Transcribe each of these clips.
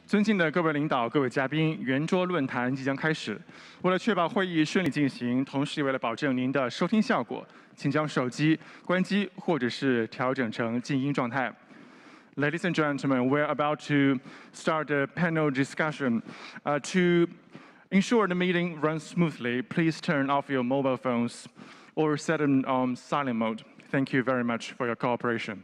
尊敬的各位领导、各位嘉宾，圆桌论坛即将开始。为了确保会议顺利进行，同时也为了保证您的收听效果，请将手机关机或者是调整成静音状态。Ladies and gentlemen, we're about to start a panel discussion. To ensure the meeting runs smoothly, please turn off your mobile phones or set them on silent mode. Thank you very much for your cooperation.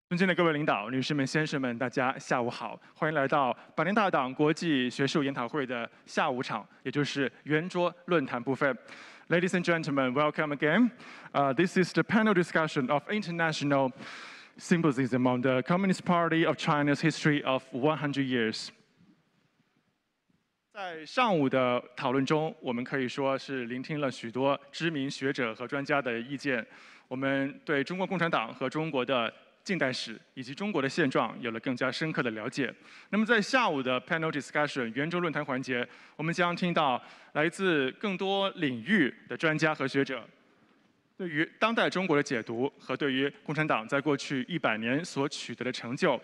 尊敬的各位领导、女士们、先生们，大家下午好！欢迎来到百年大党国际学术研讨会的下午场，也就是圆桌论坛部分。Ladies and gentlemen, welcome again. This is the panel discussion of International Symposium on the Communist Party of China's History of 100 Years. 在上午的讨论中，我们可以说是聆听了许多知名学者和专家的意见。我们对中国共产党和中国的近代史以及中国的现状有了更加深刻的了解。那么在下午的 panel discussion 圆桌论坛环节，我们将听到来自更多领域的专家和学者对于当代中国的解读和对于共产党在过去100年所取得的成就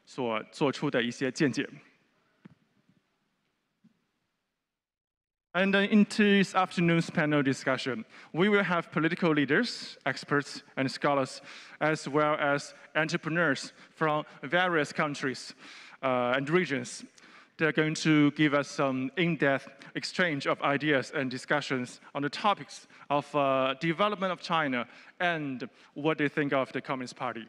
所做出的一些见解。And in this afternoon's panel discussion, we will have political leaders, experts, and scholars, as well as entrepreneurs from various countries and regions. They're going to give us some in-depth exchange of ideas and discussions on the topics of development of China and what they think of the Communist Party.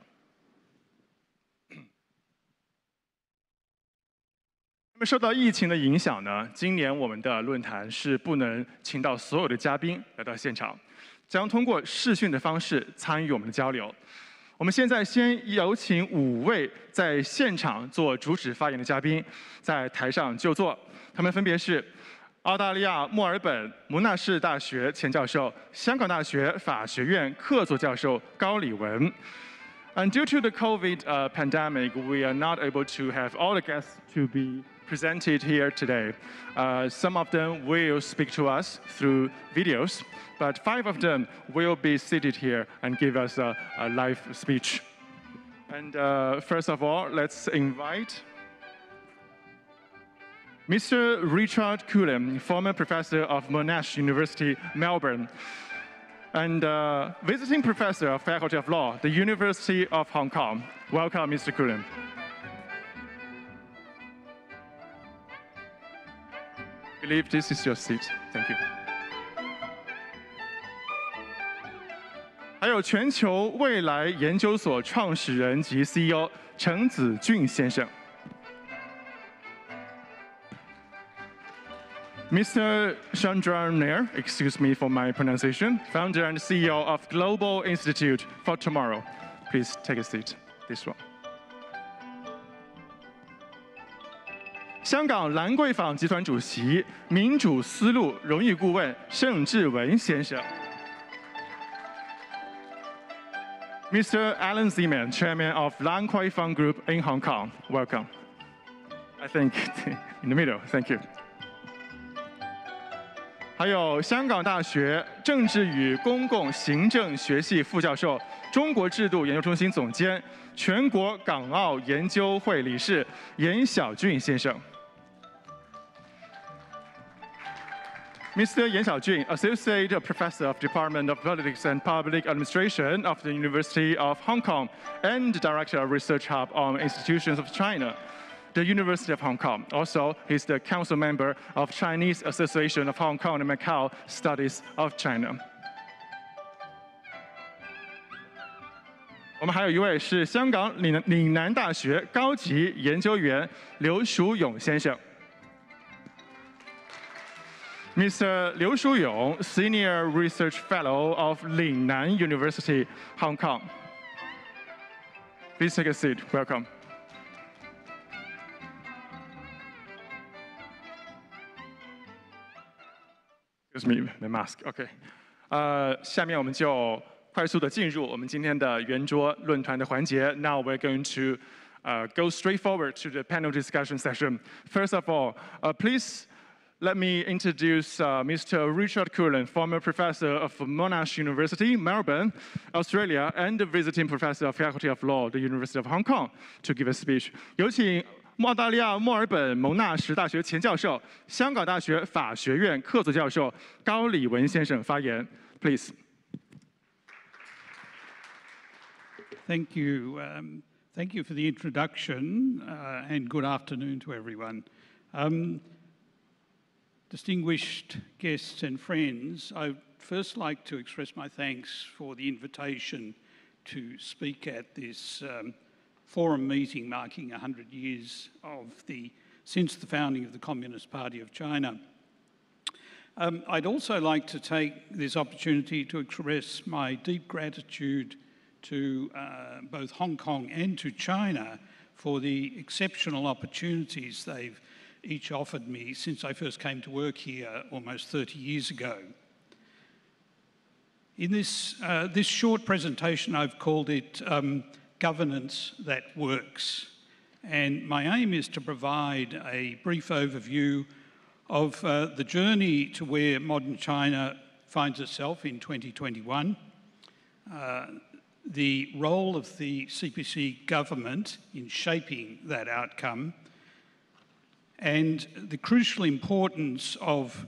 那么受到疫情的影响呢，今年我们的论坛是不能请到所有的嘉宾来到现场，将通过视讯的方式参与我们的交流。我们现在先有请5位在现场做主旨发言的嘉宾在台上就座，他们分别是澳大利亚墨尔本蒙纳士大学前教授、香港大学法学院客座教授高礼文。And due to the COVID pandemic, we are not able to have all the guests to be presented here today. Some of them will speak to us through videos, but 5 of them will be seated here and give us a live speech. And first of all, let's invite Mr. Richard Cullen, former professor of Monash University, Melbourne, and visiting professor of Faculty of Law, the University of Hong Kong. Welcome, Mr. Cullen. I believe this is your seat. Thank you. 还有全球未来研究所创始人及 CEO 程子俊先生。Mr. Chandra Nair, excuse me for my pronunciation, founder and CEO of Global Institute for Tomorrow. Please take a seat. This one. 香港兰桂坊集团主席、民主思路荣誉顾问盛智文先生。Mr. Alan Zeman, Chairman of Lan Kwai Fang Group in Hong Kong. Welcome. I think in the middle. Thank you. 还有香港大学政治与公共行政学系副教授、中国制度研究中心总监、全国港澳研究会理事严晓俊先生。Mr. Yan Xiaojun, Associate Professor of Department of Politics and Public Administration of the University of Hong Kong and Director of Research Hub on Institutions of China, the University of Hong Kong. Also, he's the council member of Chinese Association of Hong Kong and Macau Studies of China. 我们还有一位是香港岭南大学高级研究员刘淑勇先生。Mr. Liu Shuyong, Senior Research Fellow of Lingnan University, Hong Kong. Please take a seat. Welcome. Excuse me, my mask. OK. 下面我们就快速的进入我们今天的圆桌论坛的环节。Now we're going to go straight forward to the panel discussion session. First of all, please let me introduce Mr. Richard Cullen, former professor of Monash University, Melbourne, Australia, and the visiting professor of Faculty of Law, the University of Hong Kong, to give a speech. 有请澳大利亚墨尔本蒙纳什大学前教授、香港大学法学院客座教授高礼文先生发言。Please. Thank you. Thank you for the introduction, and good afternoon to everyone. Distinguished guests and friends, I'd first like to express my thanks for the invitation to speak at this forum meeting marking 100 years since the founding of the Communist Party of China. I'd also like to take this opportunity to express my deep gratitude to both Hong Kong and to China for the exceptional opportunities they've each offered me since I first came to work here almost 30 years ago. In this short presentation, I've called it Governance That Works. And my aim is to provide a brief overview of the journey to where modern China finds itself in 2021, the role of the CPC government in shaping that outcome, and the crucial importance of,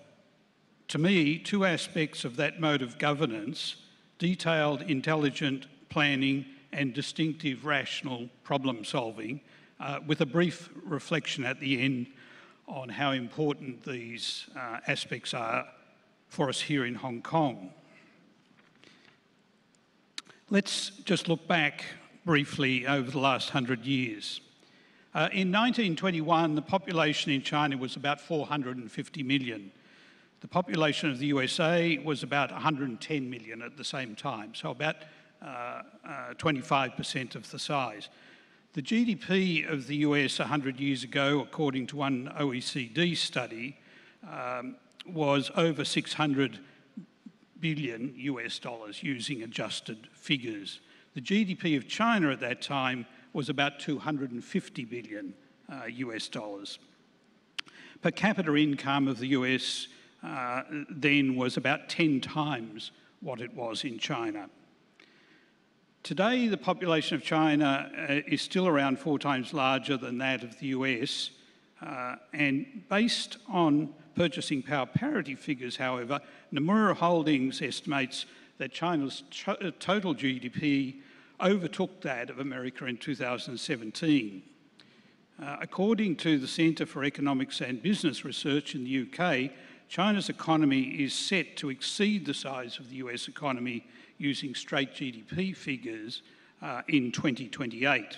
to me, two aspects of that mode of governance: detailed, intelligent planning and distinctive, rational problem solving, with a brief reflection at the end on how important these aspects are for us here in Hong Kong. Let's just look back briefly over the last 100 years. In 1921, the population in China was about 450 million. The population of the USA was about 110 million at the same time, so about 25% of the size. The GDP of the US 100 years ago, according to one OECD study, was over 600 billion US dollars using adjusted figures. The GDP of China at that time was about 250 billion US dollars. Per capita income of the US then was about 10 times what it was in China. Today, the population of China is still around 4 times larger than that of the US, and based on purchasing power parity figures, however, Nomura Holdings estimates that China's total GDP overtook that of America in 2017. According to the Centre for Economics and Business Research in the UK, China's economy is set to exceed the size of the US economy using straight GDP figures in 2028.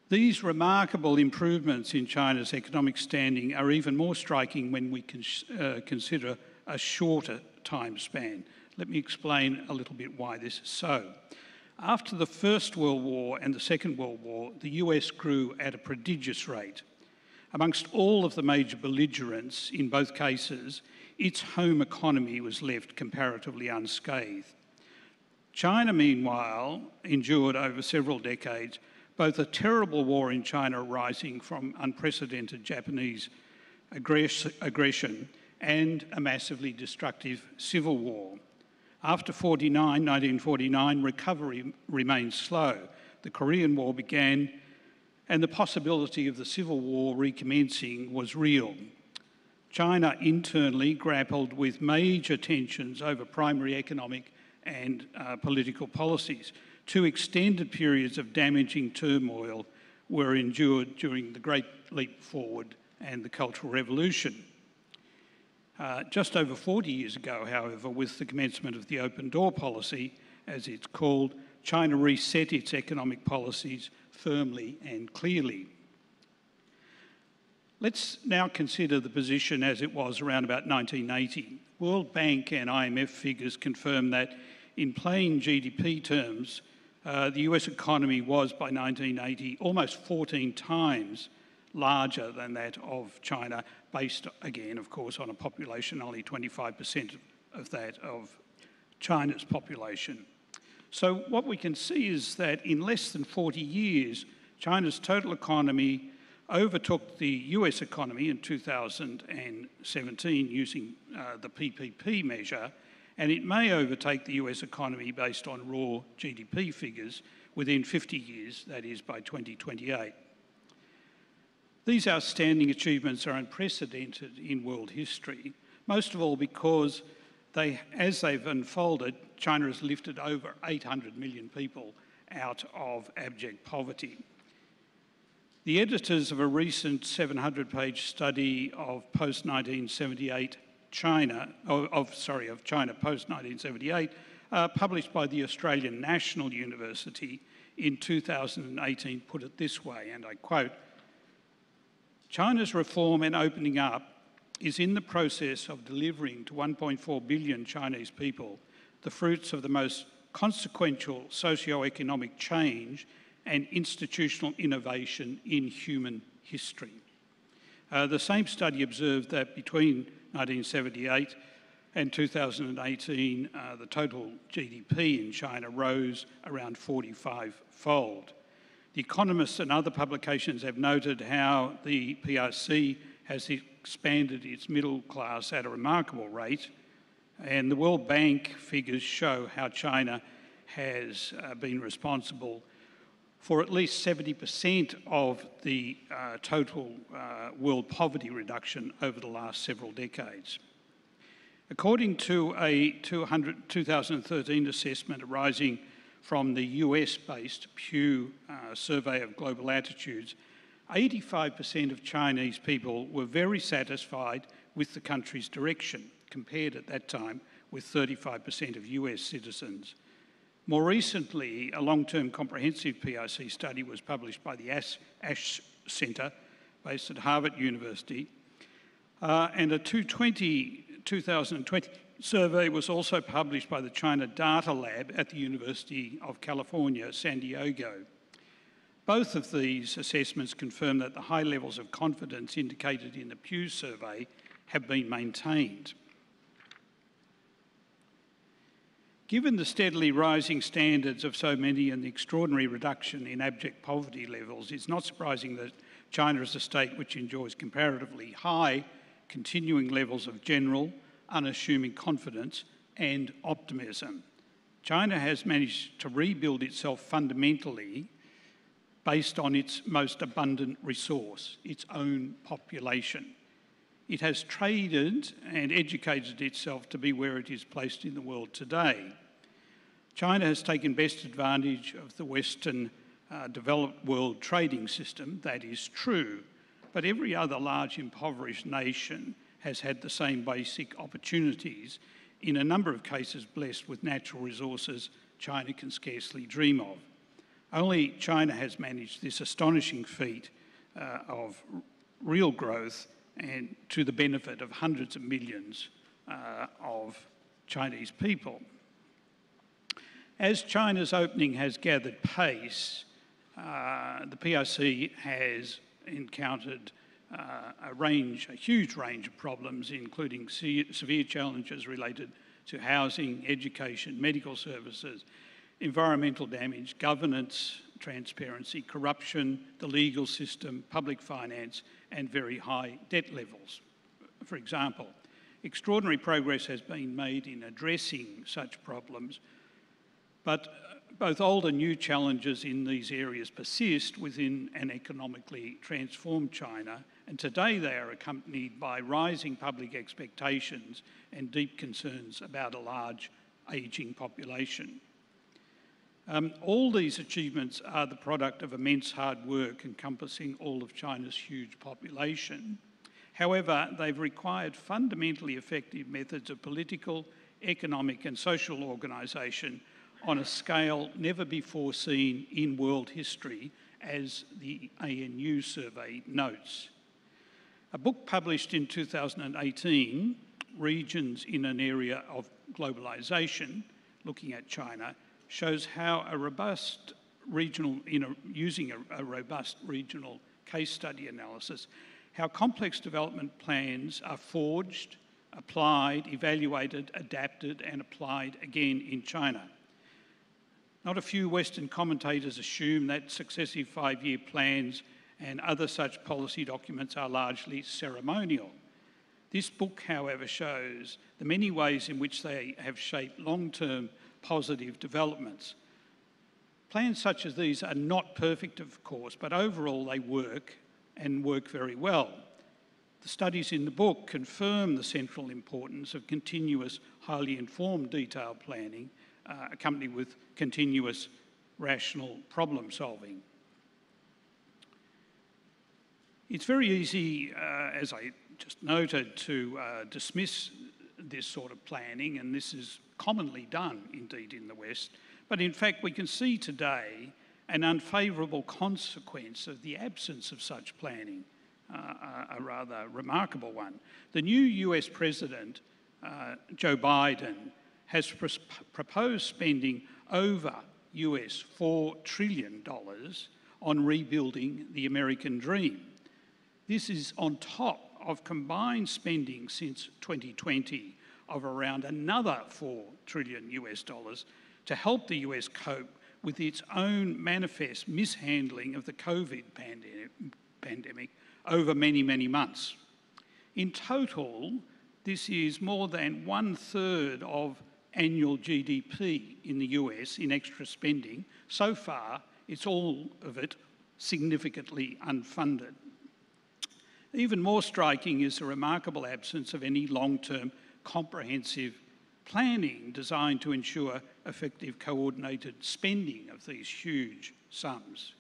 These remarkable improvements in China's economic standing are even more striking when we consider a shorter time span. Let me explain a little bit why this is so. After the First World War and the Second World War, the US grew at a prodigious rate. Amongst all of the major belligerents in both cases, its home economy was left comparatively unscathed. China, meanwhile, endured over several decades both a terrible war in China arising from unprecedented Japanese aggression and a massively destructive civil war. After 1949, recovery remained slow. The Korean War began, and the possibility of the Civil War recommencing was real. China internally grappled with major tensions over primary economic and political policies. 2 extended periods of damaging turmoil were endured during the Great Leap Forward and the Cultural Revolution. Just over 40 years ago, however, with the commencement of the open door policy, as it's called, China reset its economic policies firmly and clearly. Let's now consider the position as it was around about 1980. World Bank and IMF figures confirm that in plain GDP terms, the US economy was by 1980 almost 14 times larger than that of China, based again, of course, on a population only 25% of that of China's population. So what we can see is that in less than 40 years, China's total economy overtook the US economy in 2017 using the PPP measure, and it may overtake the US economy based on raw GDP figures within 50 years, that is by 2028. These outstanding achievements are unprecedented in world history, most of all because as they've unfolded, China has lifted over 800 million people out of abject poverty. The editors of a recent 700-page study of post-1978 China, of China post-1978, published by the Australian National University in 2018, put it this way, and I quote, "China's reform and opening up is in the process of delivering to 1.4 billion Chinese people the fruits of the most consequential socio-economic change and institutional innovation in human history." The same study observed that between 1978 and 2018, the total GDP in China rose around 45-fold. The Economist and other publications have noted how the PRC has expanded its middle class at a remarkable rate, and the World Bank figures show how China has been responsible for at least 70% of the total world poverty reduction over the last several decades. According to a 2013 assessment arising from the US-based Pew Survey of Global Attitudes, 85% of Chinese people were very satisfied with the country's direction, compared at that time with 35% of US citizens. More recently, a long-term comprehensive PRC study was published by the Ash Center, based at Harvard University, and a 2020 survey was also published by the China Data Lab at the University of California, San Diego. Both of these assessments confirm that the high levels of confidence indicated in the Pew survey have been maintained. Given the steadily rising standards of so many and the extraordinary reduction in abject poverty levels, it's not surprising that China is a state which enjoys comparatively high continuing levels of general, unassuming confidence and optimism. China has managed to rebuild itself fundamentally based on its most abundant resource, its own population. It has traded and educated itself to be where it is placed in the world today. China has taken best advantage of the Western developed world trading system, that is true, but every other large impoverished nation has had the same basic opportunities, in a number of cases blessed with natural resources China can scarcely dream of. Only China has managed this astonishing feat of real growth and to the benefit of hundreds of millions of Chinese people. As China's opening has gathered pace, the PRC has encountered a huge range of problems, including severe challenges related to housing, education, medical services, environmental damage, governance, transparency, corruption, the legal system, public finance, and very high debt levels. For example, extraordinary progress has been made in addressing such problems, but both old and new challenges in these areas persist within an economically transformed China, and today they are accompanied by rising public expectations and deep concerns about a large ageing population. All these achievements are the product of immense hard work encompassing all of China's huge population. However, they've required fundamentally effective methods of political, economic and social organisation on a scale never before seen in world history, as the ANU survey notes. A book published in 2018, Regions in an Area of Globalisation, looking at China, shows how using a robust regional case study analysis, how complex development plans are forged, applied, evaluated, adapted and applied again in China. Not a few Western commentators assume that successive 5-year plans and other such policy documents are largely ceremonial. This book, however, shows the many ways in which they have shaped long-term positive developments. Plans such as these are not perfect, of course, but overall they work and work very well. The studies in the book confirm the central importance of continuous, highly informed, detailed planning, accompanied with continuous, rational problem solving. It's very easy, as I just noted, to dismiss this sort of planning, and this is commonly done, indeed, in the West. But in fact, we can see today an unfavourable consequence of the absence of such planning, a rather remarkable one. The new US President, Joe Biden, has proposed spending over US $4 trillion on rebuilding the American dream. This is on top of combined spending since 2020 of around another $4 trillion US dollars to help the US cope with its own manifest mishandling of the COVID pandemic over many, many months. In total, this is more than 1/3 of annual GDP in the US in extra spending. So far, it's all of it significantly unfunded. Even more striking is the remarkable absence of any long-term comprehensive planning designed to ensure effective coordinated spending of these huge sums.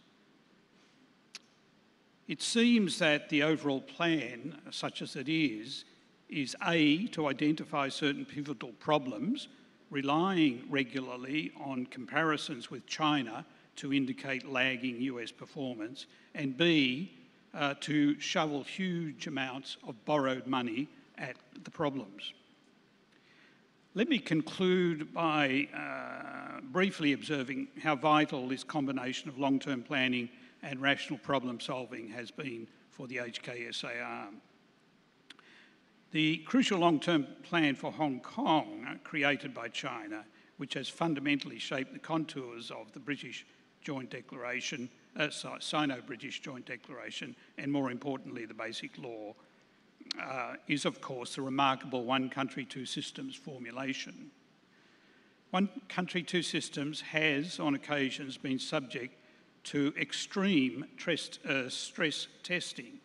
It seems that the overall plan, such as it is A, to identify certain pivotal problems, relying regularly on comparisons with China to indicate lagging US performance, and B, to shovel huge amounts of borrowed money at the problems. Let me conclude by briefly observing how vital this combination of long-term planning and rational problem solving has been for the HKSAR. The crucial long-term plan for Hong Kong, created by China, which has fundamentally shaped the contours of the British Joint Declaration, Sino-British Joint Declaration, and more importantly, the Basic Law, is of course the remarkable one country, two systems formulation. One country, two systems has on occasions been subject to extreme stress testing.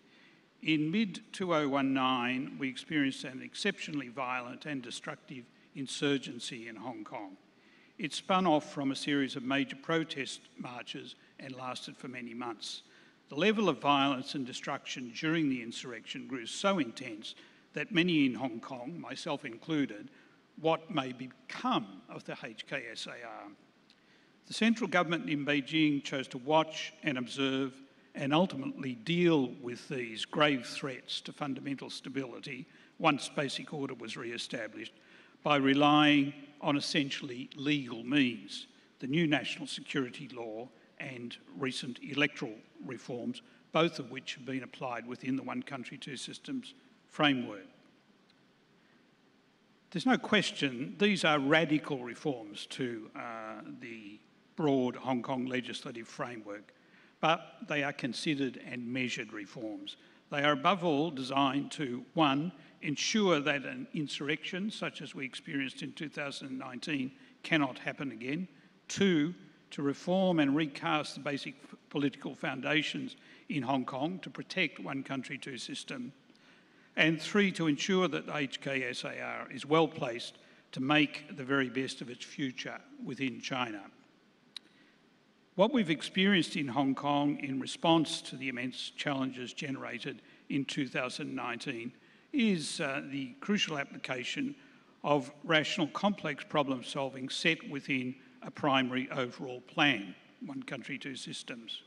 In mid-2019, we experienced an exceptionally violent and destructive insurgency in Hong Kong. It spun off from a series of major protest marches and lasted for many months. The level of violence and destruction during the insurrection grew so intense that many in Hong Kong, myself included, what may become of the HKSAR. The central government in Beijing chose to watch and observe and ultimately deal with these grave threats to fundamental stability once basic order was re-established by relying on essentially legal means, the new national security law and recent electoral reforms, both of which have been applied within the one country, two systems framework. There's no question these are radical reforms to the broad Hong Kong legislative framework, but they are considered and measured reforms. They are above all designed to, one, ensure that an insurrection such as we experienced in 2019 cannot happen again. Two, to reform and recast the basic political foundations in Hong Kong to protect one country, two system. And three, to ensure that the HKSAR is well placed to make the very best of its future within China. What we've experienced in Hong Kong in response to the immense challenges generated in 2019 is the crucial application of rational, complex problem solving set within a primary overall plan, one country, two systems.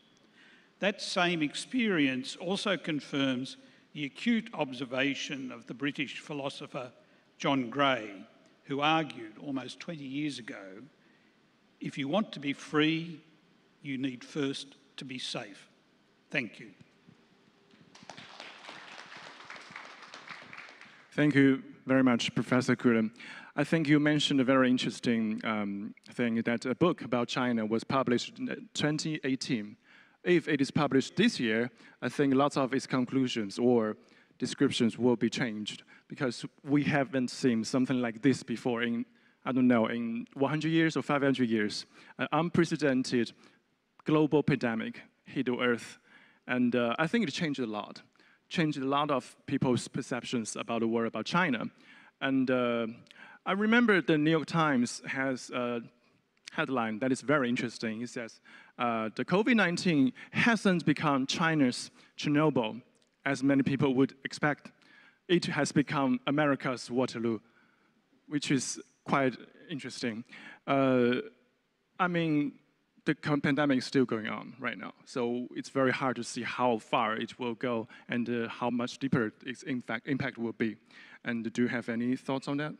That same experience also confirms the acute observation of the British philosopher John Gray, who argued almost 20 years ago, if you want to be free, you need first to be safe. Thank you. Thank you very much, Professor Cullen. I think you mentioned a very interesting thing, that a book about China was published in 2018. If it is published this year, I think lots of its conclusions or descriptions will be changed, because we haven't seen something like this before in, I don't know, in 100 years or 500 years. An unprecedented global pandemic hit the Earth, and I think it changed a lot of people's perceptions about the world, about China. And I remember the New York Times has a headline that is very interesting. It says, the COVID-19 hasn't become China's Chernobyl, as many people would expect. It has become America's Waterloo. which is quite interesting. I mean, the pandemic is still going on right now, so it's very hard to see how far it will go and how much deeper its impact will be. And do you have any thoughts on that?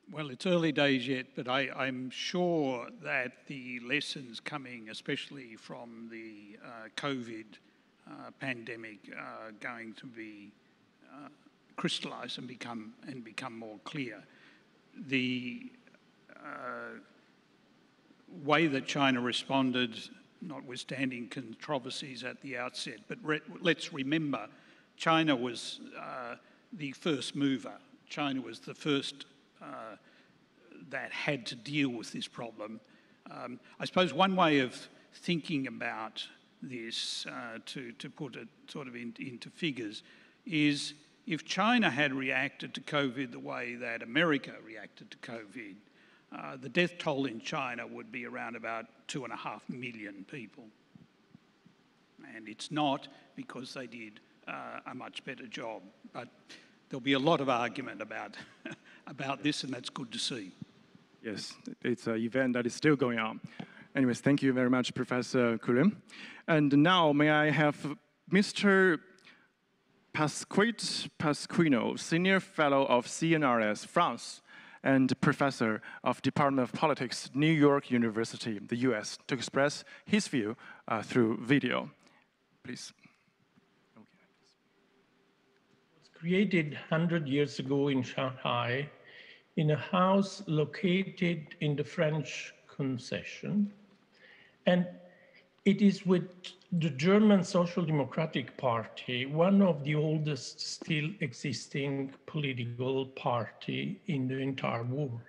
Well, it's early days yet, but I'm sure that the lessons coming, especially from the COVID pandemic, are going to be crystallised and become more clear. The way that China responded, notwithstanding controversies at the outset, but let's remember, China was the first mover. China was the first that had to deal with this problem. I suppose one way of thinking about this, to put it sort of into figures, is if China had reacted to COVID the way that America reacted to COVID, the death toll in China would be around about 2.5 million people. And it's not because they did a much better job. But there'll be a lot of argument about, about this, and that's good to see. Yes, it's an event that is still going on. Anyways, thank you very much, Professor Cullen. And now may I have Mr. Pasquino, Senior Fellow of CNRS France and Professor of Department of Politics, New York University, the US, to express his view through video. Please. It was created 100 years ago in Shanghai in a house located in the French concession. And it is with the German Social Democratic Party, one of the oldest still existing political party in the entire world.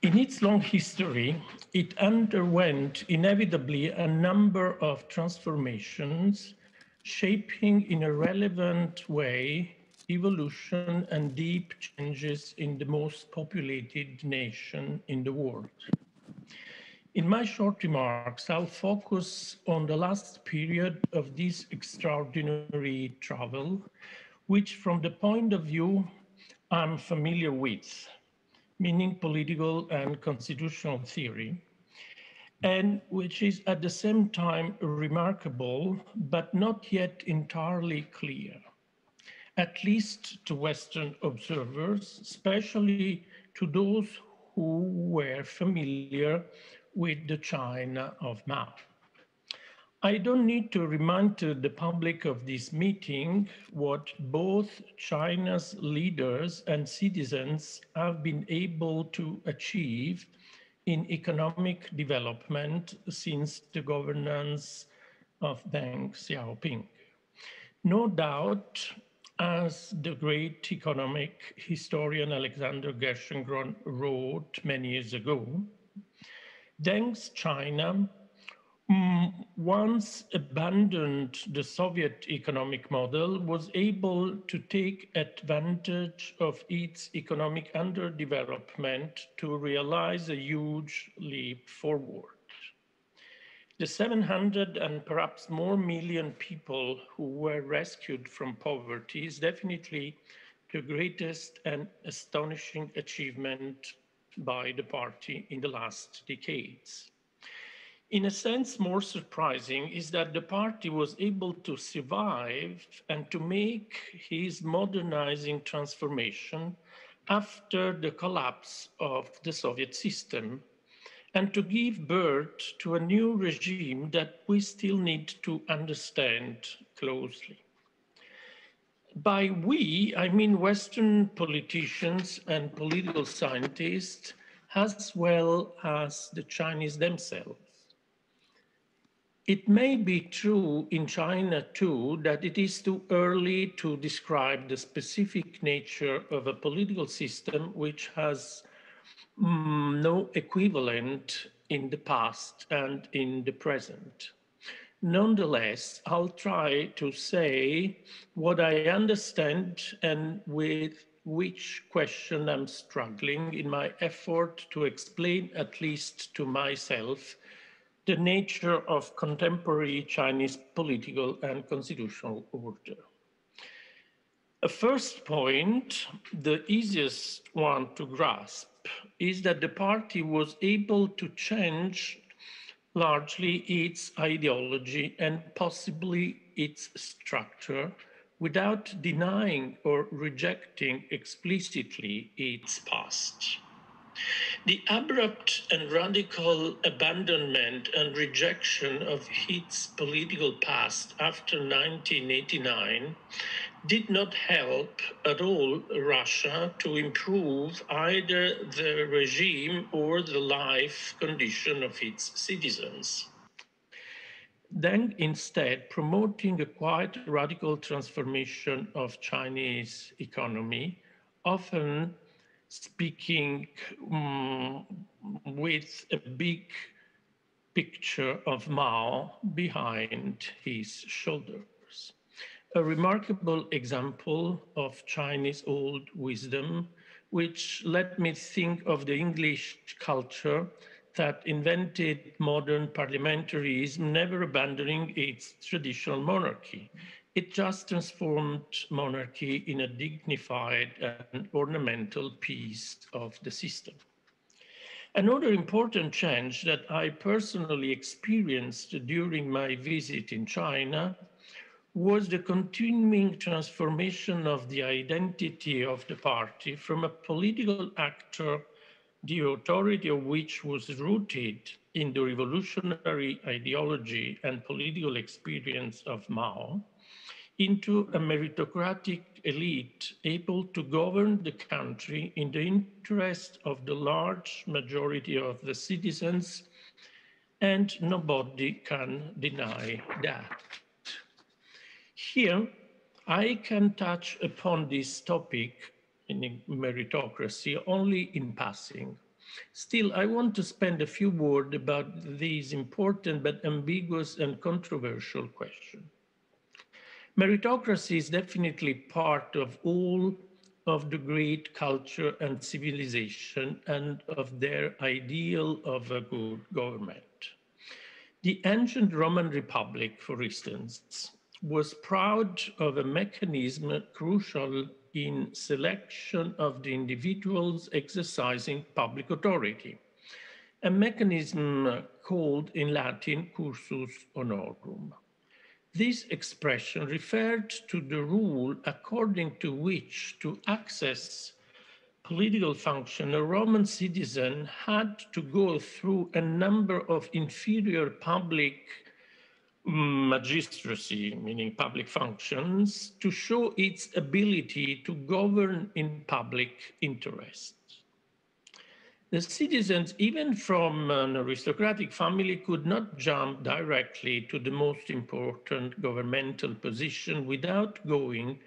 In its long history, it underwent inevitably a number of transformations, shaping in a relevant way evolution and deep changes in the most populated nation in the world. In my short remarks, I'll focus on the last period of this extraordinary travel, which from the point of view I'm familiar with, meaning political and constitutional theory, and which is at the same time remarkable, but not yet entirely clear, at least to Western observers, especially to those who were familiar with the China of Mao. I don't need to remind the public of this meeting what both China's leaders and citizens have been able to achieve in economic development since the governance of Deng Xiaoping. No doubt, as the great economic historian Alexander Gershengorn wrote many years ago, Deng's China once abandoned the Soviet economic model, was able to take advantage of its economic underdevelopment to realize a huge leap forward. The 700 and perhaps more million people who were rescued from poverty is definitely the greatest and astonishing achievement by the party in the last decades. In a sense, more surprising is that the party was able to survive and to make his modernizing transformation after the collapse of the Soviet system, and to give birth to a new regime that we still need to understand closely. By we, I mean Western politicians and political scientists, as well as the Chinese themselves. It may be true in China too that it is too early to describe the specific nature of a political system which has no equivalent in the past and in the present. Nonetheless, I'll try to say what I understand and with which question I'm struggling in my effort to explain, at least to myself, the nature of contemporary Chinese political and constitutional order. A first point, the easiest one to grasp, is that the party was able to change largely its ideology and possibly its structure without denying or rejecting explicitly its past. The abrupt and radical abandonment and rejection of its political past after 1989 did not help at all Russia to improve either the regime or the life condition of its citizens. Then instead promoting a quite radical transformation of Chinese economy, often speaking with a big picture of Mao behind his shoulders. A remarkable example of Chinese old wisdom, which let me think of the English culture that invented modern parliamentarism, never abandoning its traditional monarchy. It just transformed monarchy in a dignified and ornamental piece of the system. Another important change that I personally experienced during my visit in China was the continuing transformation of the identity of the party from a political actor, the authority of which was rooted in the revolutionary ideology and political experience of Mao, into a meritocratic elite able to govern the country in the interest of the large majority of the citizens, and nobody can deny that. Here, I can touch upon this topic in meritocracy only in passing. Still, I want to spend a few words about this important but ambiguous and controversial question. Meritocracy is definitely part of all of the great culture and civilization and of their ideal of a good government. The ancient Roman Republic, for instance, was proud of a mechanism crucial in selection of the individuals exercising public authority, a mechanism called in Latin cursus honorum. This expression referred to the rule according to which to access political function, a Roman citizen had to go through a number of inferior public magistracy, meaning public functions, to show its ability to govern in public interest. The citizens, even from an aristocratic family, could not jump directly to the most important governmental position without going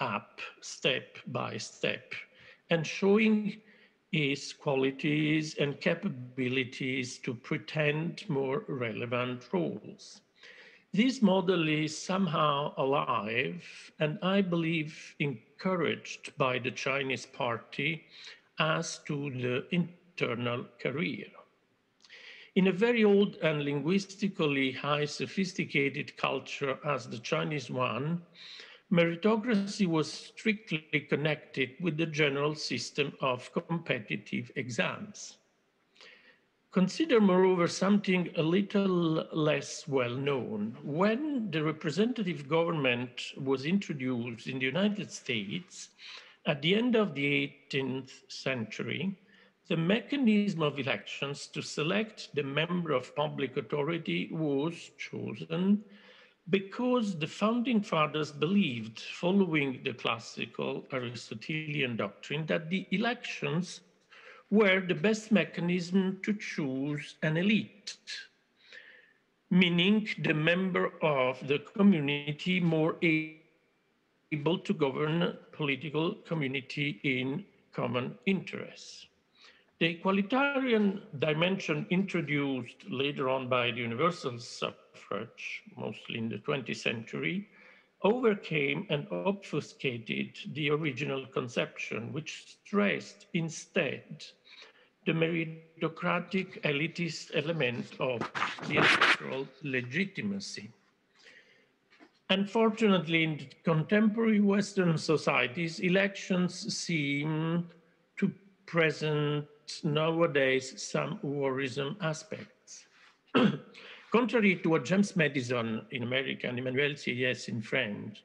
up step by step and showing his qualities and capabilities to pretend more relevant roles. This model is somehow alive and I believe encouraged by the Chinese party as to the internal career. In a very old and linguistically high sophisticated culture as the Chinese one, meritocracy was strictly connected with the general system of competitive exams. Consider, moreover, something a little less well known. When the representative government was introduced in the United States at the end of the 18th century, the mechanism of elections to select the member of public authority was chosen because the founding fathers believed, following the classical Aristotelian doctrine, that the elections were the best mechanism to choose an elite, meaning the member of the community more able to govern political community in common interests. The equalitarian dimension introduced later on by the universal suffrage, mostly in the 20th century, overcame and obfuscated the original conception, which stressed instead the meritocratic elitist element of the electoral legitimacy. Unfortunately, in contemporary Western societies, elections seem to present nowadays some worrisome aspects. Contrary to what James Madison in America and Emmanuel Sieyès in France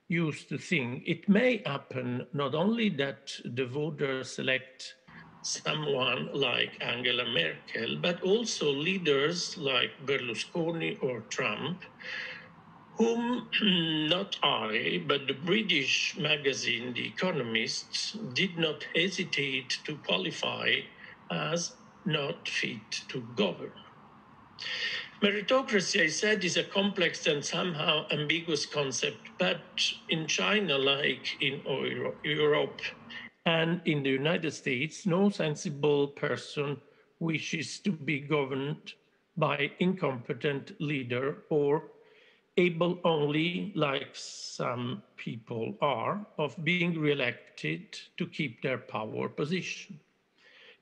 used to think, it may happen not only that the voters select someone like Angela Merkel, but also leaders like Berlusconi or Trump, whom not I, but the British magazine The Economist did not hesitate to qualify as not fit to govern. Meritocracy, I said, is a complex and somehow ambiguous concept, but in China, like in Europe and in the United States, no sensible person wishes to be governed by incompetent leader or able only, like some people are, of being re-elected to keep their power position.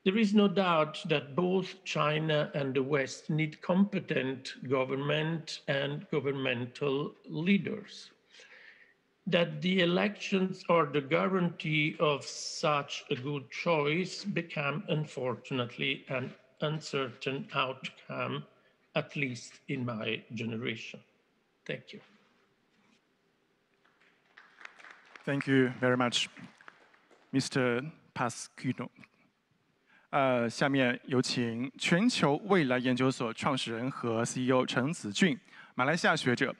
There is no doubt that both China and the West need competent government and governmental leaders. That the elections are the guarantee of such a good choice became, unfortunately, an uncertain outcome, at least in my generation. Thank you. Thank you very much, Mr. Pasquino. 下面有请全球未来研究所创始人和 CEO 陈子俊，马来西亚学者，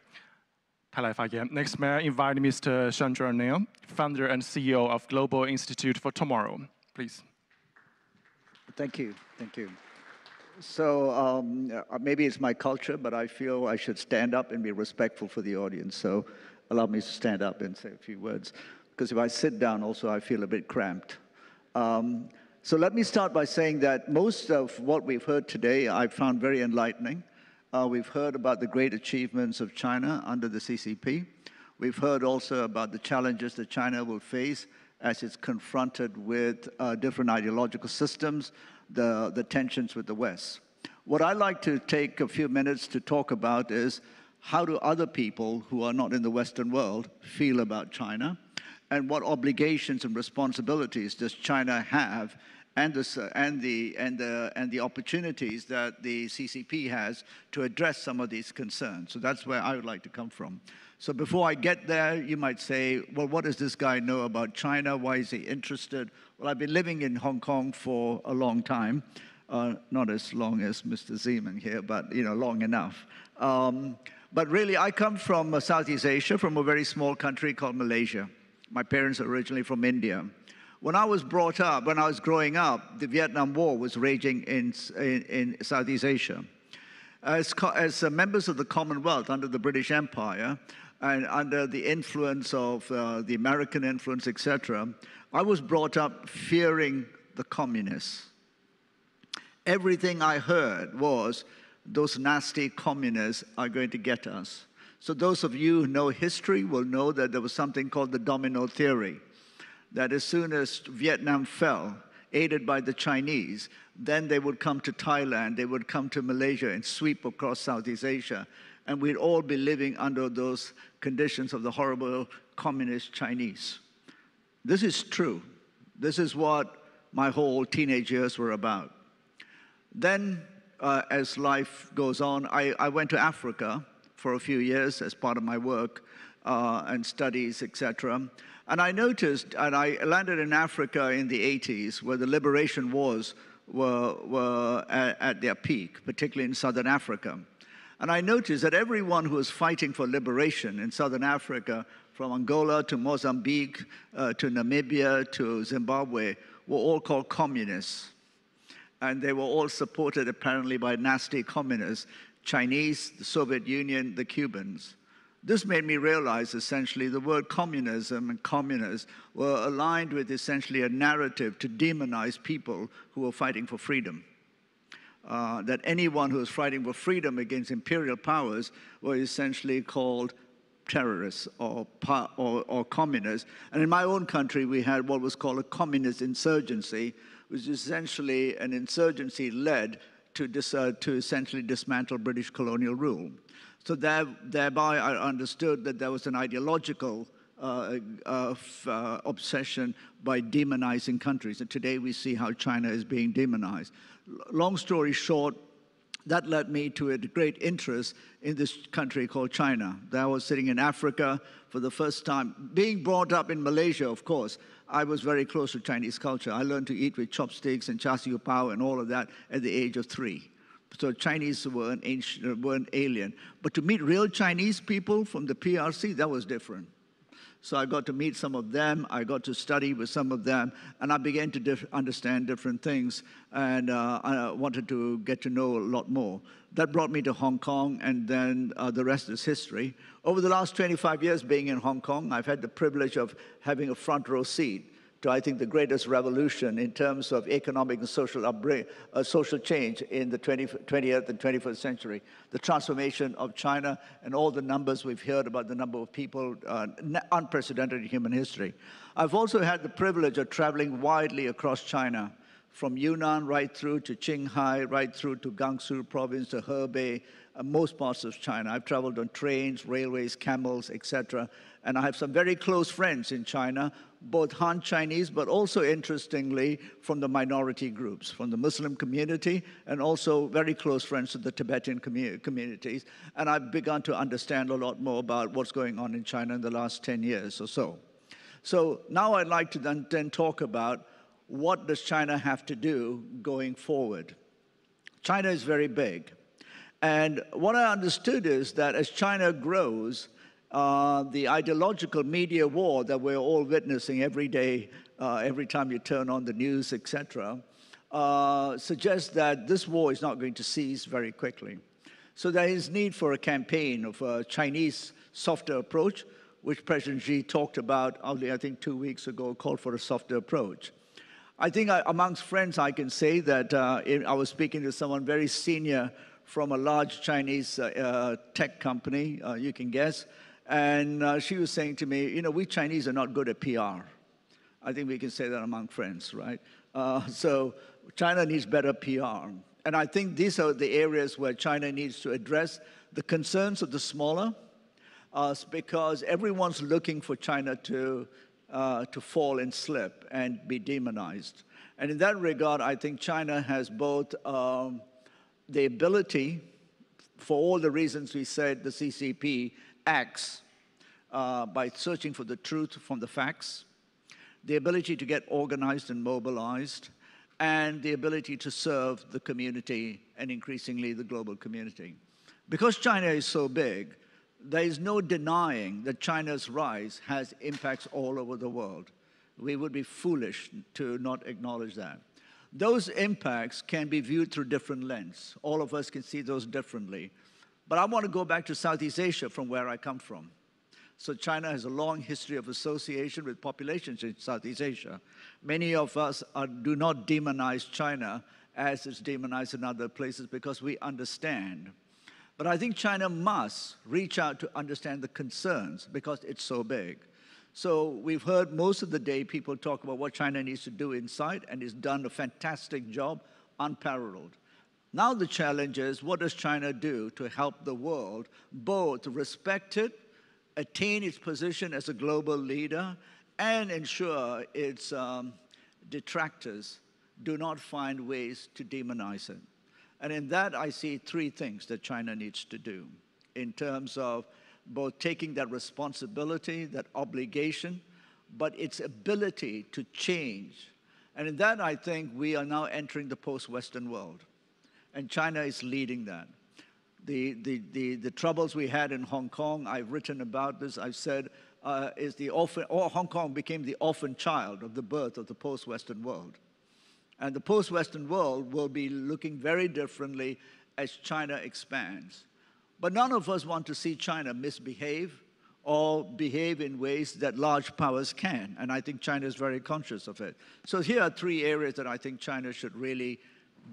他来发言。Next, may I invite Mr. Chandra Nail, founder and CEO of Global Institute for Tomorrow, please. Thank you. Thank you. So maybe it's my culture, but I feel I should stand up and be respectful for the audience. So allow me to stand up and say a few words. Because if I sit down also, I feel a bit cramped. So let me start by saying that most of what we've heard today I found very enlightening. We've heard about the great achievements of China under the CCP. We've heard also about the challenges that China will face as it's confronted with different ideological systems, the tensions with the West. What I'd like to take a few minutes to talk about is how do other people who are not in the Western world feel about China, and what obligations and responsibilities does China have, and the opportunities that the CCP has to address some of these concerns. So that's where I would like to come from. So before I get there, you might say, well, what does this guy know about China? Why is he interested? Well, I've been living in Hong Kong for a long time. Not as long as Mr. Zeman here, but long enough. But really, I come from Southeast Asia, from a very small country called Malaysia. My parents are originally from India. When I was brought up, when I was growing up, the Vietnam War was raging in Southeast Asia. As members of the Commonwealth under the British Empire and under the influence of the American influence, etc., I was brought up fearing the communists. Everything I heard was, those nasty communists are going to get us. So those of you who know history will know that there was something called the domino theory, that as soon as Vietnam fell, aided by the Chinese, then they would come to Thailand, they would come to Malaysia and sweep across Southeast Asia, and we'd all be living under those conditions of the horrible communist Chinese. This is true. This is what my whole teenage years were about. Then, as life goes on, I went to Africa for a few years as part of my work and studies, etc. And I noticed, and I landed in Africa in the 80s, where the liberation wars were at their peak, particularly in Southern Africa. And I noticed that everyone who was fighting for liberation in Southern Africa, from Angola to Mozambique to Namibia to Zimbabwe, were all called communists. And they were all supported apparently by nasty communists, Chinese, the Soviet Union, the Cubans. This made me realize essentially the word communism and communists were aligned with essentially a narrative to demonize people who were fighting for freedom. That anyone who was fighting for freedom against imperial powers were essentially called terrorists or communists. And in my own country, we had what was called a communist insurgency, was essentially an insurgency led to essentially dismantle British colonial rule. So thereby I understood that there was an ideological obsession by demonizing countries. And today we see how China is being demonized. Long story short, that led me to a great interest in this country called China. I was sitting in Africa for the first time. Being brought up in Malaysia, of course, I was very close to Chinese culture. I learned to eat with chopsticks and char siu pao and all of that at the age of 3. So Chinese weren't alien. But to meet real Chinese people from the PRC, that was different. So I got to meet some of them, I got to study with some of them, and I began to understand different things, and I wanted to get to know a lot more. That brought me to Hong Kong, and then the rest is history. Over the last 25 years being in Hong Kong, I've had the privilege of having a front row seat to, I think, the greatest revolution in terms of economic and social change in the 20th and 21st century. The transformation of China and all the numbers we've heard about the number of people, unprecedented in human history. I've also had the privilege of traveling widely across China, from Yunnan right through to Qinghai, right through to Gansu province, to Hebei, most parts of China. I've traveled on trains, railways, camels, etc. And I have some very close friends in China, both Han Chinese, but also, interestingly, from the minority groups, from the Muslim community, and also very close friends to the Tibetan communities. And I've begun to understand a lot more about what's going on in China in the last 10 years or so. So now I'd like to then talk about what does China have to do going forward. China is very big. And what I understood is that as China grows, the ideological media war that we're all witnessing every day, every time you turn on the news, etc., suggests that this war is not going to cease very quickly. So there is need for a campaign of a Chinese softer approach, which President Xi talked about only, I think, 2 weeks ago, called for a softer approach. I think amongst friends, I can say that I was speaking to someone very senior from a large Chinese tech company, you can guess, and she was saying to me, you know, we Chinese are not good at PR. I think we can say that among friends, right? So China needs better PR. And I think these are the areas where China needs to address the concerns of the smaller, because everyone's looking for China to fall and slip and be demonized. And in that regard, I think China has both the ability, for all the reasons we said the CCP acts by searching for the truth from the facts, the ability to get organized and mobilized, and the ability to serve the community and increasingly the global community. Because China is so big, there is no denying that China's rise has impacts all over the world. We would be foolish to not acknowledge that. Those impacts can be viewed through different lenses. All of us can see those differently. But I want to go back to Southeast Asia from where I come from. So China has a long history of association with populations in Southeast Asia. Many of us do not demonize China as it's demonized in other places because we understand. But I think China must reach out to understand the concerns because it's so big. So we've heard most of the day people talk about what China needs to do inside, and it's done a fantastic job, unparalleled. Now the challenge is, what does China do to help the world both respect it, attain its position as a global leader, and ensure its detractors do not find ways to demonize it? And in that, I see three things that China needs to do in terms of both taking that responsibility, that obligation, but its ability to change. And in that, I think we are now entering the post-Western world. And China is leading that. The troubles we had in Hong Kong, I've written about this, I've said, Hong Kong became the orphan child of the birth of the post-Western world. And the post-Western world will be looking very differently as China expands. But none of us want to see China misbehave or behave in ways that large powers can. And I think China is very conscious of it. So here are three areas that I think China should really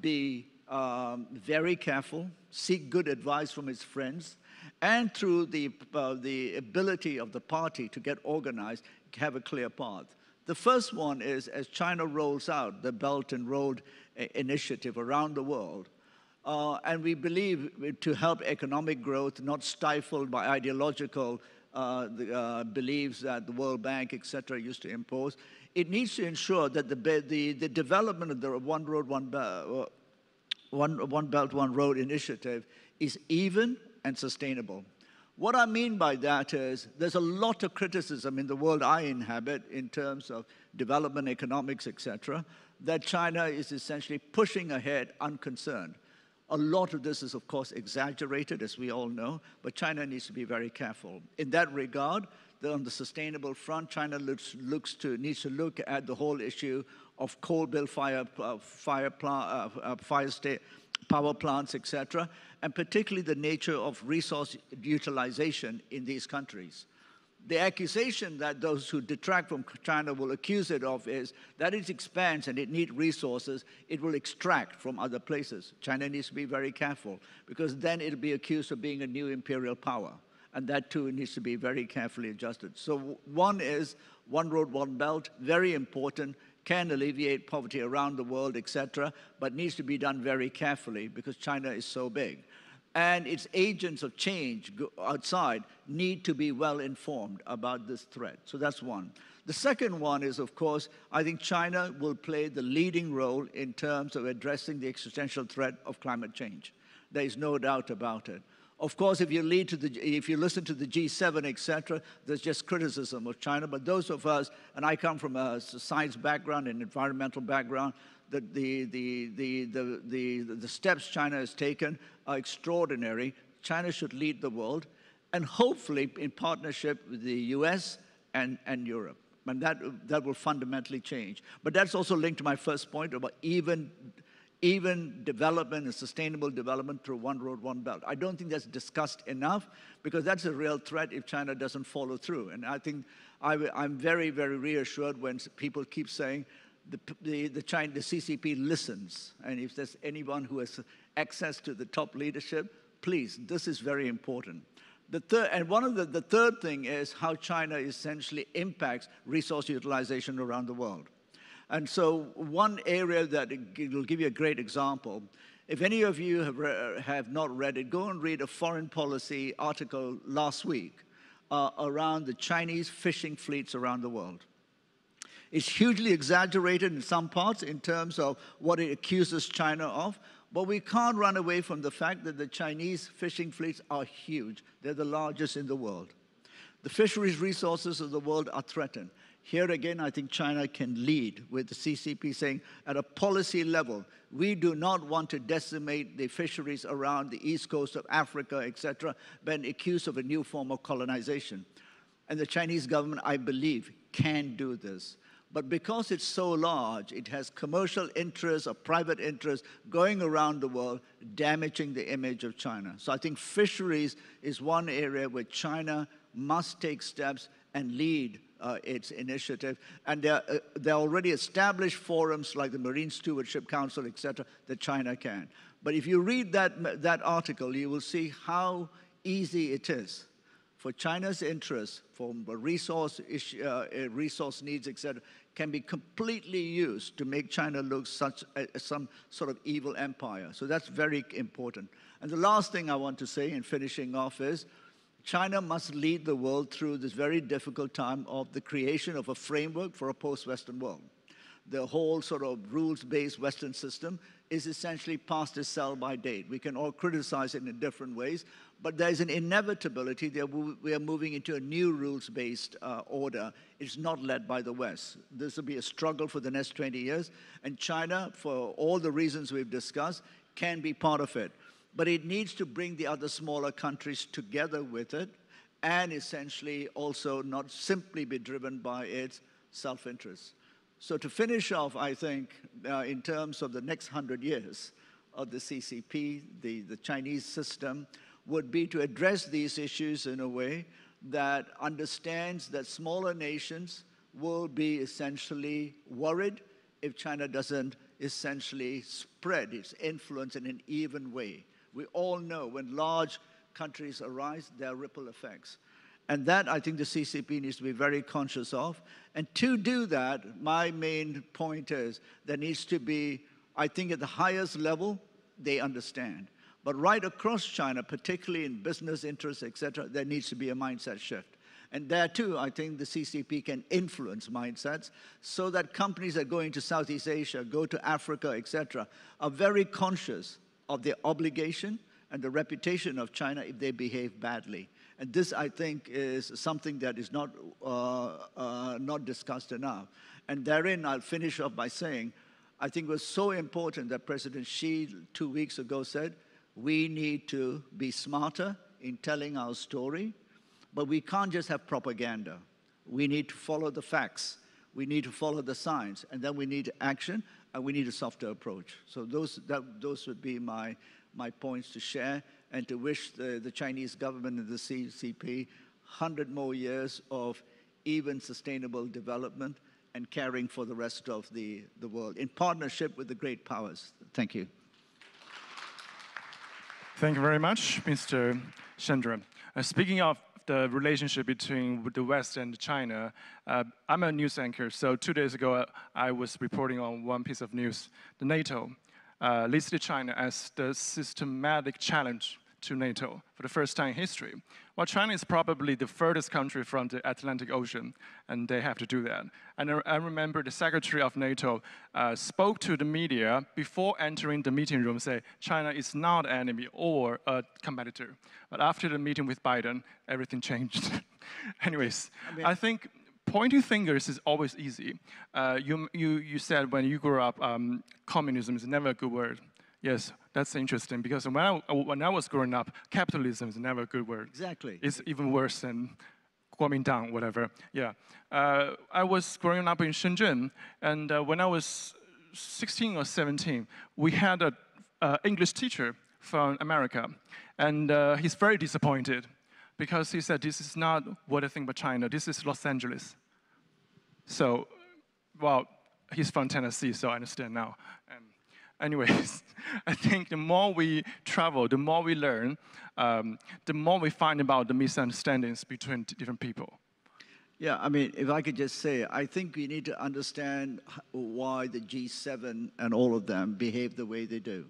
be very careful, seek good advice from its friends, and through the ability of the party to get organized, have a clear path. The first one is, as China rolls out the Belt and Road Initiative around the world, and we believe to help economic growth, not stifled by ideological beliefs that the World Bank, et cetera, used to impose, it needs to ensure that the development of the One Belt, One Road initiative is even and sustainable. What I mean by that is there's a lot of criticism in the world I inhabit in terms of development, economics, et cetera, that China is essentially pushing ahead unconcerned. A lot of this is, of course, exaggerated, as we all know, but China needs to be very careful. In that regard, on the sustainable front, China needs to look at the whole issue of coal-built power plants, et cetera, and particularly the nature of resource utilization in these countries. The accusation that those who detract from China will accuse it of is that it expands and it needs resources, it will extract from other places. China needs to be very careful because then it'll be accused of being a new imperial power. And that too needs to be very carefully adjusted. So one is One Road, One Belt, very important, can alleviate poverty around the world, et cetera, but needs to be done very carefully because China is so big. And its agents of change outside need to be well informed about this threat. So that's one. The second one is, of course, I think China will play the leading role in terms of addressing the existential threat of climate change. There is no doubt about it. Of course, if you listen to the G7, et cetera, there's just criticism of China. But those of us, and I come from a science background and environmental background, the steps China has taken are extraordinary. China should lead the world, and hopefully in partnership with the US and Europe. And that will fundamentally change. But that's also linked to my first point about even development and sustainable development through One Road, One Belt. I don't think that's discussed enough because that's a real threat if China doesn't follow through. And I think I'm very, very reassured when people keep saying the CCP listens. And if there's anyone who has access to the top leadership, please, this is very important. The third thing is how China essentially impacts resource utilization around the world. And so one area that will give you a great example, if any of you have not read it, go and read a foreign policy article last week around the Chinese fishing fleets around the world. It's hugely exaggerated in some parts in terms of what it accuses China of, but we can't run away from the fact that the Chinese fishing fleets are huge. They're the largest in the world. The fisheries resources of the world are threatened. Here again, I think China can lead with the CCP saying at a policy level, we do not want to decimate the fisheries around the east coast of Africa, et cetera, been accused of a new form of colonization. And the Chinese government, I believe, can do this. But because it's so large, it has commercial interests or private interests going around the world, damaging the image of China. So I think fisheries is one area where China must take steps and lead its initiative. And there are already established forums like the Marine Stewardship Council, et cetera, that China can. But if you read that article, you will see how easy it is for China's interests, for resource needs, et cetera, can be completely used to make China look some sort of evil empire. So that's very important. And the last thing I want to say in finishing off is China must lead the world through this very difficult time of the creation of a framework for a post-Western world. The whole sort of rules-based Western system is essentially past its sell-by date. We can all criticize it in different ways, but there's an inevitability that we are moving into a new rules-based order. It's not led by the West. This will be a struggle for the next 20 years, and China, for all the reasons we've discussed, can be part of it. But it needs to bring the other smaller countries together with it and essentially also not simply be driven by its self-interest. So to finish off, I think, in terms of the next 100 years of the CCP, the Chinese system, would be to address these issues in a way that understands that smaller nations will be essentially worried if China doesn't essentially spread its influence in an even way. We all know when large countries arise, there are ripple effects. And that, I think, the CCP needs to be very conscious of. And to do that, my main point is there needs to be, I think at the highest level, they understand. But right across China, particularly in business interests, et cetera, there needs to be a mindset shift. And there too, I think the CCP can influence mindsets so that companies that go into Southeast Asia, go to Africa, et cetera, are very conscious of their obligation and the reputation of China if they behave badly. And this, I think, is something that is not discussed enough. And therein, I'll finish off by saying, I think it was so important that President Xi 2 weeks ago said, we need to be smarter in telling our story, but we can't just have propaganda. We need to follow the facts. We need to follow the science, and then we need action, and we need a softer approach. So those would be my points to share, and to wish the Chinese government and the CCP 100 more years of even sustainable development and caring for the rest of the world, in partnership with the great powers. Thank you. Thank you very much, Mr. Chandra. Speaking of the relationship between the West and China, I'm a news anchor, so 2 days ago I was reporting on one piece of news. The NATO listed China as the systematic challenge to NATO for the first time in history. Well, China is probably the furthest country from the Atlantic Ocean, and they have to do that. And I remember the Secretary of NATO spoke to the media before entering the meeting room, say, China is not an enemy or a competitor. But after the meeting with Biden, everything changed. Anyways, I think pointing fingers is always easy. You said when you grew up, communism is never a good word. Yes, that's interesting, because when I was growing up, capitalism is never a good word. Exactly. It's even worse than Kuomintang, whatever. Yeah. I was growing up in Shenzhen, and when I was 16 or 17, we had an English teacher from America, and he's very disappointed, because he said, this is not what I think about China, this is Los Angeles. So, well, he's from Tennessee, so I understand now. Anyways, I think the more we travel, the more we learn, the more we find about the misunderstandings between different people. Yeah, I mean, if I could just say, I think we need to understand why the G7 and all of them behave the way they do.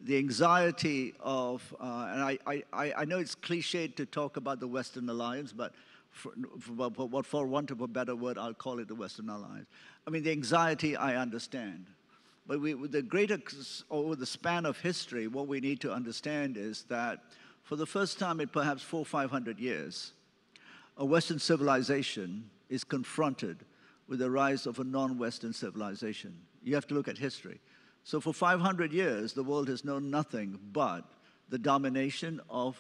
The anxiety of, and I know it's cliched to talk about the Western Alliance, but for want of a better word, I'll call it the Western Alliance. I mean, the anxiety I understand. But with the greater, over the span of history, what we need to understand is that for the first time in perhaps 400 or 500 years, a Western civilization is confronted with the rise of a non-Western civilization. You have to look at history. So for 500 years, the world has known nothing but the domination of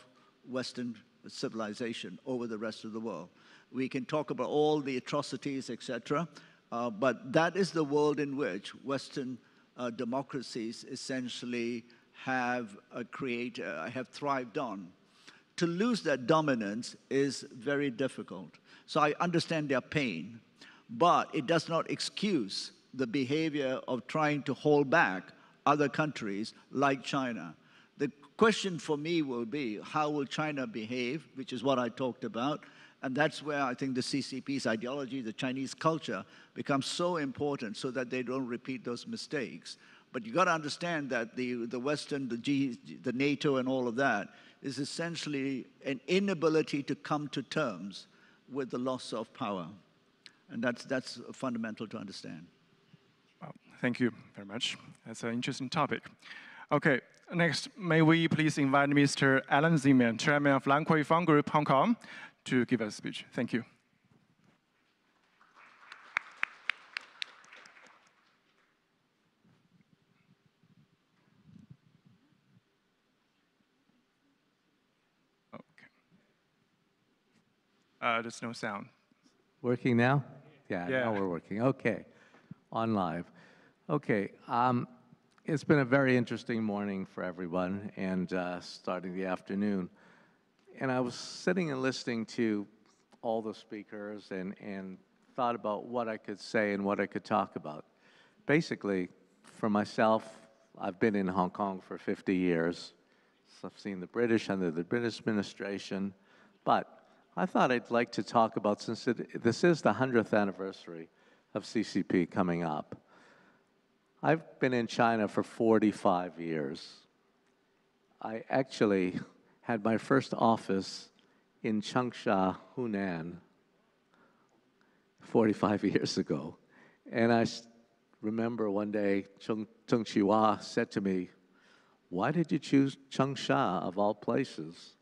Western civilization over the rest of the world. We can talk about all the atrocities, etc., but that is the world in which Western democracies essentially have thrived on. To lose that dominance is very difficult. So I understand their pain, but it does not excuse the behavior of trying to hold back other countries like China. The question for me will be, how will China behave, which is what I talked about, and that's where I think the CCP's ideology, the Chinese culture, becomes so important so that they don't repeat those mistakes. But you got to understand that the Western, the NATO and all of that is essentially an inability to come to terms with the loss of power. And that's fundamental to understand. Well, thank you very much. That's an interesting topic. Okay, next, may we please invite Mr. Alan Zeman, Chairman of Lan Kwei Fong Group, Hong Kong, to give us a speech. Thank you. There's no sound. Working now? Yeah, now we're working. Okay, on live. Okay, it's been a very interesting morning for everyone, and starting the afternoon. And I was sitting and listening to all the speakers and thought about what I could say and what I could talk about. Basically, for myself, I've been in Hong Kong for 50 years. So I've seen the British under the British administration, but I thought I'd like to talk about, since this is the 100th anniversary of CCP coming up. I've been in China for 45 years. I actually had my first office in Changsha, Hunan, 45 years ago. And I remember one day, Zheng Qihua said to me, "Why did you choose Changsha of all places?"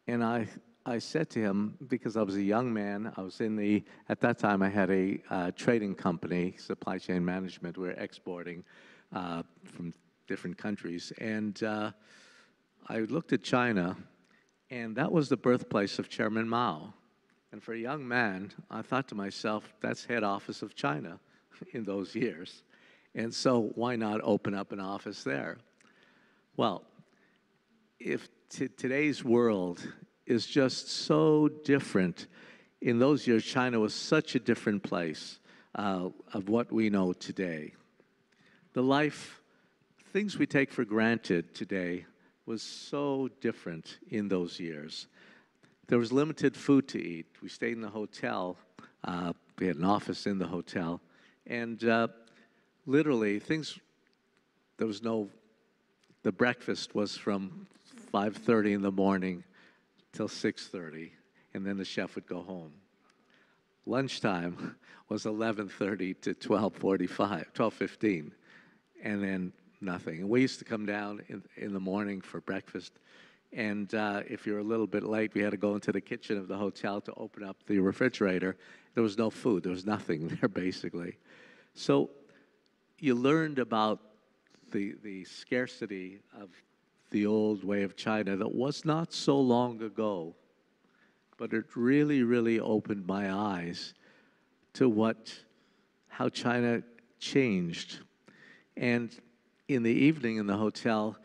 And I said to him, because I was a young man, I was at that time I had a trading company, supply chain management. We were exporting from different countries. And I looked at China, and that was the birthplace of Chairman Mao. And for a young man, I thought to myself, that's head office of China in those years. And so why not open up an office there? Well, if today's world is just so different, in those years, China was such a different place of what we know today. Things we take for granted today was so different in those years. There was limited food to eat. We stayed in the hotel. We had an office in the hotel. And literally, the breakfast was from 5:30 in the morning till 6:30, and then the chef would go home. Lunchtime was 11:30 to 12:15, and then nothing. And we used to come down in the morning for breakfast, and if you were a little bit late, we had to go into the kitchen of the hotel to open up the refrigerator. There was no food. There was nothing there, basically. So you learned about the scarcity of the old way of China that was not so long ago, but it really, really opened my eyes to how China changed. And in the evening in the hotel,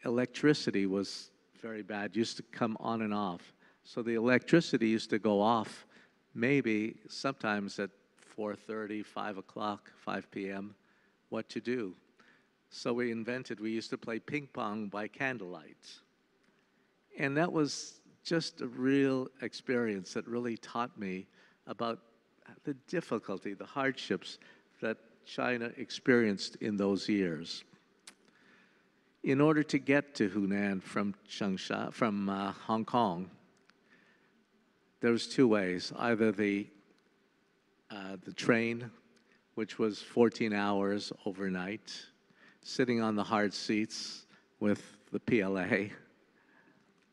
electricity was very bad, used to come on and off. So the electricity used to go off maybe sometimes at 4:30, 5 o'clock, 5 p.m., what to do. So we used to play ping pong by candlelight. And that was just a real experience that really taught me about the difficulty, the hardships that China experienced in those years. In order to get to Hunan from Hong Kong, there was two ways. Either the train, which was 14 hours overnight, sitting on the hard seats with the PLA.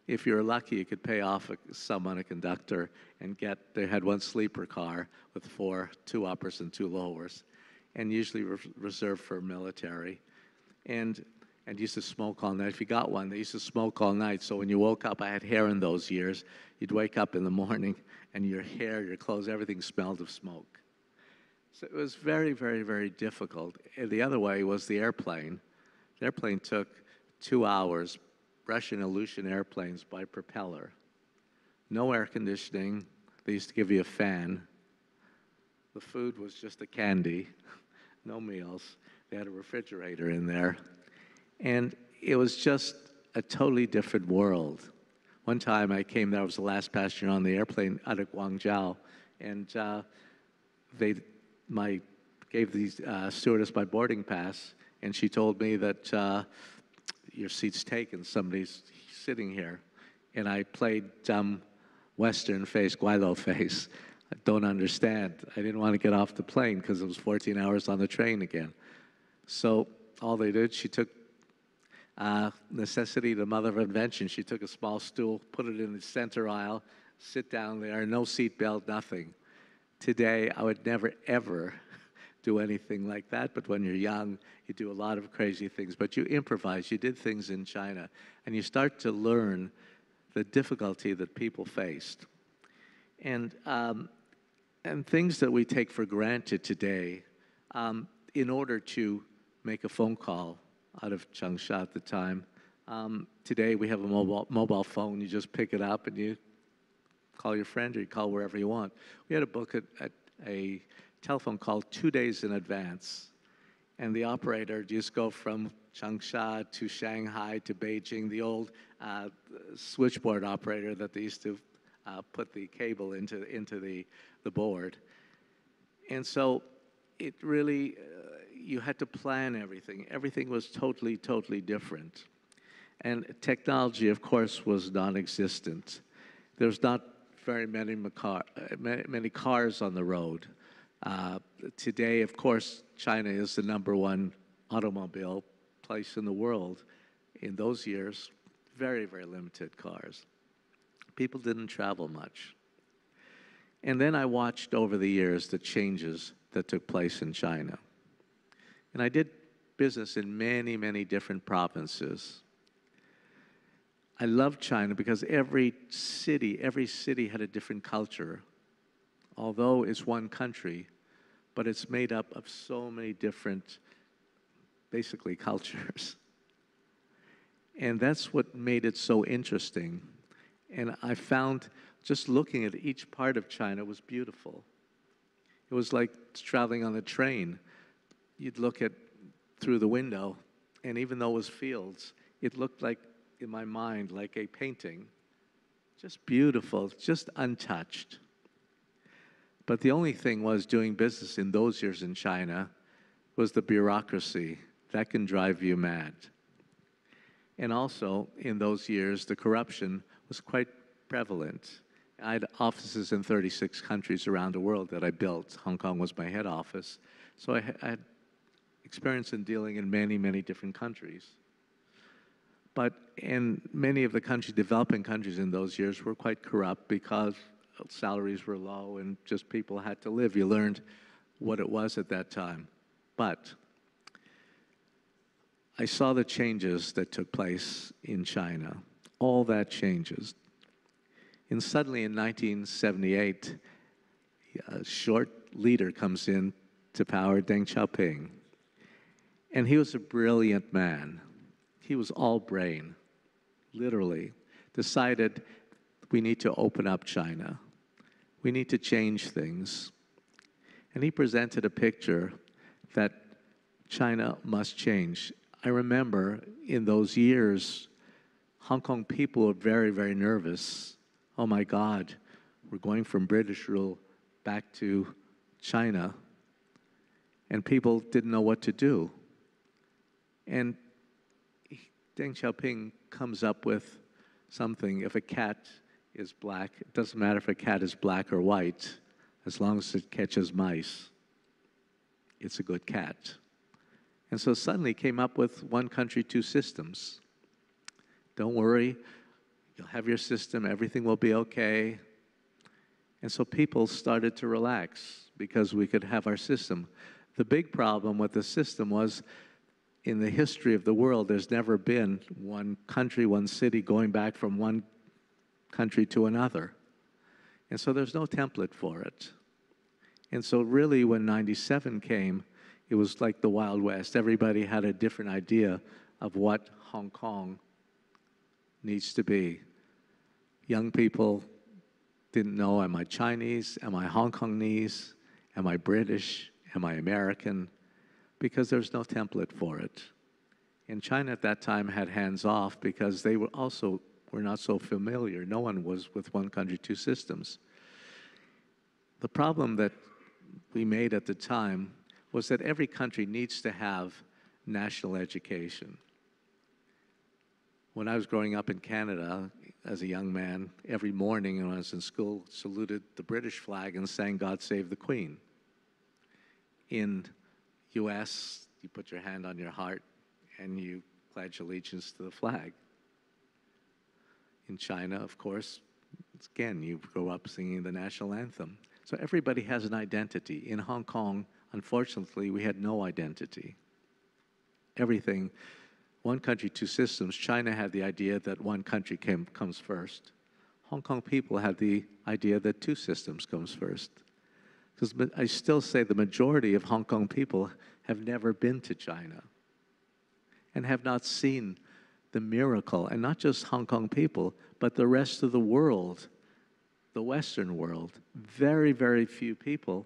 If you were lucky, you could pay off someone, a conductor, and they had one sleeper car with two uppers and two lowers, and usually reserved for military. And used to smoke all night. If you got one, they used to smoke all night. So when you woke up, I had hair in those years, you'd wake up in the morning and your hair, your clothes, everything smelled of smoke. So it was very, very, very difficult. And the other way was the airplane. The airplane took 2 hours, Russian Ilyushin airplanes by propeller. No air conditioning. They used to give you a fan. The food was just a candy, no meals. They had a refrigerator in there. And it was just a totally different world. One time I came there, I was the last passenger on the airplane out of Guangzhou, and gave the stewardess my boarding pass, and she told me that your seat's taken, somebody's sitting here. And I played dumb Western face, Guilo face. I don't understand. I didn't want to get off the plane because it was 14 hours on the train again. So all they did, she took necessity, the mother of invention. She took a small stool, put it in the center aisle, sit down there, no seat belt, nothing. Today, I would never, ever do anything like that, but when you're young, you do a lot of crazy things, but you improvise, you did things in China, and you start to learn the difficulty that people faced. And things that we take for granted today, in order to make a phone call out of Changsha at the time, today we have a mobile phone, you just pick it up and you call your friend or you call wherever you want. We had to book a telephone call 2 days in advance. And the operator just go from Changsha to Shanghai to Beijing, the old switchboard operator that they used to put the cable into the board. And so it really, you had to plan everything. Everything was totally, totally different. And technology, of course, was non-existent. There's not very many cars on the road. Today, of course, China is the #1 automobile place in the world. In those years, very, very limited cars. People didn't travel much. And then I watched over the years the changes that took place in China. And I did business in many, many different provinces. I love China because every city had a different culture. Although it's one country, but it's made up of so many different, basically, cultures. And that's what made it so interesting. And I found just looking at each part of China was beautiful. It was like traveling on a train. You'd look through the window, and even though it was fields, it looked like, in my mind, like a painting. Just beautiful, just untouched. But the only thing was, doing business in those years in China was the bureaucracy. That can drive you mad. And also, in those years, the corruption was quite prevalent. I had offices in 36 countries around the world that I built. Hong Kong was my head office. So I had experience in dealing in many, many different countries. But in many of the developing countries in those years were quite corrupt because salaries were low and just people had to live. You learned what it was at that time. But I saw the changes that took place in China. All that changes. And suddenly in 1978, a short leader comes in to power, Deng Xiaoping. And he was a brilliant man. He was all brain, literally. Decided we need to open up China. We need to change things. And he presented a picture that China must change. I remember in those years, Hong Kong people were very, very nervous. Oh my God, we're going from British rule back to China. And people didn't know what to do. And Deng Xiaoping comes up with something. If a cat is black, it doesn't matter if a cat is black or white, as long as it catches mice, it's a good cat. And so suddenly came up with one country, two systems. Don't worry, you'll have your system, everything will be okay. And so people started to relax because we could have our system. The big problem with the system was, in the history of the world, there's never been one country, one city going back from one country to another. And so there's no template for it. And so really when 97 came, it was like the Wild West. Everybody had a different idea of what Hong Kong needs to be. Young people didn't know, am I Chinese? Am I Hong Kongese? Am I British? Am I American? Because there's no template for it. And China at that time had hands off because they were not so familiar. No one was with one country, two systems. The problem that we made at the time was that every country needs to have national education. When I was growing up in Canada as a young man, every morning when I was in school, saluted the British flag and sang God Save the Queen. In US, you put your hand on your heart and you pledge allegiance to the flag. In China, of course, again, you grow up singing the national anthem. So everybody has an identity. In Hong Kong, unfortunately, we had no identity. Everything, one country, two systems. China had the idea that one country comes first. Hong Kong people had the idea that two systems comes first. Because I still say the majority of Hong Kong people have never been to China and have not seen the miracle, and not just Hong Kong people, but the rest of the world, the Western world. Very, very few people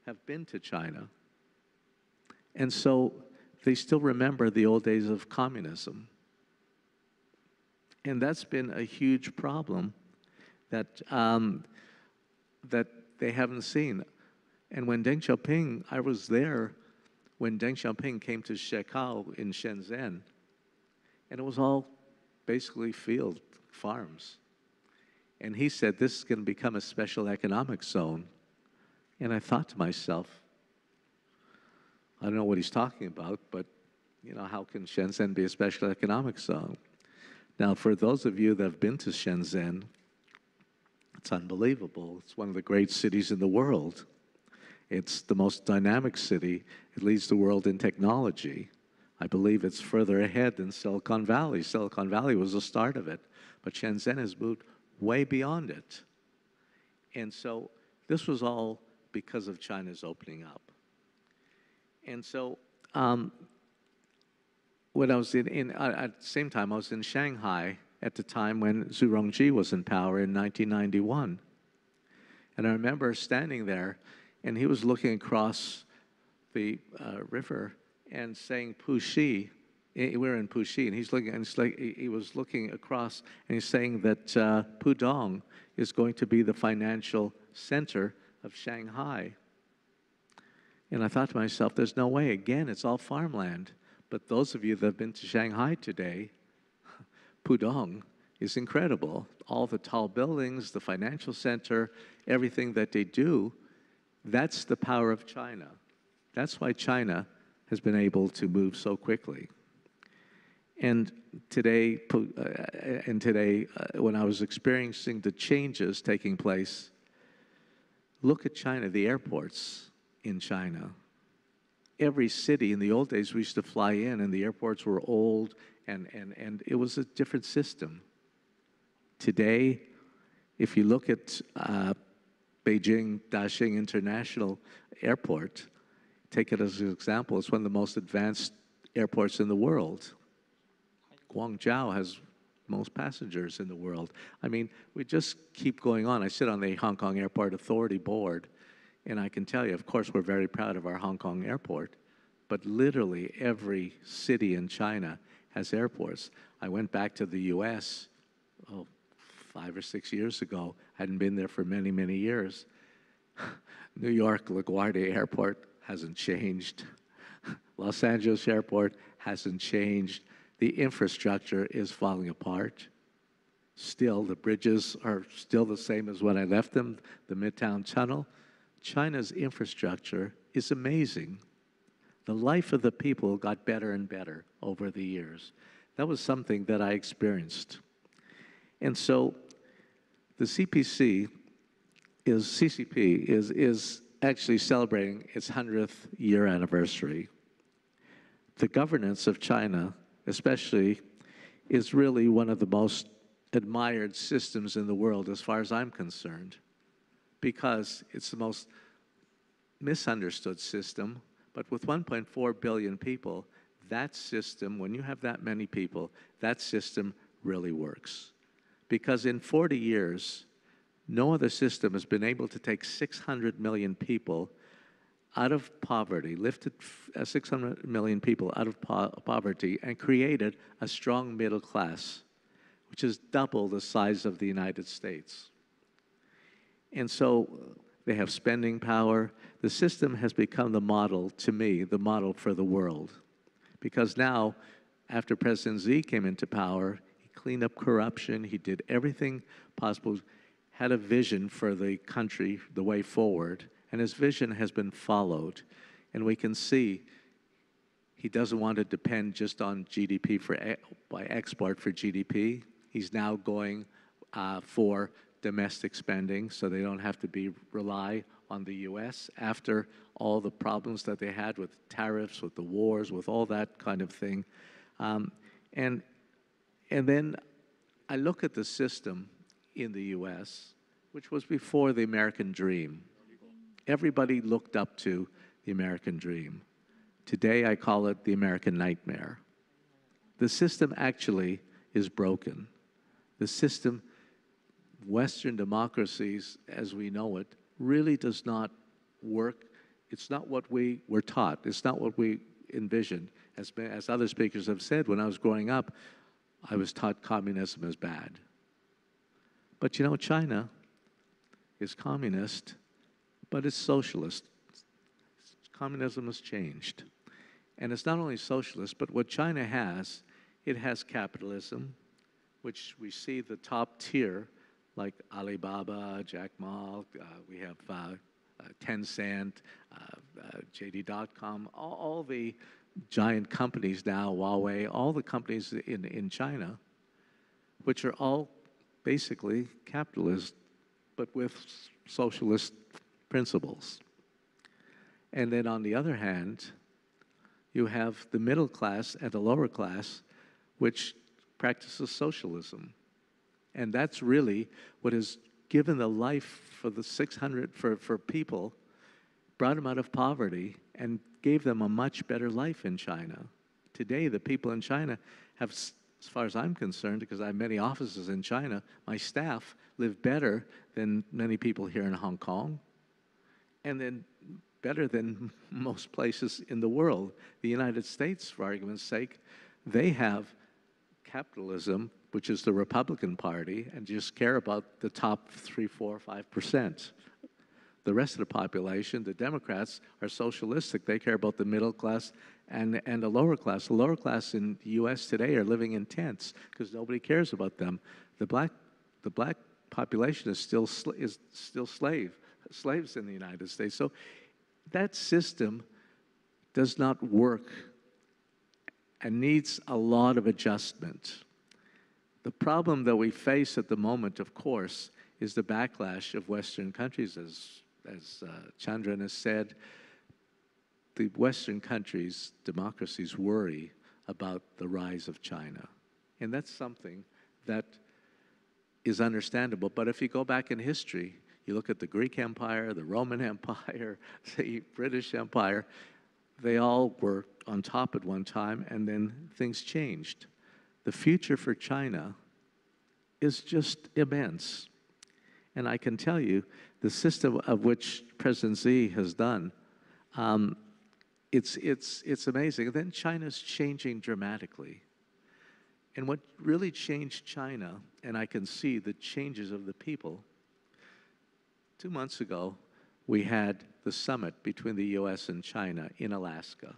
have been to China. And so they still remember the old days of communism. And that's been a huge problem, that, that they haven't seen. And when Deng Xiaoping, I was there when Deng Xiaoping came to Shekau in Shenzhen, and it was all basically field farms. And he said, this is going to become a special economic zone. And I thought to myself, I don't know what he's talking about, but you know, how can Shenzhen be a special economic zone? Now, for those of you that have been to Shenzhen, it's unbelievable. It's one of the great cities in the world. It's the most dynamic city. It leads the world in technology. I believe it's further ahead than Silicon Valley. Silicon Valley was the start of it, but Shenzhen has moved way beyond it. And so this was all because of China's opening up. And so when I was at the same time, I was in Shanghai at the time when Zhu Rongji was in power in 1991. And I remember standing there, and he was looking across the river and saying Puxi. We were in Puxi, and he's looking, and it's like he was looking across, and he's saying that Pudong is going to be the financial center of Shanghai. And I thought to myself, there's no way. Again, it's all farmland. But those of you that have been to Shanghai today, Pudong is incredible. All the tall buildings, the financial center, everything that they do, that's the power of China. That's why China has been able to move so quickly. And today, when I was experiencing the changes taking place, look at China, the airports in China. Every city, in the old days, we used to fly in, and the airports were old, and it was a different system. Today, if you look at Beijing Daxing International Airport, take it as an example, it's one of the most advanced airports in the world. Guangzhou has most passengers in the world. I mean, we just keep going on. I sit on the Hong Kong Airport Authority Board, and I can tell you, of course, we're very proud of our Hong Kong airport, but literally every city in China has airports. I went back to the US 5 or 6 years ago. I hadn't been there for many, many years. New York LaGuardia Airport hasn't changed. Los Angeles Airport hasn't changed. The infrastructure is falling apart. Still, the bridges are still the same as when I left them, the Midtown Tunnel. China's infrastructure is amazing. The life of the people got better and better over the years. That was something that I experienced. And so the CCP is actually celebrating its 100th year anniversary. The governance of China, especially, is really one of the most admired systems in the world as far as I'm concerned, because it's the most misunderstood system. But with 1.4 billion people, that system, when you have that many people, that system really works. Because in 40 years, no other system has been able to take 600 million people out of poverty, lifted 600 million people out of poverty, and created a strong middle class, which is double the size of the United States. And so they have spending power. The system has become the model, to me, the model for the world. Because now, after President Xi came into power, he cleaned up corruption, he did everything possible, had a vision for the country, the way forward, and his vision has been followed. And we can see he doesn't want to depend just on GDP by export for GDP. He's now going for domestic spending, so they don't have to rely on the US after all the problems that they had with tariffs, with the wars, with all that kind of thing. And then I look at the system in the US, which was before the American dream. Everybody looked up to the American dream. Today, I call it the American nightmare. The system actually is broken. The system, Western democracies as we know it, really does not work. It's not what we were taught. It's not what we envisioned. As other speakers have said, when I was growing up, I was taught communism is bad. But you know, China is communist, but it's socialist. Communism has changed. And it's not only socialist, but what China has, it has capitalism, which we see the top tier, like Alibaba, Jack Ma, we have Tencent, JD.com, all the giant companies now, Huawei, all the companies in China, which are all basically capitalist, but with socialist principles. And then on the other hand, you have the middle class and the lower class, which practices socialism. And that's really what has given the life for the 600, for people, brought them out of poverty and gave them a much better life in China. Today, the people in China have, as far as I'm concerned, because I have many offices in China, my staff live better than many people here in Hong Kong, and then better than most places in the world. The United States, for argument's sake, they have capitalism, which is the Republican Party, and just care about the top 3, 4, 5%. The rest of the population, the Democrats, are socialistic. They care about the middle class and the lower class. The lower class in the U.S. today are living in tents because nobody cares about them. The black population is still slaves in the United States. So that system does not work and needs a lot of adjustment. The problem that we face at the moment, of course, is the backlash of Western countries. As Chandran has said, the Western countries, democracies, worry about the rise of China. And that's something that is understandable. But if you go back in history, you look at the Greek Empire, the Roman Empire, the British Empire, they all were on top at one time, and then things changed. The future for China is just immense. And I can tell you, the system of which President Xi has done, it's amazing. And then China's changing dramatically. And what really changed China, and I can see the changes of the people, 2 months ago, we had the summit between the U.S. and China in Alaska.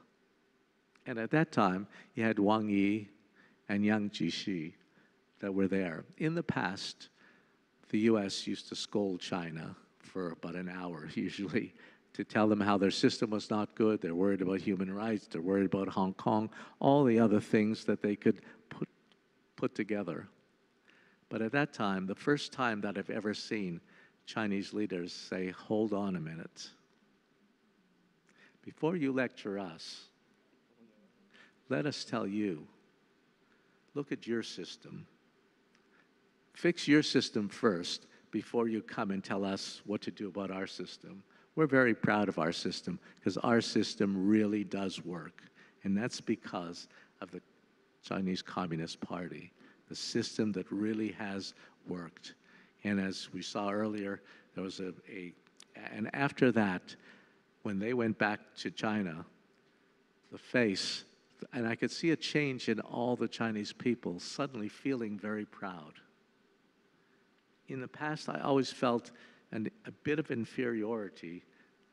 And at that time, you had Wang Yi and Yang Jiechi that were there. In the past, the U.S. used to scold China for about an hour, usually, to tell them how their system was not good, they're worried about human rights, they're worried about Hong Kong, all the other things that they could put together. But at that time, the first time that I've ever seen Chinese leaders say, hold on a minute. Before you lecture us, let us tell you, look at your system. Fix your system first before you come and tell us what to do about our system. We're very proud of our system because our system really does work. And that's because of the Chinese Communist Party, the system that really has worked. And as we saw earlier, there was and after that, when they went back to China, the face, and I could see a change in all the Chinese people suddenly feeling very proud. In the past, I always felt a bit of inferiority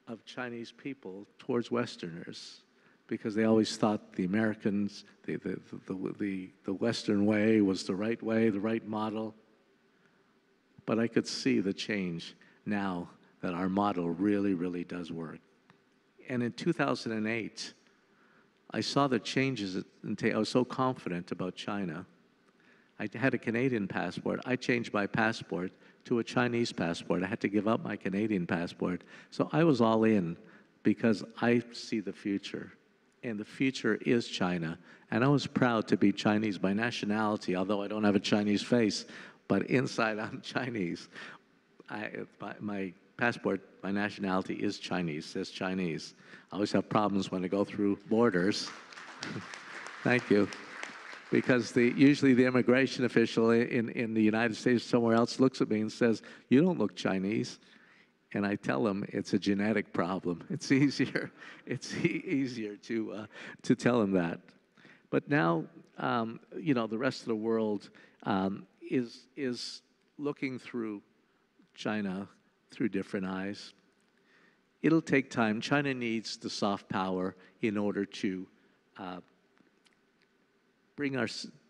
of Chinese people towards Westerners because they always thought the Americans, the Western way was the right model. But I could see the change now that our model really, really does work. And in 2008, I saw the changes. I was so confident about China. I had a Canadian passport. I changed my passport to a Chinese passport. I had to give up my Canadian passport. So I was all in because I see the future. And the future is China. And I was proud to be Chinese by nationality, although I don't have a Chinese face. But inside, I'm Chinese. My passport, my nationality is Chinese, says Chinese. I always have problems when I go through borders. Thank you. Because usually the immigration official in the United States or somewhere else looks at me and says, you don't look Chinese. And I tell them it's a genetic problem. It's easier to tell them that. But now, the rest of the world is looking through China through different eyes. It'll take time. China needs the soft power in order to bring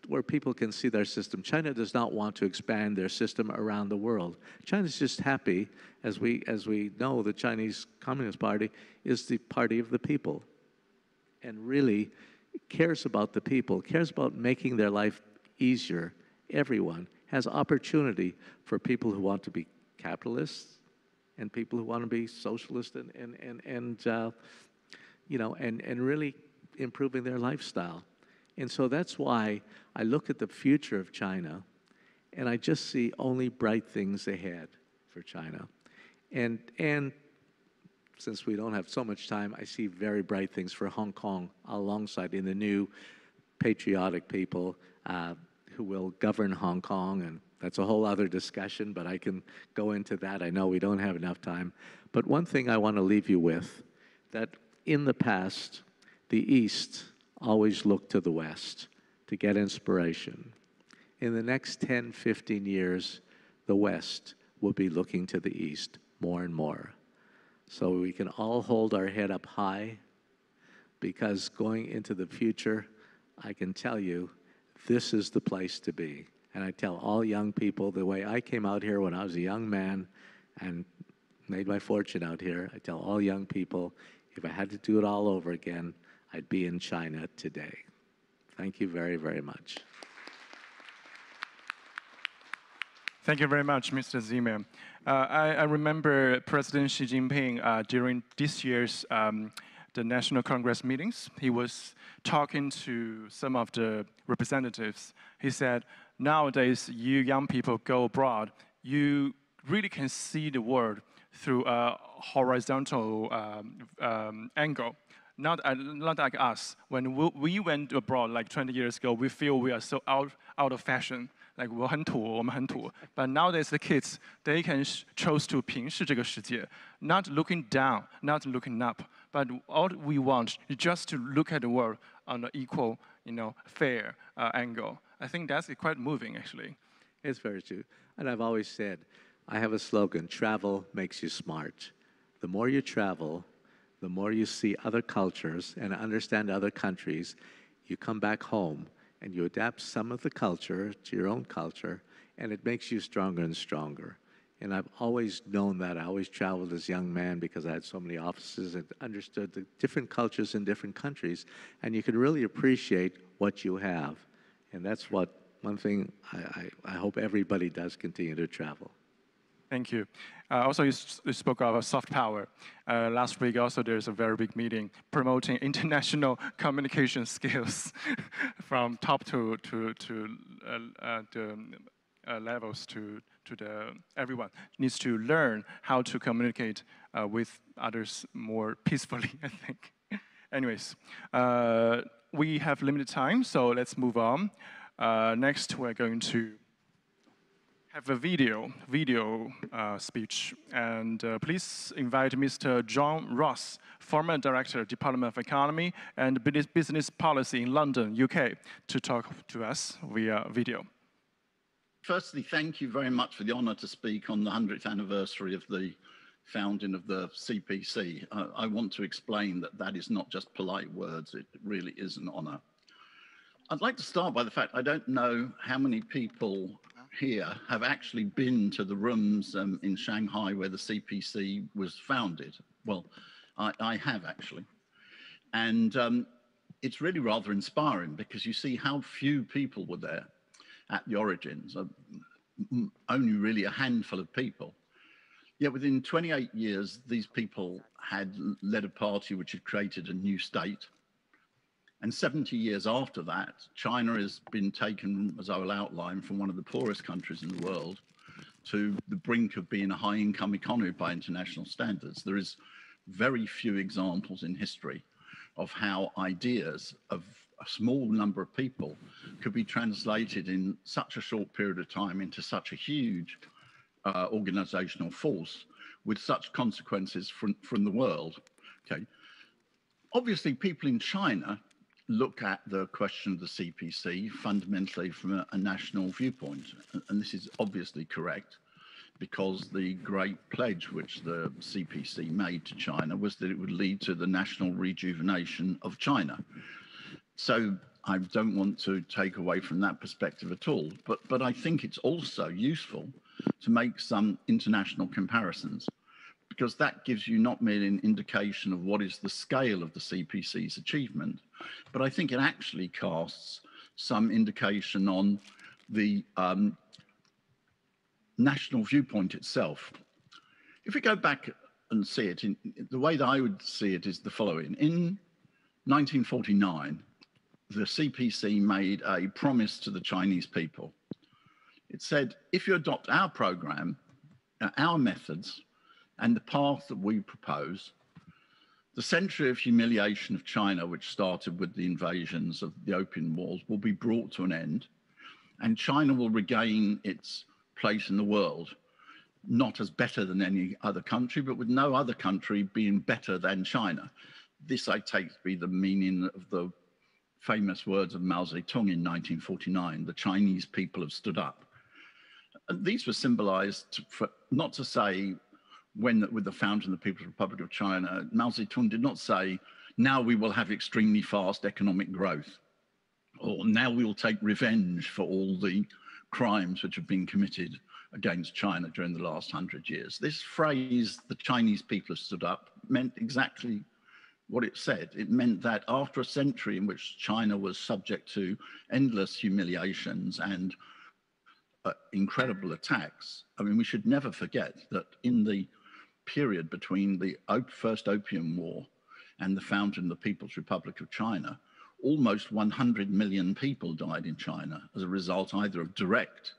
where people can see their system. China does not want to expand their system around the world. China's just happy, as we know, the Chinese Communist Party is the party of the people, and really cares about the people, cares about making their life easier. Everyone has opportunity for people who want to be capitalists and people who want to be socialist and really improving their lifestyle. And so that's why I look at the future of China and I just see only bright things ahead for China. And since we don't have so much time, I see very bright things for Hong Kong alongside in the new patriotic people who will govern Hong Kong, and that's a whole other discussion, but I can go into that. I know we don't have enough time. But one thing I want to leave you with, that in the past, the East always looked to the West to get inspiration. In the next 10, 15 years, the West will be looking to the East more and more. So we can all hold our head up high, because going into the future, I can tell you, this is the place to be. And I tell all young people, the way I came out here when I was a young man and made my fortune out here, I tell all young people, if I had to do it all over again, I'd be in China today. Thank you very, very much. Thank you very much, Mr. Zimmer. I remember President Xi Jinping during this year's the National Congress meetings. He was talking to some of the representatives. He said, nowadays, you young people go abroad, you really can see the world through a horizontal angle. Not like us. When we went abroad like 20 years ago, we feel we are so out of fashion. Like 我很土，我们很土. But nowadays the kids, they can choose to 平视这个世界, not looking down, not looking up. But all we want is just to look at the world on an equal, fair angle. I think that's quite moving, actually. It's very true. And I've always said, I have a slogan, travel makes you smart. The more you travel, the more you see other cultures and understand other countries, you come back home and you adapt some of the culture to your own culture, and it makes you stronger and stronger. And I've always known that. I always traveled as a young man because I had so many offices and understood the different cultures in different countries, and you can really appreciate what you have. And that's one thing I hope everybody does, continue to travel. Thank you. Also, you spoke of soft power. Last week, also, there's a very big meeting promoting international communication skills from top to the levels to everyone needs to learn how to communicate with others more peacefully, I think. Anyways, we have limited time, so let's move on. Next, we're going to have a video speech, and please invite Mr. John Ross, former Director, Department of Economy and Business Policy in London, UK, to talk to us via video. Firstly, thank you very much for the honor to speak on the 100th anniversary of the founding of the CPC. I want to explain that that is not just polite words, it really is an honor. I'd like to start by the fact I don't know how many people here have actually been to the rooms in Shanghai where the CPC was founded. Well, I have actually. And it's really rather inspiring because you see how few people were there at the origins, only really a handful of people. Yet within 28 years, these people had led a party which had created a new state. And 70 years after that, China has been taken, as I will outline, from one of the poorest countries in the world to the brink of being a high-income economy by international standards. There is very few examples in history of how ideas of a small number of people could be translated in such a short period of time into such a huge organizational force with such consequences from the world. Okay. Obviously, people in China look at the question of the CPC fundamentally from a national viewpoint. And this is obviously correct, because the great pledge which the CPC made to China was that it would lead to the national rejuvenation of China. So I don't want to take away from that perspective at all, but I think it's also useful to make some international comparisons, because that gives you not merely an indication of what is the scale of the CPC's achievement, but I think it actually casts some indication on the national viewpoint itself. If we go back and see it, the way that I would see it is the following. In 1949, the CPC made a promise to the Chinese people. It said, if you adopt our program, our methods, and the path that we propose, the century of humiliation of China, which started with the invasions of the Opium Wars, will be brought to an end, and China will regain its place in the world, not as better than any other country, but with no other country being better than China. This I take to be the meaning of the famous words of Mao Zedong in 1949, the Chinese people have stood up. And these were symbolized, not to say with the founding of the People's Republic of China, Mao Zedong did not say, now we will have extremely fast economic growth, or now we will take revenge for all the crimes which have been committed against China during the last 100 years. This phrase, the Chinese people have stood up, meant exactly what it said. It meant that after a century in which China was subject to endless humiliations and incredible attacks, I mean, we should never forget that in the period between the First Opium War and the founding of the People's Republic of China, almost 100 million people died in China as a result either of direct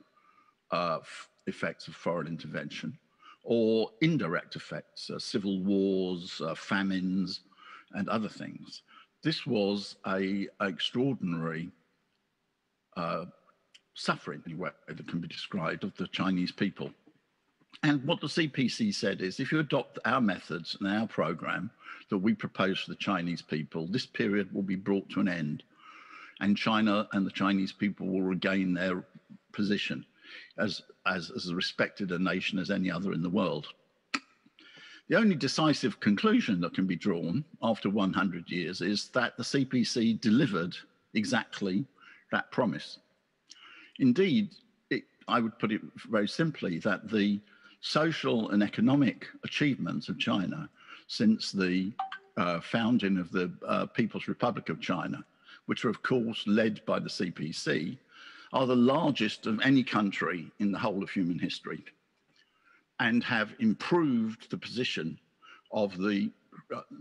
effects of foreign intervention or indirect effects, civil wars, famines, and other things. This was an extraordinary suffering, anyway, that can be described of the Chinese people. And what the CPC said is, if you adopt our methods and our program that we propose for the Chinese people, this period will be brought to an end, and China and the Chinese people will regain their position as respected a nation as any other in the world. The only decisive conclusion that can be drawn after 100 years is that the CPC delivered exactly that promise. Indeed, I would put it very simply that the social and economic achievements of China since the founding of the People's Republic of China, which are of course led by the CPC, are the largest of any country in the whole of human history, and have improved the position of the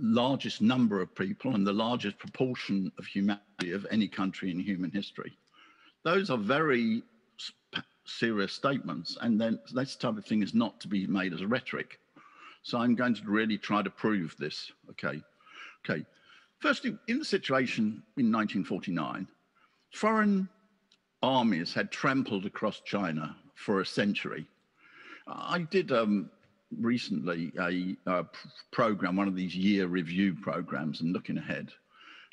largest number of people and the largest proportion of humanity of any country in human history. Those are very serious statements, and then this type of thing is not to be made as rhetoric. So I'm going to really try to prove this, okay? Firstly, in the situation in 1949, foreign armies had trampled across China for a century. I did recently a program, one of these year review programs, and looking ahead,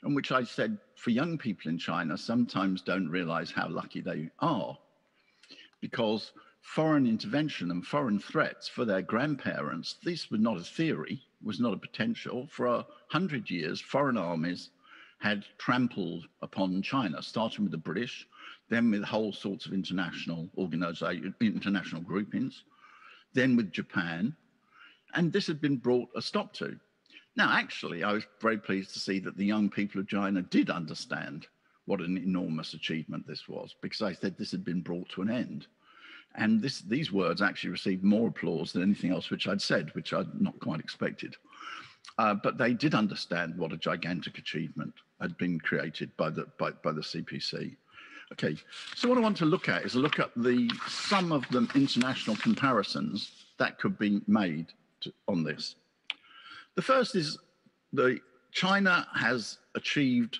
in which I said, for young people in China, sometimes don't realize how lucky they are, because foreign intervention and foreign threats for their grandparents, this was not a theory, was not a potential. For 100 years, foreign armies had trampled upon China, starting with the British, then with whole sorts of international groupings, then with Japan, and this had been brought a stop to. Now, actually, I was very pleased to see that the young people of China did understand what an enormous achievement this was, because I said this had been brought to an end. And these words actually received more applause than anything else which I'd said, which I'd not quite expected. But they did understand what a gigantic achievement had been created by the CPC. Okay, so what I want to look at is look at some of the international comparisons that could be made on this. The first is China has achieved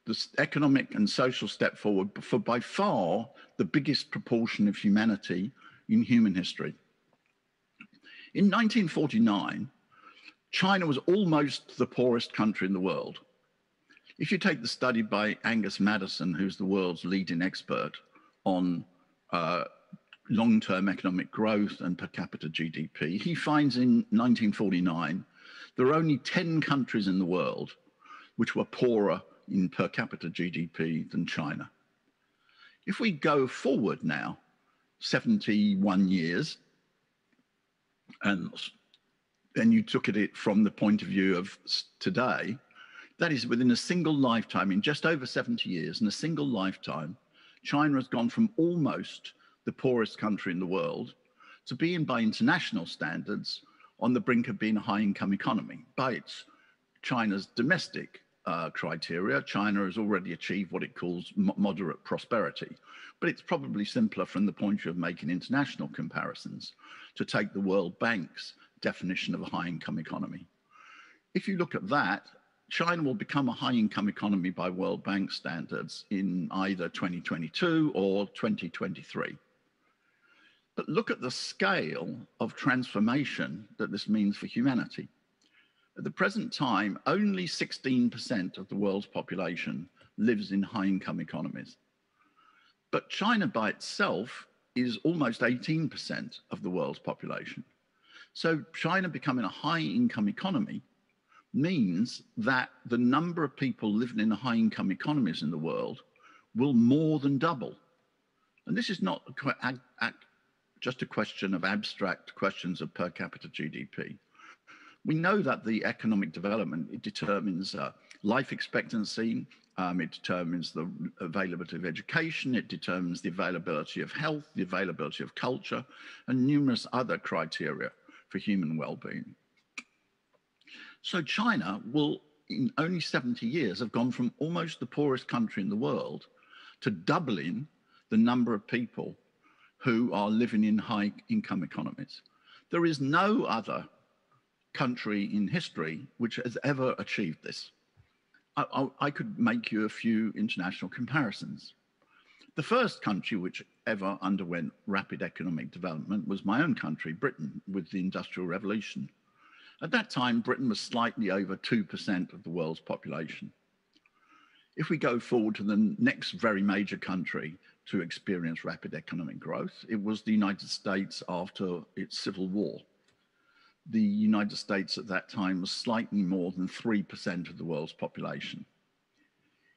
this economic and social step forward for by far the biggest proportion of humanity in human history. In 1949, China was almost the poorest country in the world. If you take the study by Angus Maddison, who's the world's leading expert on long-term economic growth and per capita GDP, he finds in 1949 there are only 10 countries in the world which were poorer in per capita GDP than China. If we go forward now, 71 years, and then you took at it from the point of view of today, that is within a single lifetime, in just over 70 years, in a single lifetime, China has gone from almost the poorest country in the world to being, by international standards, on the brink of being a high-income economy. By China's domestic criteria, China has already achieved what it calls moderate prosperity. But it's probably simpler from the point of view of making international comparisons to take the World Bank's definition of a high-income economy. If you look at that, China will become a high-income economy by World Bank standards in either 2022 or 2023. But look at the scale of transformation that this means for humanity. At the present time, only 16% of the world's population lives in high-income economies. But China by itself is almost 18% of the world's population. So China becoming a high-income economy means that the number of people living in the high-income economies in the world will more than double. And this is not just a question of abstract questions of per capita GDP. We know that the economic development, it determines life expectancy, it determines the availability of education, it determines the availability of health, the availability of culture, and numerous other criteria for human well-being. So China will, in only 70 years, have gone from almost the poorest country in the world to doubling the number of people who are living in high-income economies. There is no other country in history which has ever achieved this. I could make you a few international comparisons. The first country which ever underwent rapid economic development was my own country, Britain, with the Industrial Revolution. At that time, Britain was slightly over 2% of the world's population. If we go forward to the next very major country to experience rapid economic growth, it was the United States after its Civil War. The United States at that time was slightly more than 3% of the world's population.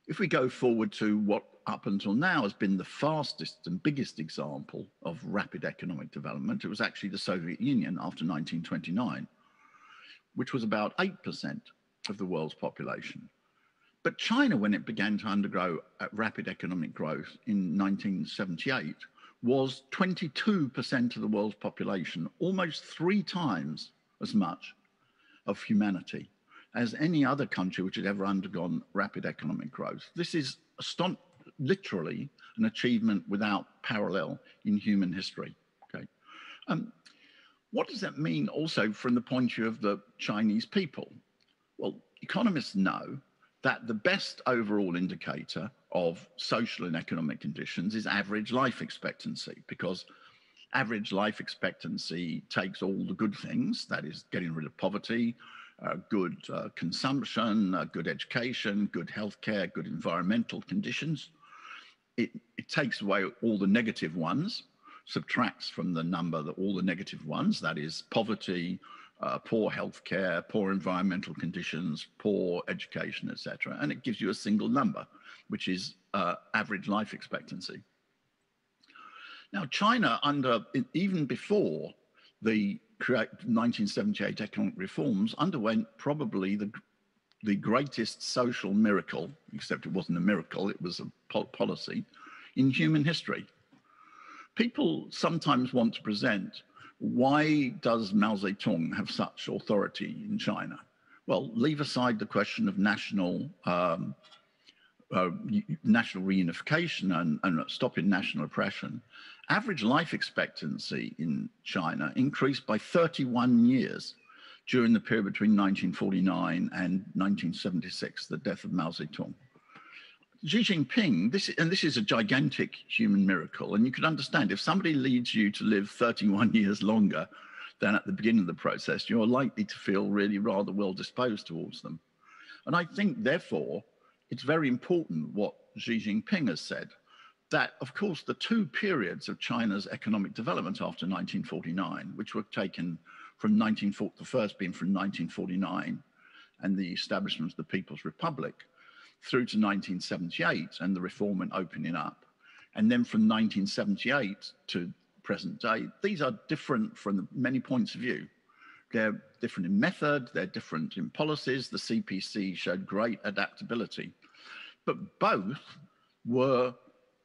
If we go forward to what up until now has been the fastest and biggest example of rapid economic development, it was actually the Soviet Union after 1929, which was about 8% of the world's population. But China, when it began to undergo rapid economic growth in 1978, was 22% of the world's population, almost 3 times as much of humanity as any other country which had ever undergone rapid economic growth. This is literally an achievement without parallel in human history. Okay. What does that mean also from the point of view of the Chinese people? Well, economists know that the best overall indicator of social and economic conditions is average life expectancy, because average life expectancy takes all the good things, that is getting rid of poverty, good consumption, good education, good healthcare, good environmental conditions. It takes away all the negative ones, subtracts from the number that all the negative ones, that is poverty, poor healthcare, poor environmental conditions, poor education, etc. And it gives you a single number, which is average life expectancy. Now, China, even before the 1978 economic reforms, underwent probably the greatest social miracle, except it wasn't a miracle, it was a policy, in human history. People sometimes want to present, why does Mao Zedong have such authority in China? Well, leave aside the question of national reunification and stopping national oppression. Average life expectancy in China increased by 31 years during the period between 1949 and 1976, the death of Mao Zedong. Xi Jinping, this is a gigantic human miracle, and you can understand if somebody leads you to live 31 years longer than at the beginning of the process, you're likely to feel really rather well disposed towards them. And I think, therefore, it's very important what Xi Jinping has said, that, of course, the two periods of China's economic development after 1949, which were taken from the first being from 1949 and the establishment of the People's Republic, through to 1978 and the reform and opening up, and then from 1978 to present day, these are different from many points of view. They're different in method, they're different in policies. The CPC showed great adaptability, but both were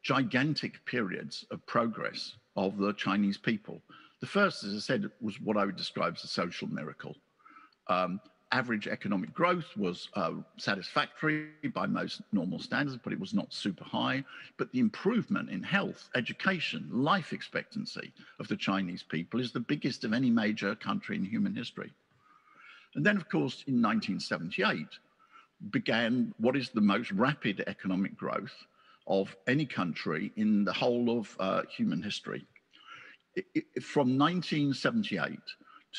gigantic periods of progress of the Chinese people. The first, as I said, was what I would describe as a social miracle. Average economic growth was satisfactory by most normal standards, but it was not super high. But the improvement in health, education, life expectancy of the Chinese people is the biggest of any major country in human history. And then, of course, in 1978, began what is the most rapid economic growth of any country in the whole of human history. From 1978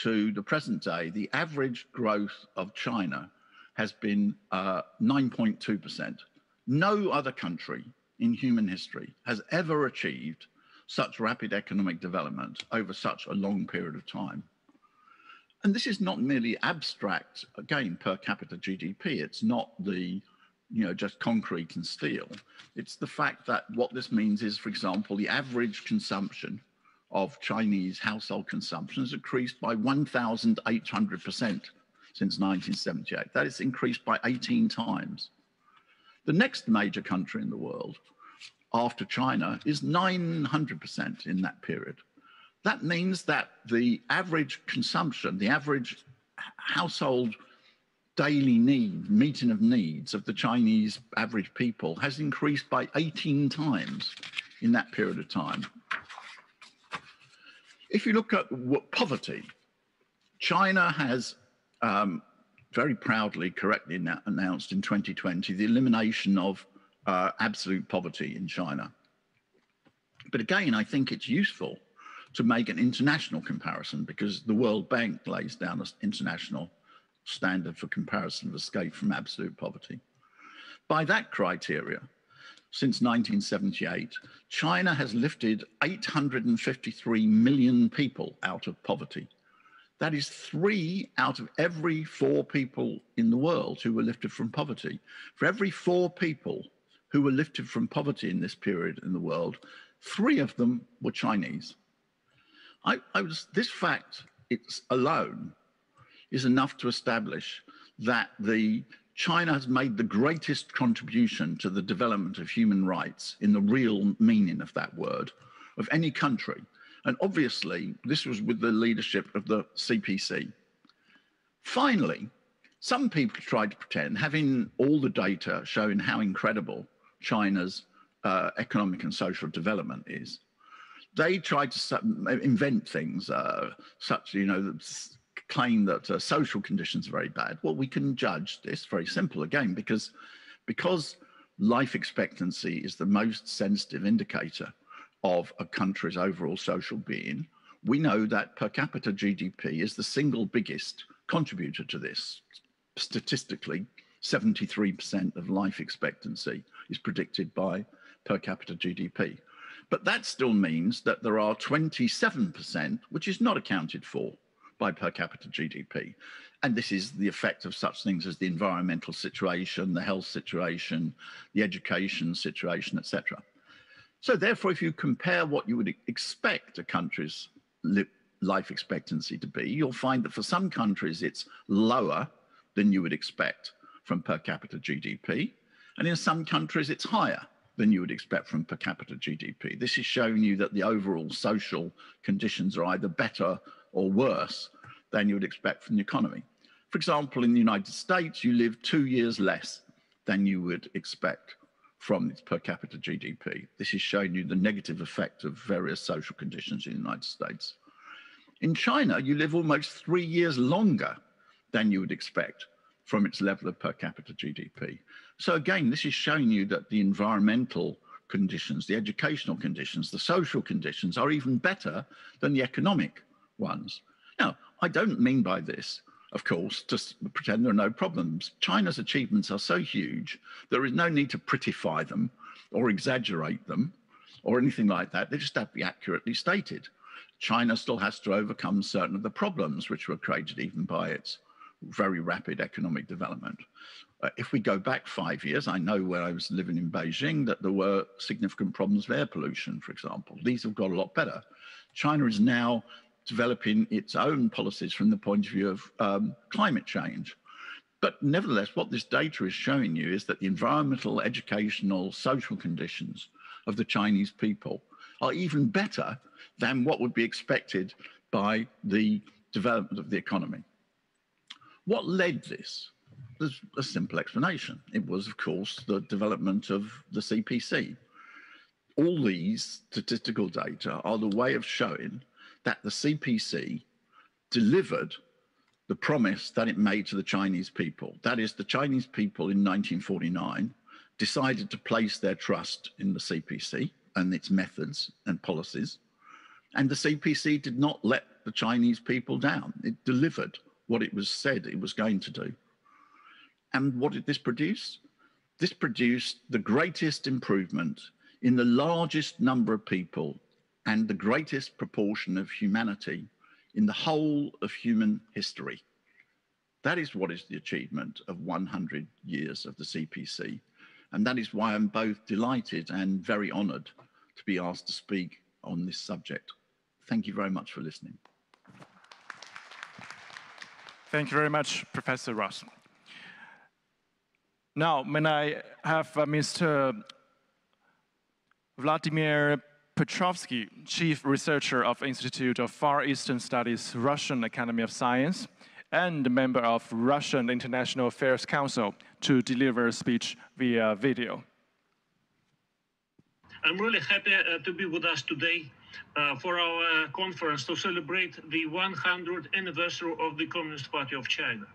to the present day, the average growth of China has been 9.2%. No other country in human history has ever achieved such rapid economic development over such a long period of time. And this is not merely abstract, again, per capita GDP. It's not the, just concrete and steel. It's the fact that what this means is, for example, the average consumption of Chinese household consumption has increased by 1,800% since 1978. That is increased by 18 times. The next major country in the world after China is 900% in that period. That means that the average consumption, the average household daily meeting of needs of the Chinese average people has increased by 18 times in that period of time. If you look at poverty, China has very proudly, correctly announced in 2020 the elimination of absolute poverty in China. But again, I think it's useful to make an international comparison because the World Bank lays down an international standard for comparison of escape from absolute poverty. By that criteria, since 1978, China has lifted 853 million people out of poverty. That is 3 out of every 4 people in the world who were lifted from poverty. For every 4 people who were lifted from poverty in this period in the world, 3 of them were Chinese. This fact alone is enough to establish that China has made the greatest contribution to the development of human rights in the real meaning of that word of any country. And obviously, this was with the leadership of the CPC. Finally, some people tried to pretend, having all the data showing how incredible China's economic and social development is, they tried to invent things claim that social conditions are very bad. Well, we can judge this very simple again, because life expectancy is the most sensitive indicator of a country's overall social being. We know that per capita GDP is the single biggest contributor to this. Statistically, 73% of life expectancy is predicted by per capita GDP. But that still means that there are 27%, which is not accounted for by per capita GDP. And this is the effect of such things as the environmental situation, the health situation, the education situation, etc. So therefore, if you compare what you would expect a country's life expectancy to be, you'll find that for some countries it's lower than you would expect from per capita GDP. And in some countries it's higher than you would expect from per capita GDP. This is showing you that the overall social conditions are either better or worse than you would expect from the economy. For example, in the United States, you live 2 years less than you would expect from its per capita GDP. This is showing you the negative effect of various social conditions in the United States. In China, you live almost 3 years longer than you would expect from its level of per capita GDP. So again, this is showing you that the environmental conditions, the educational conditions, the social conditions are even better than the economic ones. Now, I don't mean by this of course, to pretend there are no problems. China's achievements are so huge, there is no need to prettify them or exaggerate them or anything like that. They just have to be accurately stated. China still has to overcome certain of the problems which were created even by its very rapid economic development. If we go back 5 years, I know when I was living in Beijing that there were significant problems with air pollution, for example. These have got a lot better. China is now developing its own policies from the point of view of climate change. But nevertheless, what this data is showing you is that the environmental, educational, social conditions of the Chinese people are even better than what would be expected by the development of the economy. What led this? There's a simple explanation. It was, of course, the development of the CPC. All these statistical data are the way of showing that the CPC delivered the promise that it made to the Chinese people. That is, the Chinese people in 1949 decided to place their trust in the CPC and its methods and policies. And the CPC did not let the Chinese people down. It delivered what it was said it was going to do. And what did this produce? This produced the greatest improvement in the largest number of people and the greatest proportion of humanity in the whole of human history. That is what is the achievement of 100 years of the CPC. And that is why I'm both delighted and very honored to be asked to speak on this subject. Thank you very much for listening. Thank you very much, Professor Ross. Now, may I have Mr. Vladimir Petrovsky, Chief Researcher of Institute of Far Eastern Studies, Russian Academy of Science, and member of Russian International Affairs Council, to deliver a speech via video. I'm really happy to be with us today for our conference to celebrate the 100th anniversary of the Communist Party of China.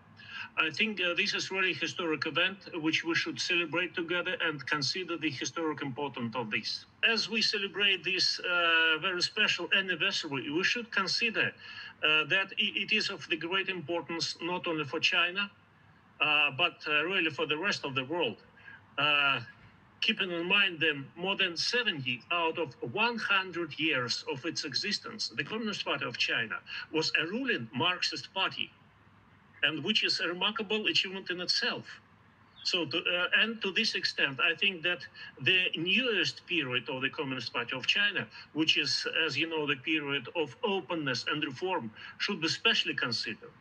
I think this is really a historic event which we should celebrate together and consider the historic importance of this. As we celebrate this very special anniversary, we should consider that it is of the great importance not only for China, but really for the rest of the world. Keeping in mind that more than 70 out of 100 years of its existence, the Communist Party of China was a ruling Marxist party, and which is a remarkable achievement in itself. So, and to this extent, I think that the newest period of the Communist Party of China, which is, as you know, the period of openness and reform, should be specially considered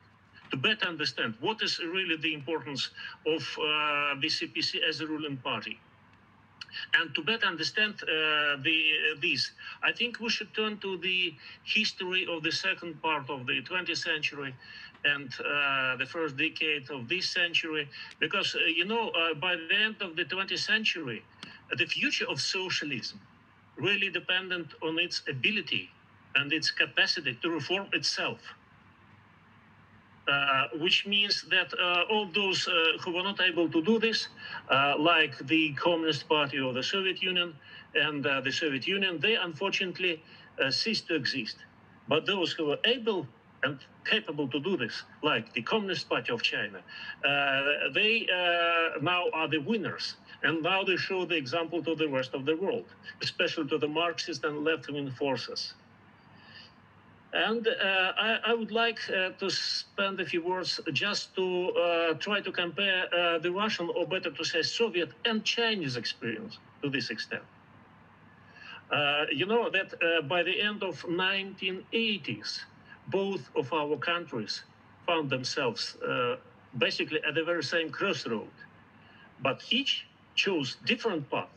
to better understand what is really the importance of the CPC as a ruling party. And to better understand this, I think we should turn to the history of the second part of the 20th century and the first decade of this century, because, you know, by the end of the 20th century, the future of socialism really depended on its ability and its capacity to reform itself. Which means that all those who were not able to do this, like the Communist Party of the Soviet Union and the Soviet Union, they unfortunately ceased to exist. But those who were able and capable to do this, like the Communist Party of China, they now are the winners. And now they show the example to the rest of the world, especially to the Marxist and left-wing forces. And I would like to spend a few words just to try to compare the Russian, or better to say Soviet and Chinese experience to this extent. You know that by the end of 1980s, both of our countries found themselves basically at the very same crossroad, but each chose different path.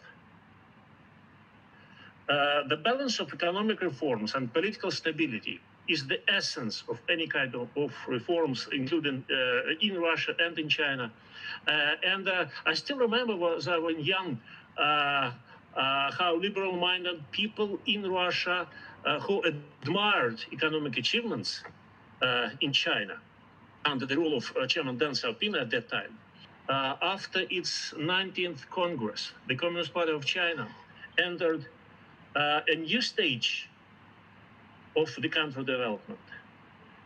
The balance of economic reforms and political stability is the essence of any kind of reforms, including in Russia and in China. And I still remember as I was young, how liberal-minded people in Russia who admired economic achievements in China under the rule of Chairman Deng Xiaoping at that time. After its 19th Congress, the Communist Party of China entered a new stage of the country development,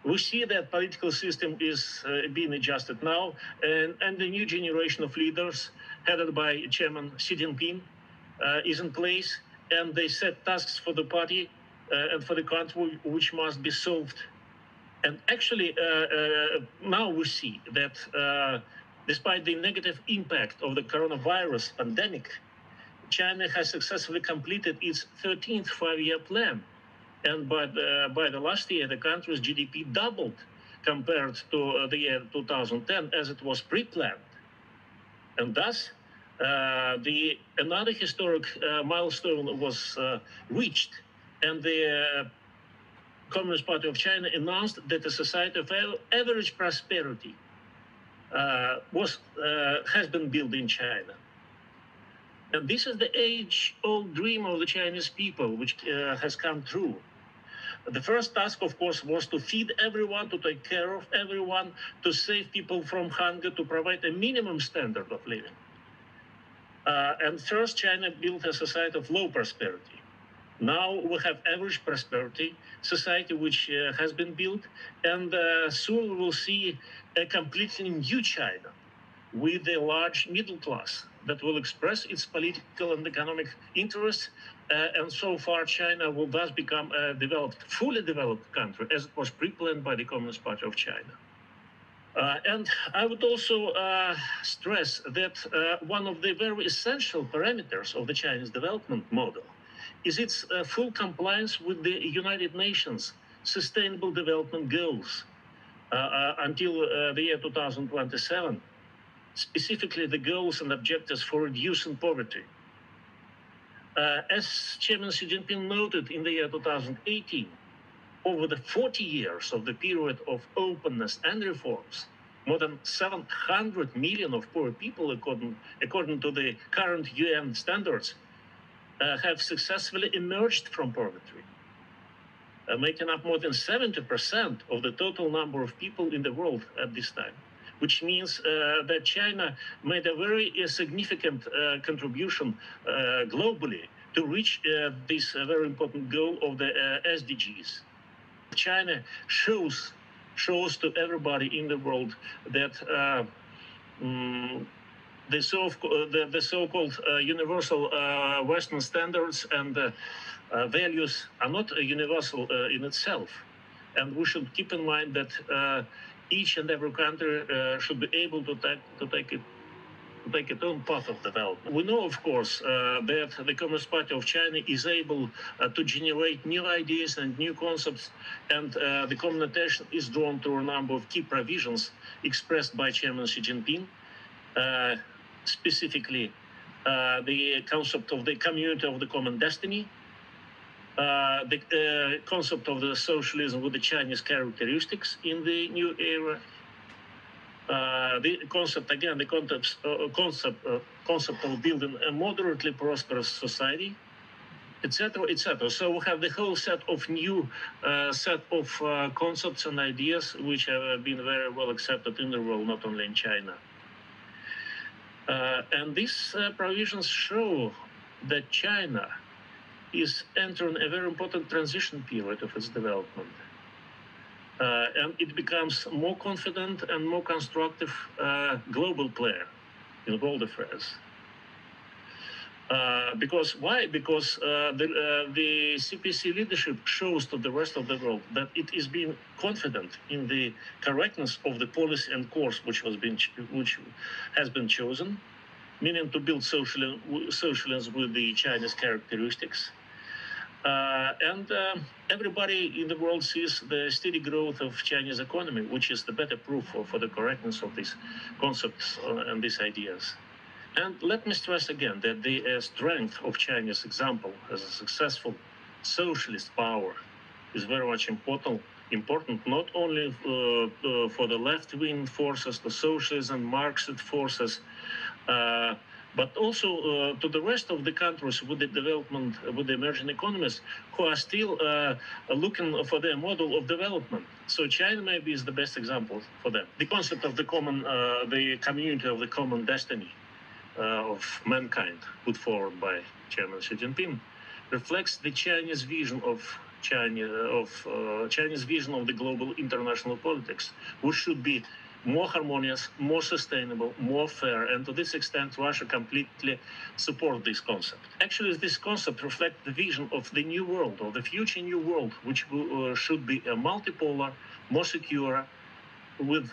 we see that political system is being adjusted now, and the new generation of leaders headed by Chairman Xi Jinping is in place, and they set tasks for the party and for the country which must be solved. And actually, now we see that despite the negative impact of the coronavirus pandemic, China has successfully completed its 13th five-year plan. And by the last year, the country's GDP doubled compared to the year 2010 as it was pre-planned. And thus, another historic milestone was reached, and the Communist Party of China announced that a society of average prosperity has been built in China. And this is the age-old dream of the Chinese people, which has come true. The first task, of course, was to feed everyone, to take care of everyone, to save people from hunger, to provide a minimum standard of living. And first, China built a society of low prosperity. Now we have average prosperity, society which has been built, and soon we will see a completely new China with a large middle class that will express its political and economic interests. And so far, China will thus become a fully developed country, as it was pre-planned by the Communist Party of China. And I would also stress that one of the very essential parameters of the Chinese development model is its full compliance with the United Nations Sustainable Development Goals until the year 2027, specifically the goals and objectives for reducing poverty. As Chairman Xi Jinping noted in the year 2018, over the 40 years of the period of openness and reforms, more than 700 million of poor people, according to the current UN standards, have successfully emerged from poverty, making up more than 70% of the total number of people in the world at this time, which means that China made a very significant contribution globally to reach this very important goal of the SDGs. China shows to everybody in the world that the so-called universal Western standards and values are not universal in itself. And we should keep in mind that each and every country should be able to take its own path of development. We know, of course, that the Communist Party of China is able to generate new ideas and new concepts, and the common attention is drawn to a number of key provisions expressed by Chairman Xi Jinping, specifically the concept of the community of the common destiny, the concept of the socialism with the Chinese characteristics in the new era, the concept of building a moderately prosperous society, etc., etc. So we have the whole set of new concepts and ideas which have been very well accepted in the world, not only in China. And these provisions show that China is entering a very important transition period of its development. And it becomes more confident and more constructive global player in world affairs. Because why? Because the CPC leadership shows to the rest of the world that it is being confident in the correctness of the policy and course which has been chosen, meaning to build socialism with the Chinese characteristics. And everybody in the world sees the steady growth of Chinese economy, which is the better proof for the correctness of these concepts and these ideas. And let me stress again that the strength of China's example as a successful socialist power is very much important not only for the left-wing forces, the socialism, Marxist forces, but also to the rest of the countries with the development, with the emerging economies who are still looking for their model of development. So China maybe is the best example for them. The concept of the community of the common destiny of mankind put forward by Chairman Xi Jinping reflects the Chinese vision of Chinese vision of the global international politics, which should be more harmonious, more sustainable, more fair, and to this extent, Russia completely supports this concept. Actually, this concept reflects the vision of the new world, or the future new world, which should be a multipolar, more secure, with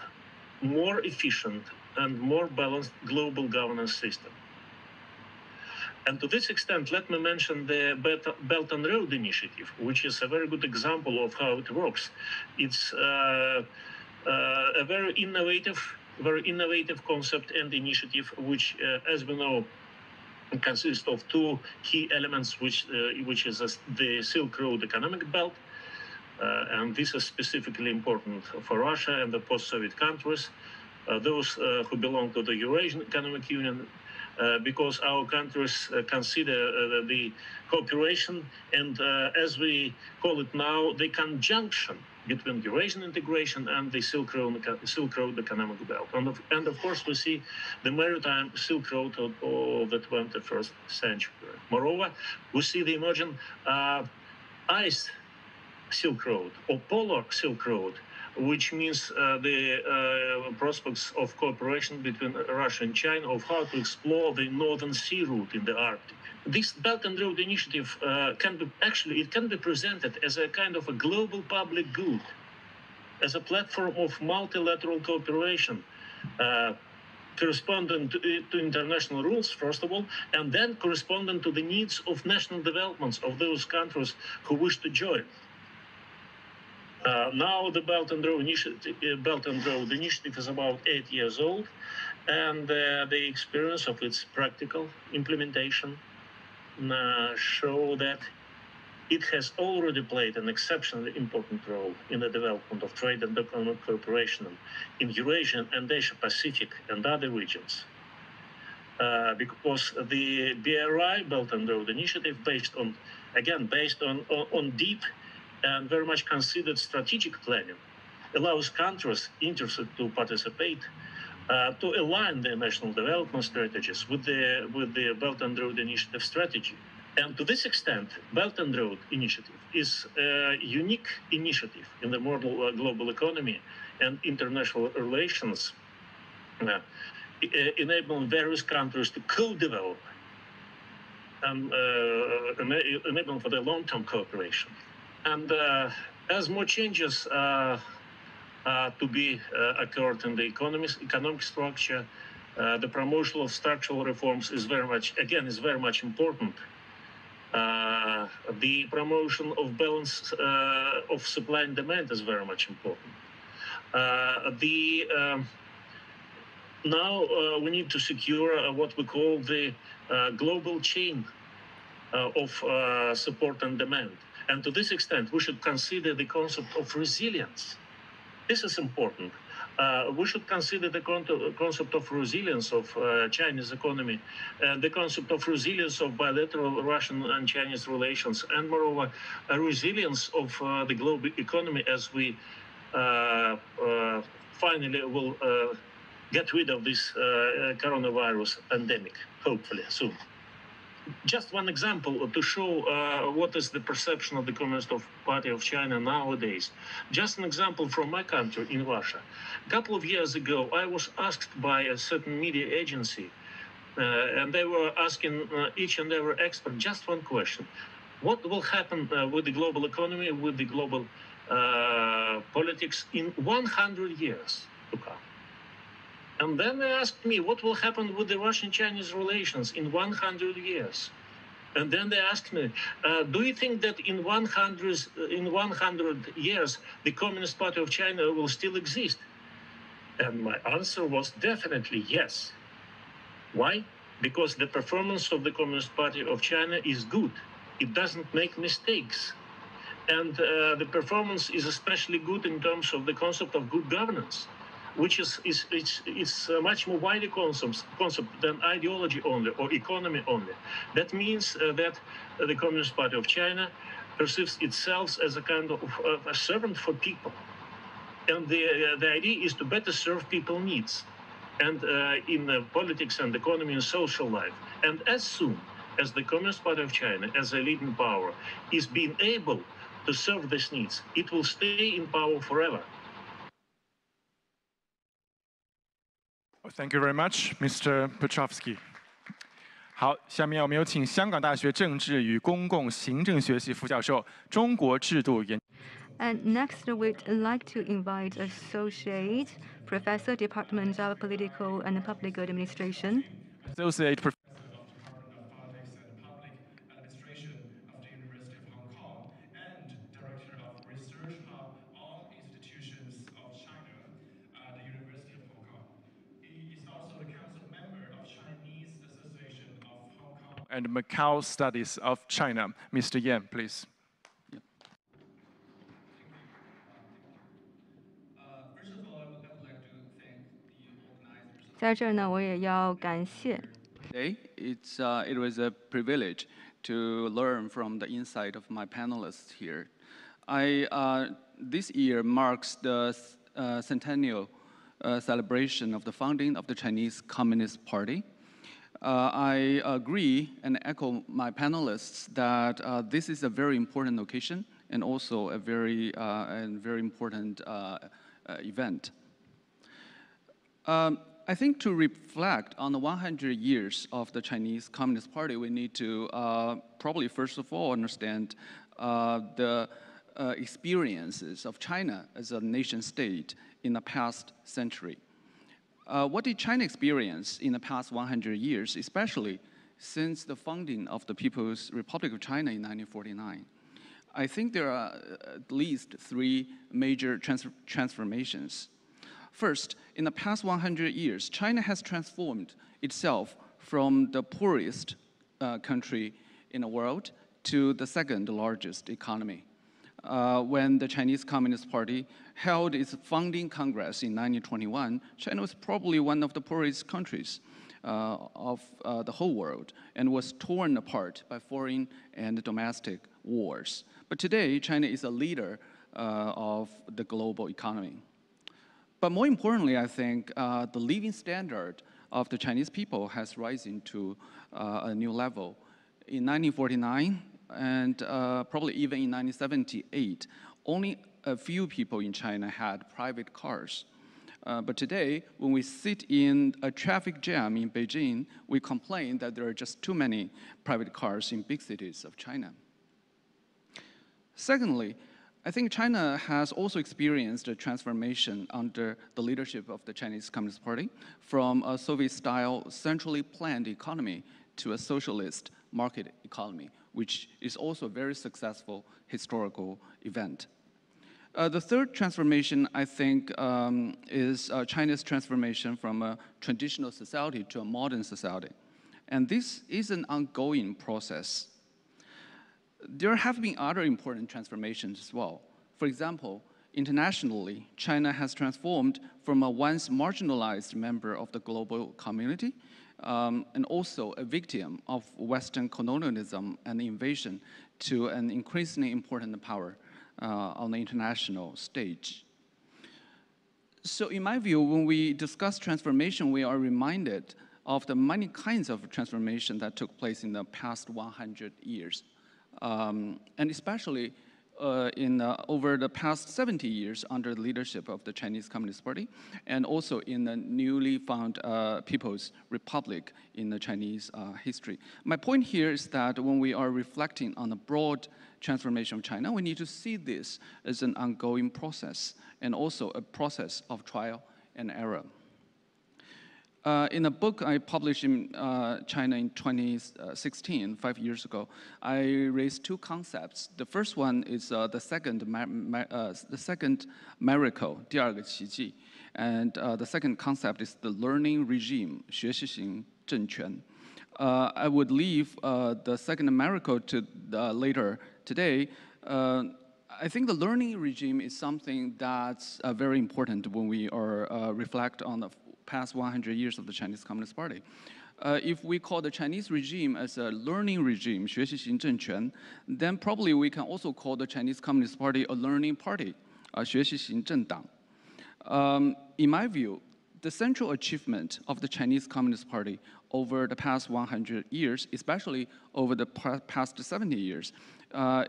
more efficient and more balanced global governance system. And to this extent, let me mention the Belt and Road Initiative, which is a very good example of how it works. It's a very innovative concept and initiative, which, as we know, consists of two key elements, which is the Silk Road economic belt, and this is specifically important for Russia and the post-Soviet countries, those who belong to the Eurasian Economic Union, because our countries consider the cooperation and, as we call it now, the conjunction between Eurasian integration and the Silk Road economic belt. And of course, we see the maritime Silk Road of the 21st century. Moreover, we see the emerging ice Silk Road or polar Silk Road, which means the prospects of cooperation between Russia and China of how to explore the Northern Sea route in the Arctic. This Belt and Road Initiative can be presented as a kind of a global public good, as a platform of multilateral cooperation, corresponding to international rules, first of all, and then corresponding to the needs of national developments of those countries who wish to join. Now the Belt and Road Initiative is about 8 years old, and the experience of its practical implementation show that it has already played an exceptionally important role in the development of trade and economic cooperation in Eurasia and Asia Pacific and other regions. Because the BRI Belt and Road Initiative, based on deep and very much considered strategic planning, allows countries interested to participate to align their national development strategies with the Belt and Road Initiative strategy. And to this extent, Belt and Road Initiative is a unique initiative in the modern global economy and international relations, enabling various countries to co-develop and enabling for their long-term cooperation. And as more changes to be occurred in the economic structure, the promotion of structural reforms is very much important. The promotion of balance of supply and demand is very much important. Now we need to secure what we call the global chain of support and demand. And to this extent, we should consider the concept of resilience. This is important. We should consider the concept of resilience of Chinese economy, the concept of resilience of bilateral Russian and Chinese relations, and moreover, a resilience of the global economy as we finally will get rid of this coronavirus pandemic, hopefully soon. Just one example to show what is the perception of the Communist Party of China nowadays. Just an example from my country, in Russia. A couple of years ago, I was asked by a certain media agency, and they were asking each and every expert just one question. What will happen with the global economy, with the global politics in 100 years to come? And then they asked me, what will happen with the Russian-Chinese relations in 100 years? And then they asked me, do you think that in 100 years, the Communist Party of China will still exist? And my answer was definitely yes. Why? Because the performance of the Communist Party of China is good. It doesn't make mistakes. And the performance is especially good in terms of the concept of good governance, which is a much more wider concept than ideology only or economy only. That means that the Communist Party of China perceives itself as a kind of a servant for people. And the idea is to better serve people's needs and in politics and economy and social life. And as soon as the Communist Party of China, as a leading power, is being able to serve these needs. It will stay in power forever. Thank you very much, Mr. Petrovsky. 好，下面我们有请香港大学政治与公共行政学系副教授、中国制度研。And next, we'd like to invite Associate Professor, Department of Political and Public Administration. Associate Professor. And Macau Studies of China. Mr. Yan, please. First of all, I would like to thank the organizers. 在这儿呢，我也要感谢。Today, it was a privilege to learn from the insight of my panelists here. This year marks the centennial celebration of the founding of the Chinese Communist Party. I agree and echo my panelists that this is a very important occasion and also a very important event. I think to reflect on the 100 years of the Chinese Communist Party, we need to probably first of all understand the experiences of China as a nation state in the past century. What did China experience in the past 100 years, especially since the founding of the People's Republic of China in 1949? I think there are at least three major transformations. First, in the past 100 years, China has transformed itself from the poorest country in the world to the second largest economy. When the Chinese Communist Party held its founding congress in 1921, China was probably one of the poorest countries of the whole world and was torn apart by foreign and domestic wars. But today, China is a leader of the global economy. But more importantly, I think the living standard of the Chinese people has risen to a new level. In 1949, and probably even in 1978, only a few people in China had private cars. But today, when we sit in a traffic jam in Beijing, we complain that there are just too many private cars in big cities of China. Secondly, I think China has also experienced a transformation under the leadership of the Chinese Communist Party from a Soviet-style centrally planned economy to a socialist market economy, which is also a very successful historical event. The third transformation, I think, is China's transformation from a traditional society to a modern society. And this is an ongoing process. There have been other important transformations as well. For example, internationally, China has transformed from a once marginalized member of the global community and also a victim of Western colonialism and invasion to an increasingly important power on the international stage. So in my view, when we discuss transformation, we are reminded of the many kinds of transformation that took place in the past 100 years. And especially over the past 70 years under the leadership of the Chinese Communist Party, and also in the newly found People's Republic in the Chinese history. My point here is that when we are reflecting on the broad transformation of China, we need to see this as an ongoing process, and also a process of trial and error. In a book I published in China in 2016, 5 years ago, I raised two concepts. The first one is the second miracle, 第二个奇迹, and the second concept is the learning regime, 学习型政权. I would leave the second miracle to later today. I think the learning regime is something that's very important when we reflect on the past 100 years of the Chinese Communist Party. If we call the Chinese regime as a learning regime, 学习型政权, then probably we can also call the Chinese Communist Party a learning party, 学习型政党. In my view, the central achievement of the Chinese Communist Party over the past 100 years, especially over the past 70 years,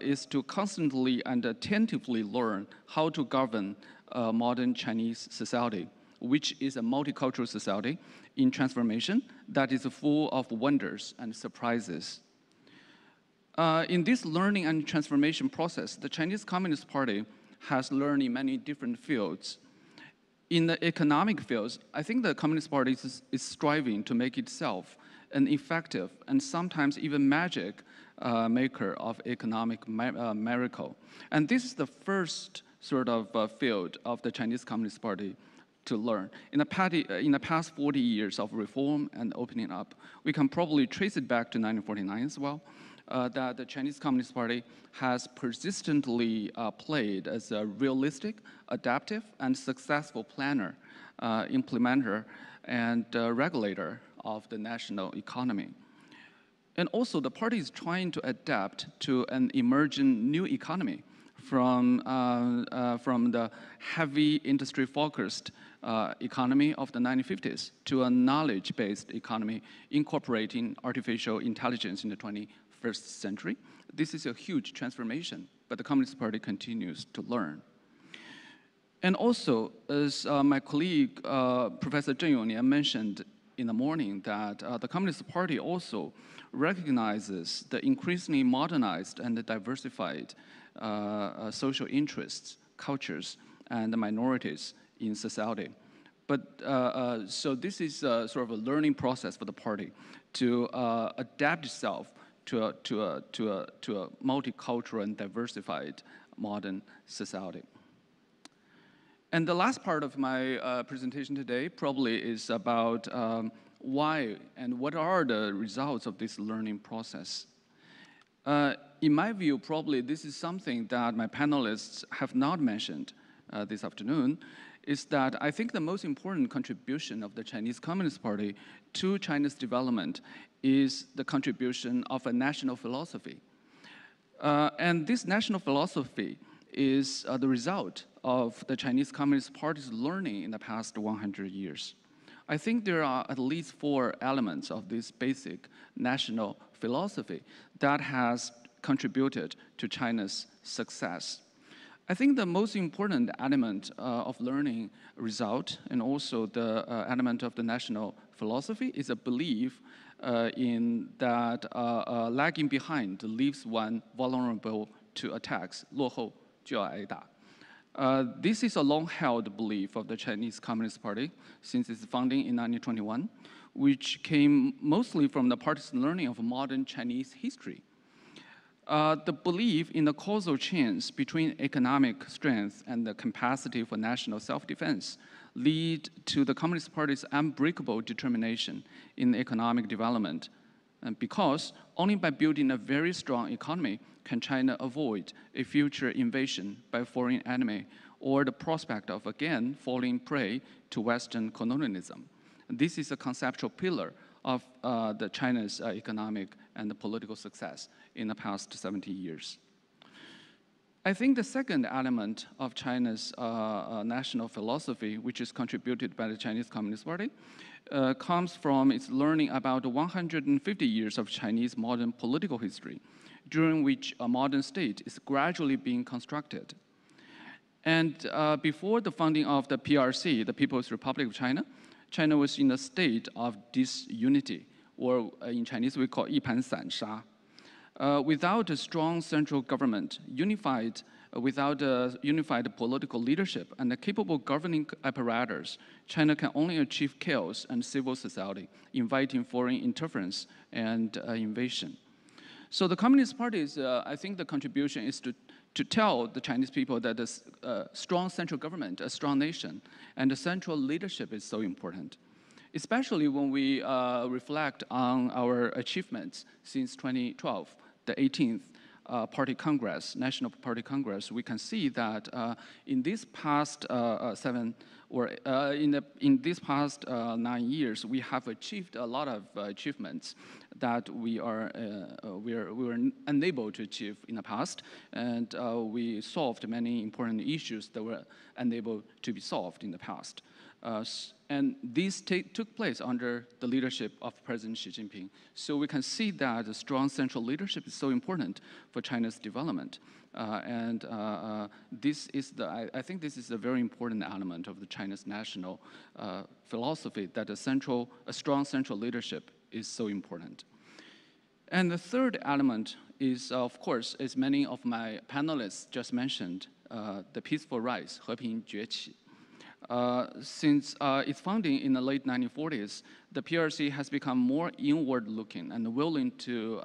is to constantly and attentively learn how to govern modern Chinese society, which is a multicultural society in transformation that is full of wonders and surprises. In this learning and transformation process, the Chinese Communist Party has learned in many different fields. In the economic fields, I think the Communist Party is striving to make itself an effective and sometimes even magic maker of economic miracle. And this is the first sort of field of the Chinese Communist Party to learn. In the past 40 years of reform and opening up, we can probably trace it back to 1949 as well, that the Chinese Communist Party has persistently played as a realistic, adaptive, and successful planner, implementer, and regulator of the national economy. And also, the party is trying to adapt to an emerging new economy from the heavy industry-focused economy of the 1950s to a knowledge-based economy incorporating artificial intelligence in the 21st century. This is a huge transformation, but the Communist Party continues to learn. And also, as my colleague, Professor Zheng Yongnian mentioned in the morning, that the Communist Party also recognizes the increasingly modernized and diversified social interests, cultures, and minorities in society. But so this is sort of a learning process for the party to adapt itself to a multicultural and diversified modern society. And the last part of my presentation today probably is about why and what are the results of this learning process. In my view, probably this is something that my panelists have not mentioned this afternoon, is that I think the most important contribution of the Chinese Communist Party to China's development is the contribution of a national philosophy. And this national philosophy is the result of the Chinese Communist Party's learning in the past 100 years. I think there are at least 4 elements of this basic national philosophy that has contributed to China's success. I think the most important element of learning result and also the element of the national philosophy is a belief in that lagging behind leaves one vulnerable to attacks. 落后就要挨打. This is a long-held belief of the Chinese Communist Party since its founding in 1921, which came mostly from the party's learning of modern Chinese history. The belief in the causal chains between economic strength and the capacity for national self-defense lead to the Communist Party's unbreakable determination in economic development. And because only by building a very strong economy can China avoid a future invasion by a foreign enemy or the prospect of again falling prey to Western colonialism. This is a conceptual pillar of the China's economic and political success in the past 70 years. I think the second element of China's national philosophy, which is contributed by the Chinese Communist Party, comes from its learning about 150 years of Chinese modern political history, during which a modern state is gradually being constructed. And before the founding of the PRC, the People's Republic of China, China was in a state of disunity, or in Chinese we call 一盘散沙. Without a strong central government, without a unified political leadership and a capable governing apparatus, China can only achieve chaos and civil society, inviting foreign interference and invasion. So the Communist Party's, I think the contribution is to tell the Chinese people that a strong central government, a strong nation, and a central leadership is so important. Especially when we reflect on our achievements since 2012, the 18th Party Congress, National Party Congress, we can see that in this past in this past 9 years, we have achieved a lot of achievements that we were unable to achieve in the past, and we solved many important issues that were unable to be solved in the past. And these took place under the leadership of President Xi Jinping. So we can see that the strong central leadership is so important for China's development. This is I think this is a very important element of the China's national philosophy, that a strong central leadership is so important. And the third element is, of course, as many of my panelists just mentioned, the peaceful rise, 和平崛起. Since its founding in the late 1940s, the PRC has become more inward-looking and willing to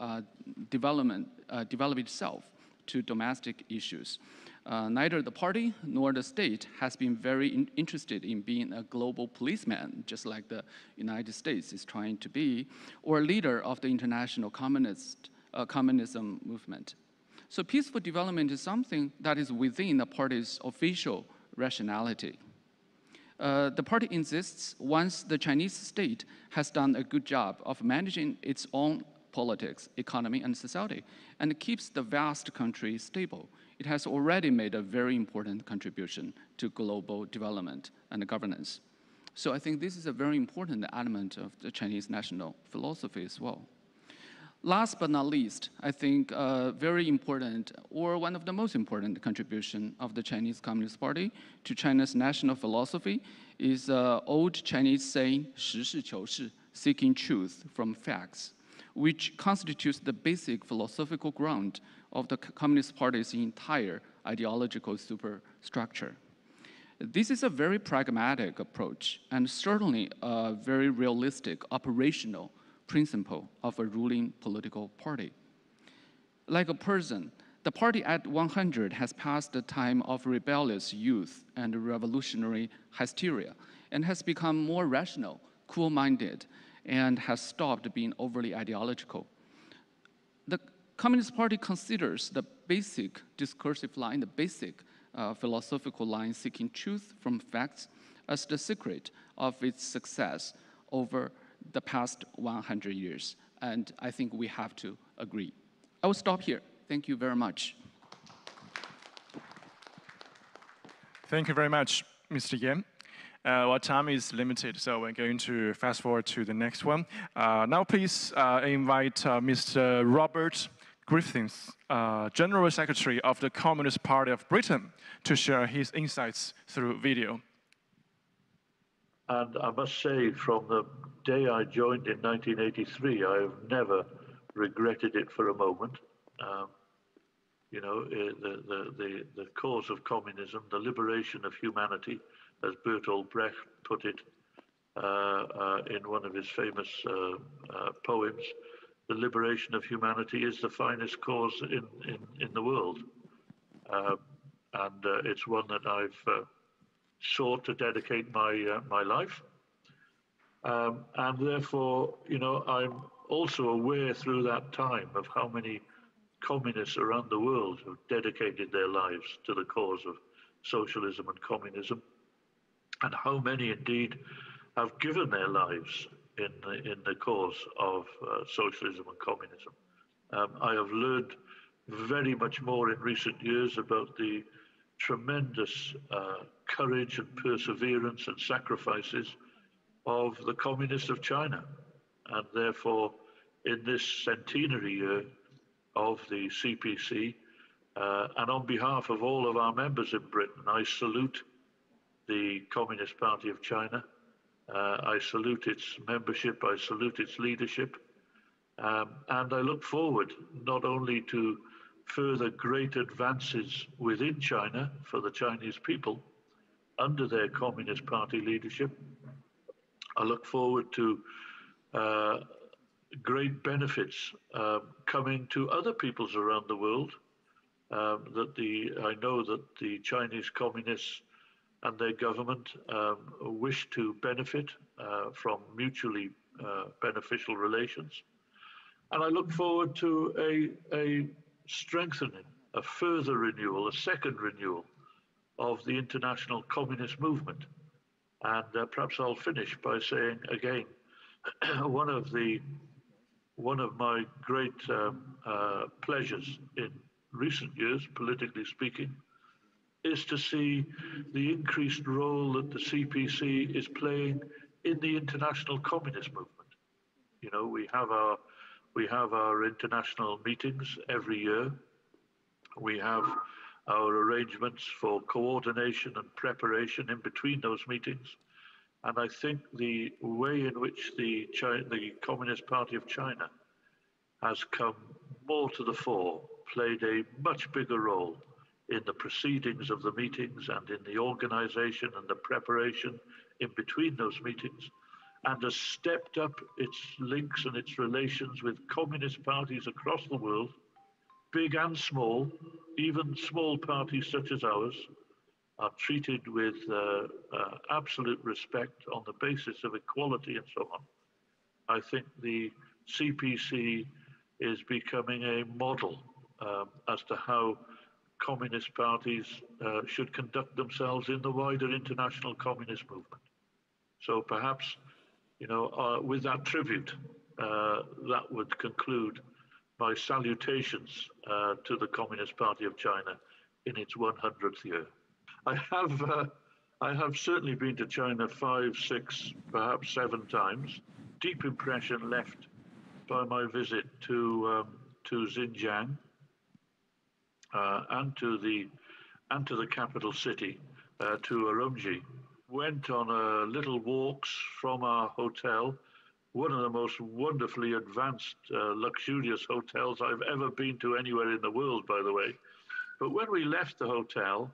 develop itself to domestic issues. Neither the party nor the state has been very interested in being a global policeman, just like the United States is trying to be, or a leader of the international communism movement. So peaceful development is something that is within the party's official rationality. The party insists once the Chinese state has done a good job of managing its own politics, economy, and society, and keeps the vast country stable, it has already made a very important contribution to global development and governance. So I think this is a very important element of the Chinese national philosophy as well. Last but not least, I think very important, or one of the most important contribution of the Chinese Communist Party to China's national philosophy is old Chinese saying, 实事求是, seeking truth from facts, which constitutes the basic philosophical ground of the Communist Party's entire ideological superstructure. This is a very pragmatic approach and certainly a very realistic operational principle of a ruling political party. Like a person, the party at 100 has passed the time of rebellious youth and revolutionary hysteria and has become more rational, cool-minded, and has stopped being overly ideological. The Communist Party considers the basic discursive line, the basic philosophical line seeking truth from facts as the secret of its success over the past 100 years. And I think we have to agree. I will stop here. Thank you very much. Thank you very much, Mr. Yan. Our time is limited, so we're going to fast forward to the next one. Now please invite Mr. Robert Griffiths, General Secretary of the Communist Party of Britain, to share his insights through video. And I must say, from the day I joined in 1983, I have never regretted it for a moment. You know, the cause of communism, the liberation of humanity, as Bertolt Brecht put it in one of his famous poems, the liberation of humanity is the finest cause in the world. And it's one that I've sought to dedicate my life. And therefore, you know, I'm also aware through that time of how many communists around the world have dedicated their lives to the cause of socialism and communism, and how many indeed have given their lives in the cause of socialism and communism. I have learned very much more in recent years about the tremendous courage and perseverance and sacrifices of the communists of China. And therefore, in this centenary year of the CPC, and on behalf of all of our members in Britain, I salute the Communist Party of China. I salute its membership, I salute its leadership, and I look forward not only to further great advances within China for the Chinese people under their Communist Party leadership. I look forward to great benefits coming to other peoples around the world. I know that the Chinese communists and their government wish to benefit from mutually beneficial relations. And I look forward to a strengthening, a further renewal, a second renewal of the international communist movement. And perhaps I'll finish by saying again, one of my great pleasures in recent years, politically speaking, is to see the increased role that the CPC is playing in the international communist movement. You know, we have our international meetings every year. We have our arrangements for coordination and preparation in between those meetings. And I think the way in which the Communist Party of China has come more to the fore, played a much bigger role in the proceedings of the meetings and in the organization and the preparation in between those meetings, and has stepped up its links and its relations with communist parties across the world, big and small. Even small parties such as ours are treated with absolute respect on the basis of equality and so on. I think the CPC is becoming a model as to how communist parties should conduct themselves in the wider international communist movement. So perhaps, you know, with that tribute, that would conclude my salutations to the Communist Party of China in its 100th year. I have certainly been to China 5, 6, perhaps 7 times. Deep impression left by my visit to Xinjiang and to the capital city, to Urumqi. Went on little walks from our hotel, one of the most wonderfully advanced, luxurious hotels I've ever been to anywhere in the world, by the way. But when we left the hotel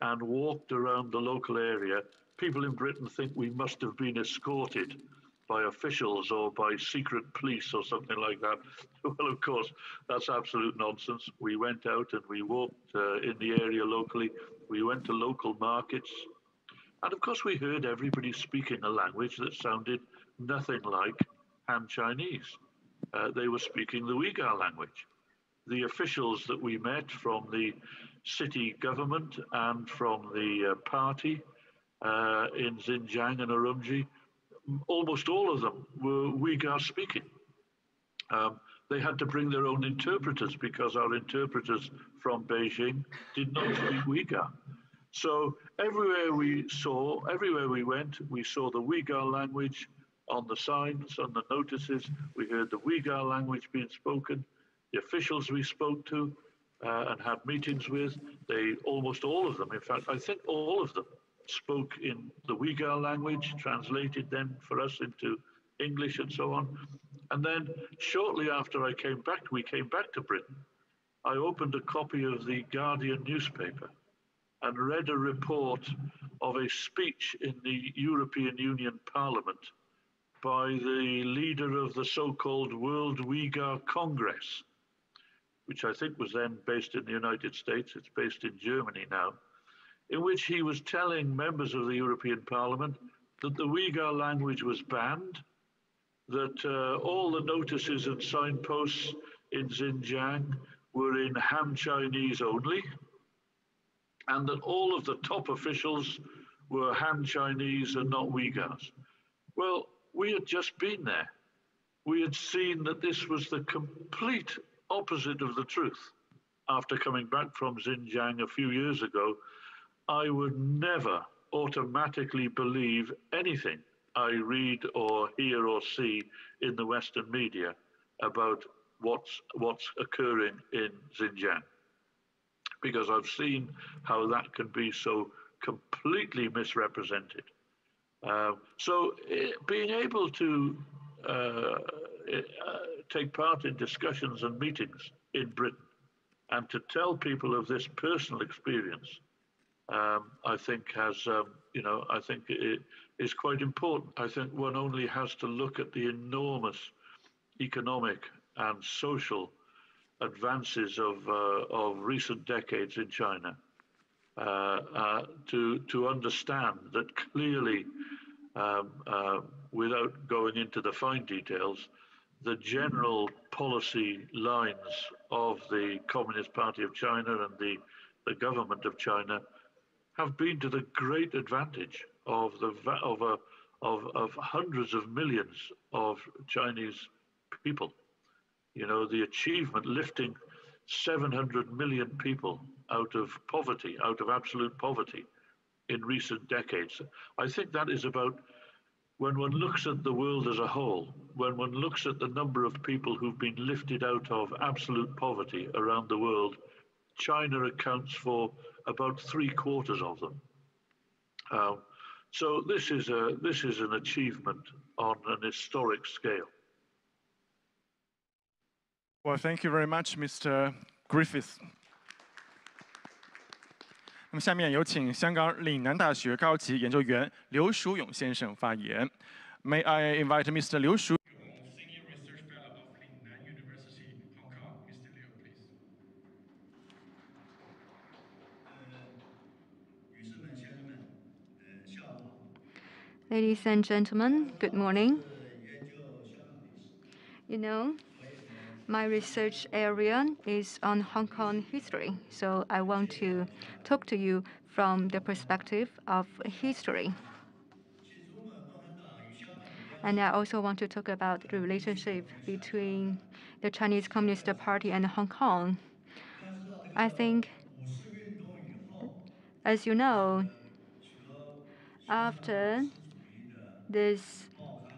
and walked around the local area, people in Britain think we must have been escorted by officials or by secret police or something like that. Well, of course, that's absolute nonsense. We went out and we walked in the area locally. We went to local markets. And of course, we heard everybody speaking a language that sounded nothing like Han Chinese. They were speaking the Uyghur language. The officials that we met from the city government and from the party in Xinjiang and Urumqi, almost all of them were Uyghur speaking. They had to bring their own interpreters because our interpreters from Beijing did not speak Uyghur. So everywhere we went, we saw the Uyghur language on the signs, on the notices. We heard the Uyghur language being spoken. The officials we spoke to and had meetings with, almost all of them, in fact, I think all of them spoke in the Uyghur language, translated then for us into English and so on. And then shortly after we came back to Britain, I opened a copy of the Guardian newspaper and read a report of a speech in the European Union Parliament by the leader of the so-called World Uyghur Congress, which I think was then based in the United States. It's based in Germany now, in which he was telling members of the European Parliament that the Uyghur language was banned, that all the notices and signposts in Xinjiang were in Han Chinese only, and that all of the top officials were Han Chinese and not Uyghurs. Well, we had just been there. We had seen that this was the complete opposite of the truth. After coming back from Xinjiang a few years ago, I would never automatically believe anything I read or hear or see in the Western media about what's occurring in Xinjiang, because I've seen how that can be so completely misrepresented. So being able to take part in discussions and meetings in Britain and to tell people of this personal experience, I think I think it is quite important. I think one only has to look at the enormous economic and social advances of recent decades in China to understand that clearly, without going into the fine details, the general policy lines of the Communist Party of China and the government of China have been to the great advantage of hundreds of millions of Chinese people. You know, the achievement lifting 700 million people out of poverty, out of absolute poverty in recent decades. I think that is about, when one looks at the world as a whole, when one looks at the number of people who've been lifted out of absolute poverty around the world, China accounts for about 3/4 of them. So this is an achievement on an historic scale. Well, thank you very much, Mr. Griffith. 那么下面有请香港岭南大学高级研究员刘淑勇先生发言。May I invite Mr. Liu Shu, Senior Research Fellow of Lingnan University, Hong Kong. Mr. Liu, please. Ladies and gentlemen, good morning. You know, my research area is on Hong Kong history, so I want to talk to you from the perspective of history. And I also want to talk about the relationship between the Chinese Communist Party and Hong Kong. I think, as you know, after this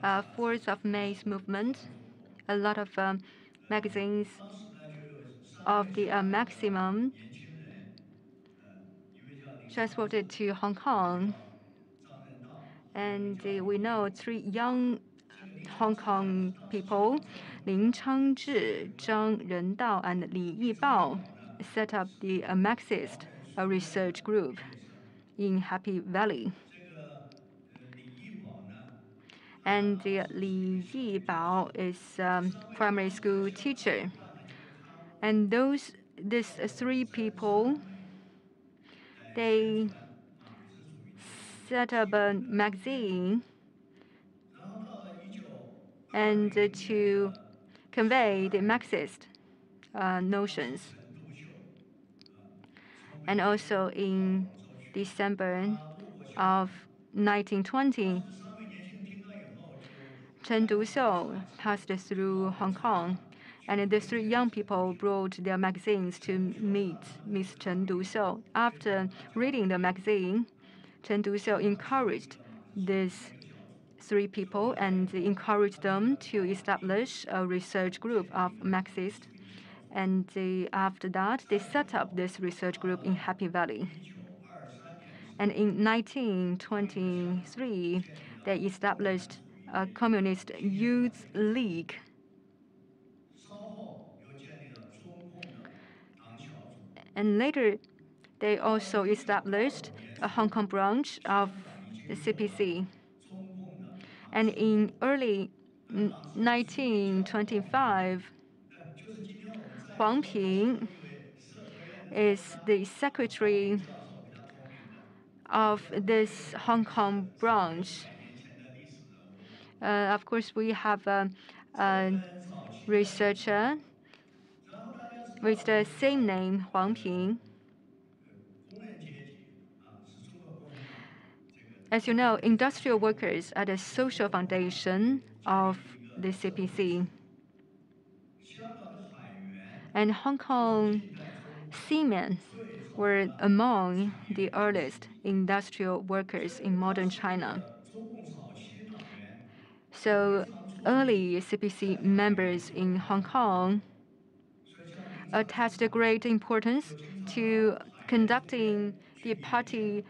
4th of May's movement, a lot of magazines of the maximum transported to Hong Kong. And we know 3 young Hong Kong people, Lin Changzhi, Zhang Rendao, and Li Yibao, set up the Marxist research group in Happy Valley. And Li Yibao is primary school teacher. And these 3 people, they set up a magazine and to convey the Marxist notions. And also in December of 1920, Chen Duxiu passed through Hong Kong, and the 3 young people brought their magazines to meet Miss Chen Duxiu. After reading the magazine, Chen Duxiu encouraged these 3 people and encouraged them to establish a research group of Marxists. And after that, they set up this research group in Happy Valley. And in 1923, they established a Communist Youth League. And later, they also established a Hong Kong branch of the CPC. And in early 1925, Huang Ping is the secretary of this Hong Kong branch. Of course, we have a researcher with the same name, Huang Ping. As you know, industrial workers are the social foundation of the CPC. And Hong Kong seamen were among the earliest industrial workers in modern China. So early CPC members in Hong Kong attached great importance to conducting the party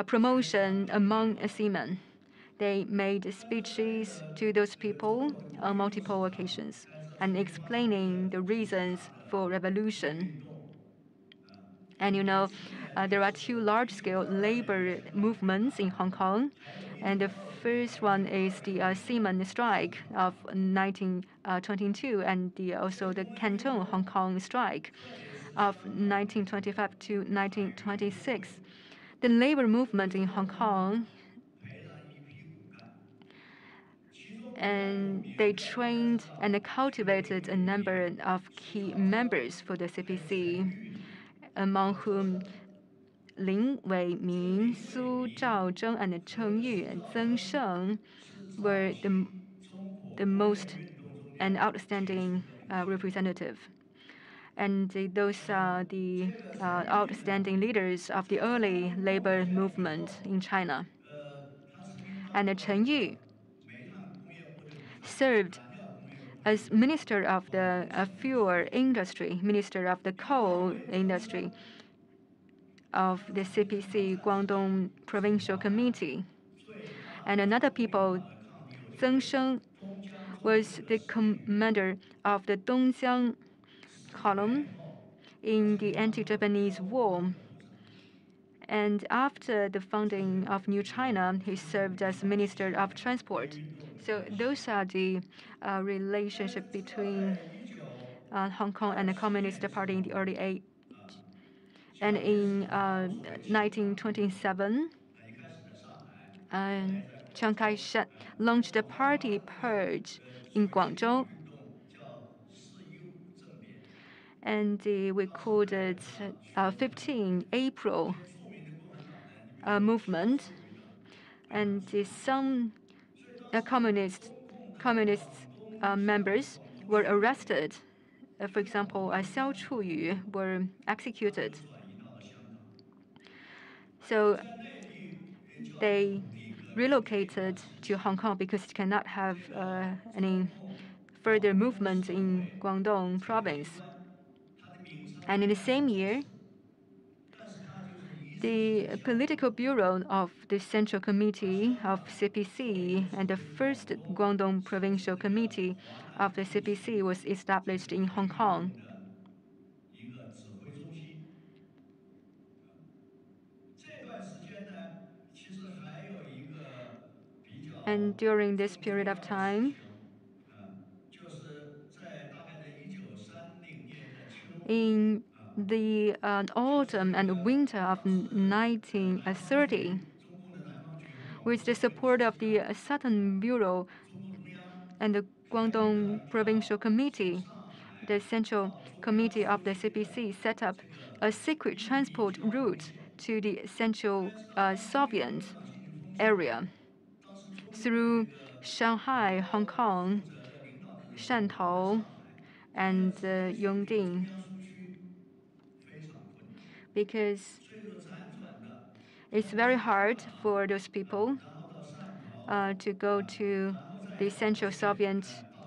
promotion among seamen. They made speeches to those people on multiple occasions and explaining the reasons for revolution. And you know, there are 2 large-scale labor movements in Hong Kong. And the first one is the seamen strike of 1922, and also the Canton Hong Kong strike of 1925 to 1926. The labor movement in Hong Kong, and they trained and cultivated a number of key members for the CPC, among whom Lin Weiming, Su Zhaozheng, and Cheng Yu and Zheng Sheng were the most and outstanding representative. And those are the outstanding leaders of the early labor movement in China. And Chen Yu served as Minister of the Fuel Industry, Minister of the Coal Industry of the CPC Guangdong Provincial Committee. And another people, Zheng Sheng, was the commander of the Dongjiang column in the anti-Japanese war. And after the founding of New China, he served as Minister of Transport. So those are the relationship between Hong Kong and the Communist Party in the early 80s. And in 1927, Chiang Kai-shek launched the party purge in Guangzhou. And we called it 15 April movement. And some communist members were arrested. For example, Xiao Chuyu were executed. So they relocated to Hong Kong because it cannot have any further movement in Guangdong province. And in the same year, the political bureau of the Central Committee of CPC and the first Guangdong Provincial Committee of the CPC was established in Hong Kong. And during this period of time, in the autumn and winter of 1930, with the support of the Southern Bureau and the Guangdong Provincial Committee, the Central Committee of the CPC set up a secret transport route to the Central Soviet area through Shanghai, Hong Kong, Shantou, and Yongding, because it's very hard for those people to go to the Central Soviet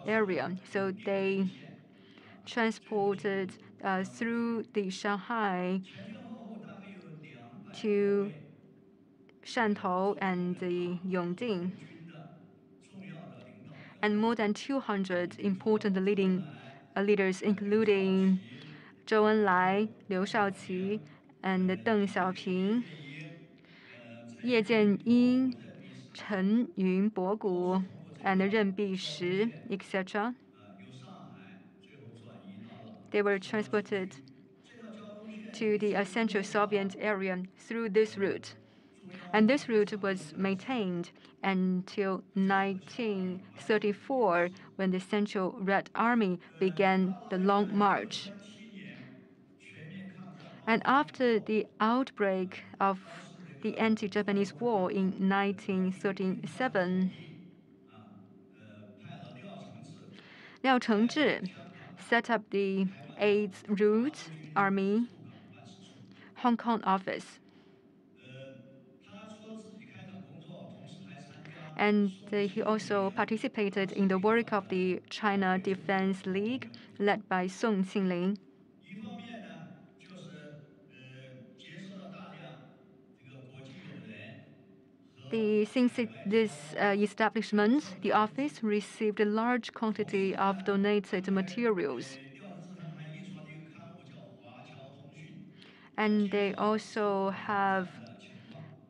area. So they transported through the Shanghai to Shantou and the Yongding. And more than 200 important leaders, including Zhou Enlai, Liu Shaoqi, and Deng Xiaoping, Ye Jianying, Chen Yunbogu, and Ren Bishi, etc. They were transported to the Central Soviet area through this route. And this route was maintained until 1934, when the Central Red Army began the Long March. And after the outbreak of the anti-Japanese war in 1937, Liao Chengzhi set up the 8th Route Army Hong Kong office. And he also participated in the work of the China Defense League, led by Song Qingling. Since this establishment, the office received a large quantity of donated materials. And they also have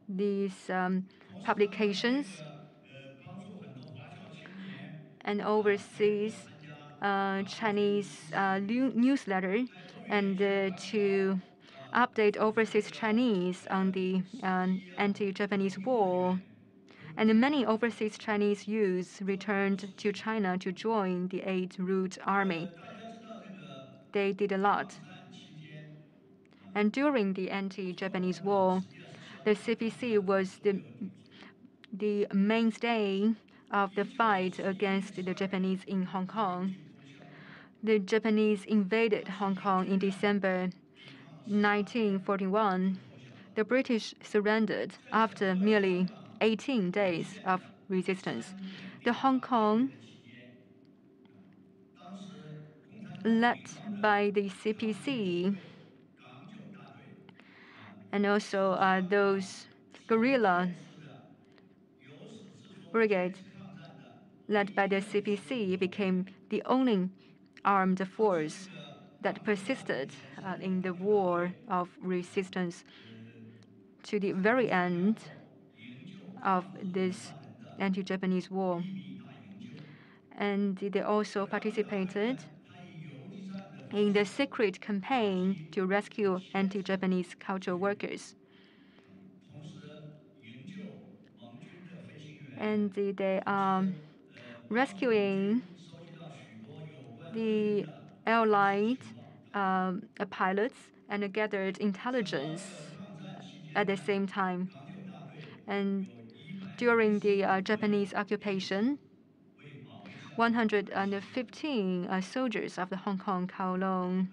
these publications and overseas Chinese newsletter, and to update overseas Chinese on the anti-Japanese war. And many overseas Chinese youths returned to China to join the 8th Route Army. They did a lot. And during the anti-Japanese war, the CPC was the mainstay of the fight against the Japanese in Hong Kong. the Japanese invaded Hong Kong in December 1941, the British surrendered after merely 18 days of resistance. The Hong Kong, led by the CPC, and also those guerrilla brigade led by the CPC became the only armed force that persisted in the war of resistance to the very end of this anti-Japanese war. And they also participated in the secret campaign to rescue anti-Japanese cultural workers. And they are rescuing the Allied pilots and gathered intelligence at the same time. And during the Japanese occupation, 115 soldiers of the Hong Kong Kowloon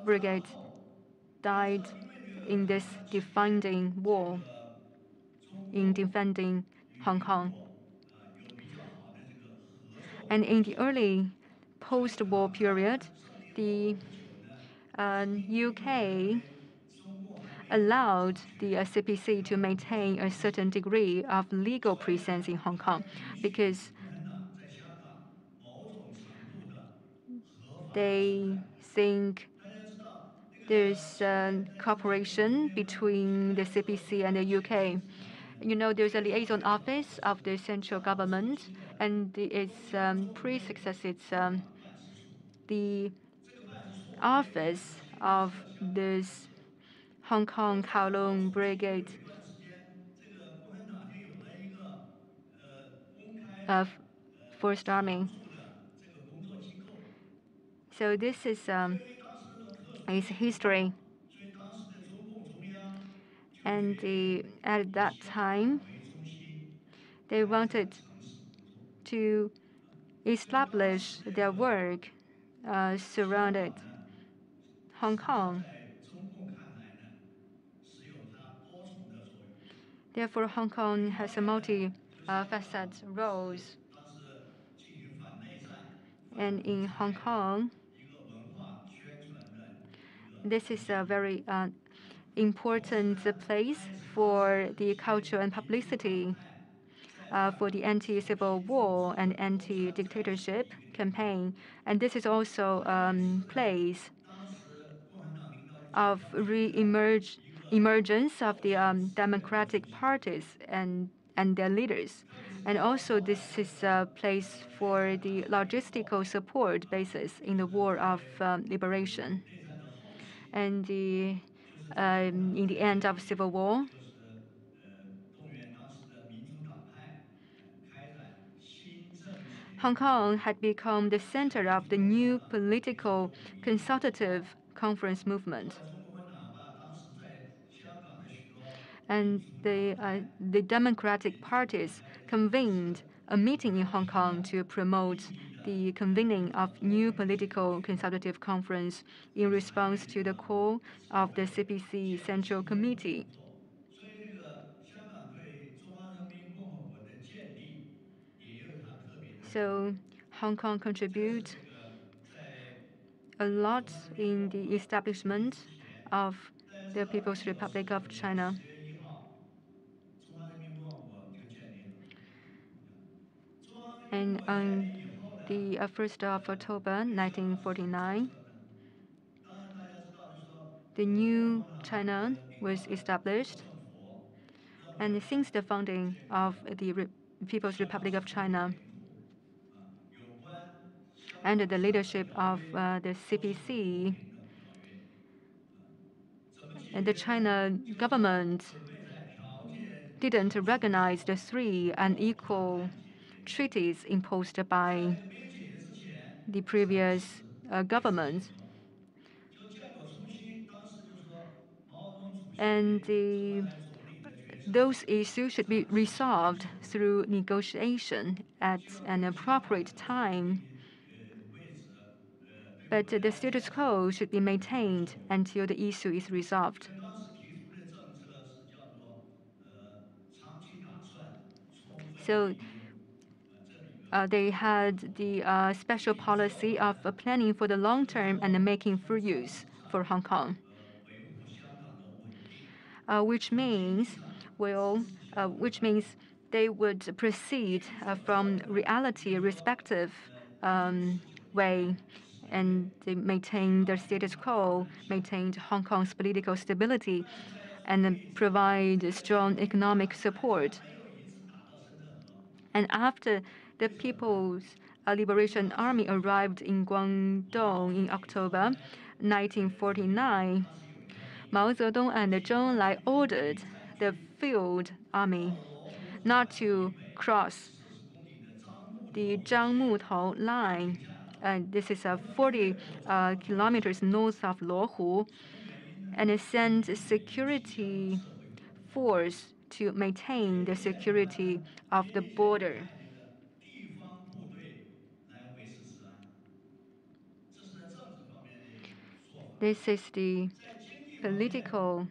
Brigade died in this defending war, in defending Hong Kong. And in the early post-war period, the UK allowed the CPC to maintain a certain degree of legal presence in Hong Kong because they think there's cooperation between the CPC and the UK. You know, there's a liaison office of the central government, and its predecessor, it's the office of this Hong Kong Kowloon Brigade of First Army. So this is its history. And at that time, they wanted to establish their work surrounded Hong Kong. Therefore, Hong Kong has a multi-faceted roles. And in Hong Kong, this is a very important place for the culture and publicity for the anti-civil war and anti-dictatorship campaign. And this is also place of emergence of the democratic parties and their leaders. And also this is a place for the logistical support basis in the war of liberation. And in the end of civil war, Hong Kong had become the center of the new political consultative conference movement. And the democratic parties convened a meeting in Hong Kong to promote the convening of new political consultative conference in response to the call of the CPC Central Committee. So Hong Kong contributes a lot in the establishment of the People's Republic of China. And on the 1st of October 1949, the new China was established. And since the founding of the People's Republic of China, under the leadership of the CPC, and the China government didn't recognize the three unequal treaties imposed by the previous government. And those issues should be resolved through negotiation at an appropriate time. But the status quo should be maintained until the issue is resolved. So they had the special policy of planning for the long term and making full use for Hong Kong, which means they would proceed from reality respective way, and they maintain their status quo, maintained Hong Kong's political stability, and provide strong economic support. And after the People's Liberation Army arrived in Guangdong in October 1949, Mao Zedong and Zhou Enlai ordered the field army not to cross the Zhangmutou line. And this is 40 kilometers north of Luohu, and send security force to maintain the security of the border. This is the political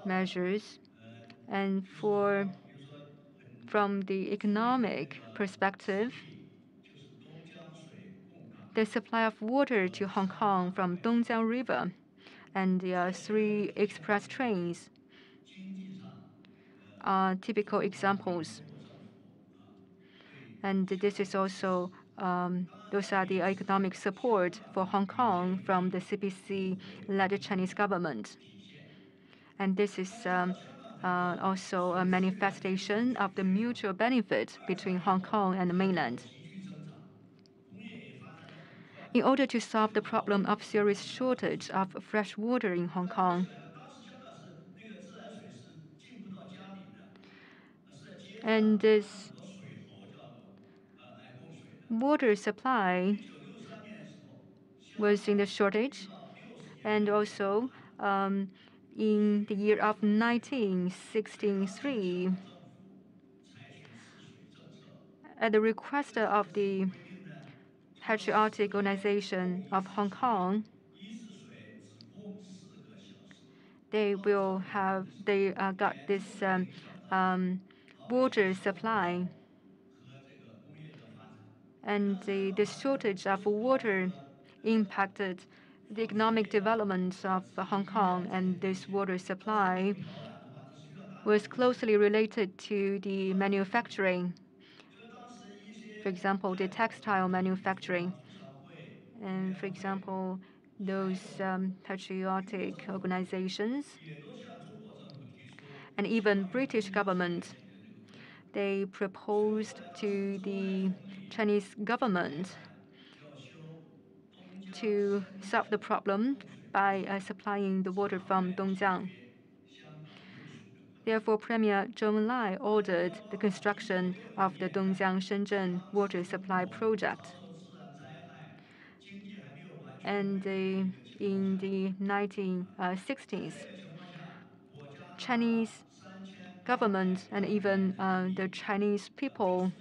measures, and from the economic perspective, the supply of water to Hong Kong from Dongjiang River and the 3 express trains are typical examples. And this is also those are the economic support for Hong Kong from the CPC-led Chinese government. And this is also a manifestation of the mutual benefit between Hong Kong and the mainland. In order to solve the problem of serious shortage of fresh water in Hong Kong, and this water supply was in the shortage, and also in the year of 1963, at the request of the Patriotic Organization of Hong Kong, they got this water supply, and the shortage of water impacted the economic development of Hong Kong, and this water supply was closely related to the manufacturing. For example, the textile manufacturing, and for example, those patriotic organizations, and even British government, they proposed to the Chinese government to solve the problem by supplying the water from Dongjiang. Therefore, Premier Zhou Enlai ordered the construction of the Dongjiang-Shenzhen water supply project. And in the 1960s, Chinese government and even the Chinese people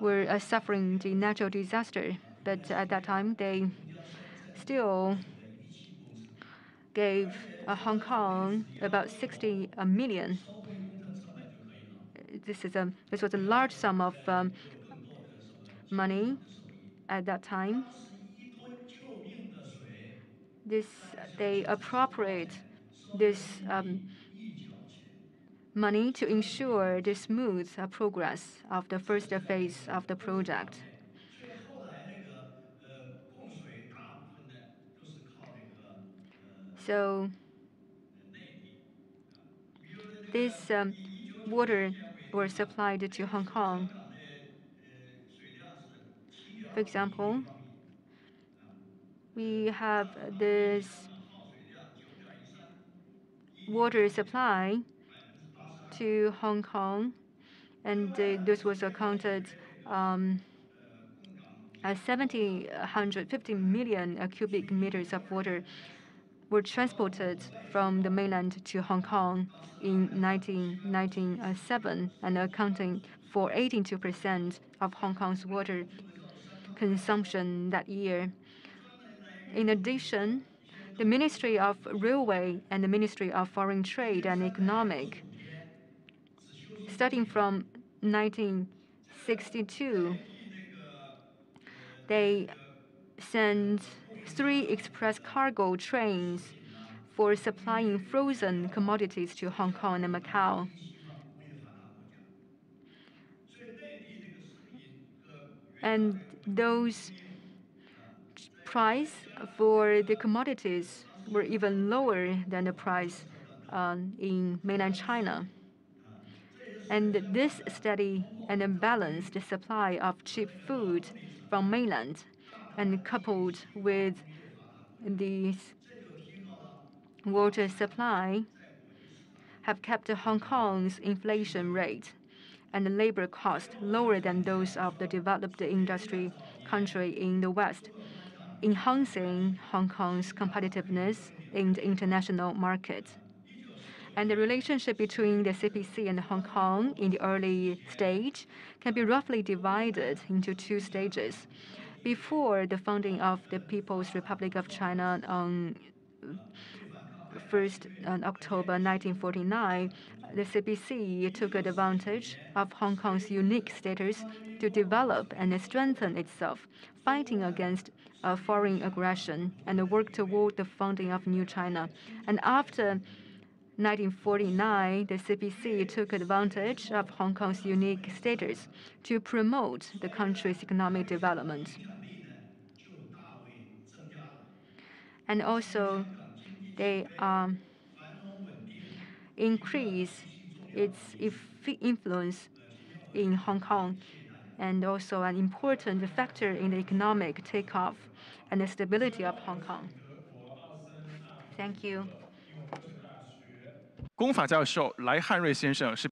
were suffering the natural disaster. But at that time, they still gave Hong Kong about 60 million. This was a large sum of money at that time. They appropriate this money to ensure the smooth progress of the first phase of the project. So this water was supplied to Hong Kong. For example, we have this water supply to Hong Kong, and this was accounted 150 million cubic meters of water were transported from the mainland to Hong Kong in 1997, and accounting for 82% of Hong Kong's water consumption that year. In addition, the Ministry of Railway and the Ministry of Foreign Trade and Economic, starting from 1962, they sent 3 express cargo trains for supplying frozen commodities to Hong Kong and Macau. And those price for the commodities were even lower than the price in mainland China. And this steady and balanced supply of cheap food from mainland, and coupled with this water supply, have kept Hong Kong's inflation rate and the labor cost lower than those of the developed industry country in the West, enhancing Hong Kong's competitiveness in the international market. And the relationship between the CPC and Hong Kong in the early stage can be roughly divided into 2 stages. Before the founding of the People's Republic of China on 1st October 1949, the CPC took advantage of Hong Kong's unique status to develop and strengthen itself, fighting against foreign aggression and work toward the founding of New China. And after 1949, the CPC took advantage of Hong Kong's unique status to promote the country's economic development. And also, they increase its influence in Hong Kong, and also an important factor in the economic takeoff and the stability of Hong Kong. Thank you. 公法教授来汉瑞先生是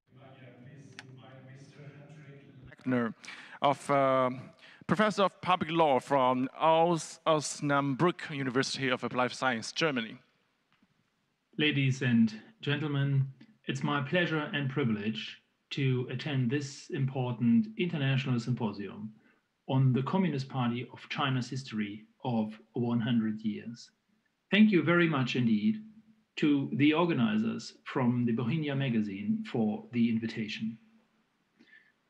Professor of Public Law from Osnabrück University of Applied Science, Germany. Ladies and gentlemen, it's my pleasure and privilege to attend this important international symposium on the Communist Party of China's history of 100 years. Thank you very much indeed to the organizers from the Bauhinia magazine for the invitation.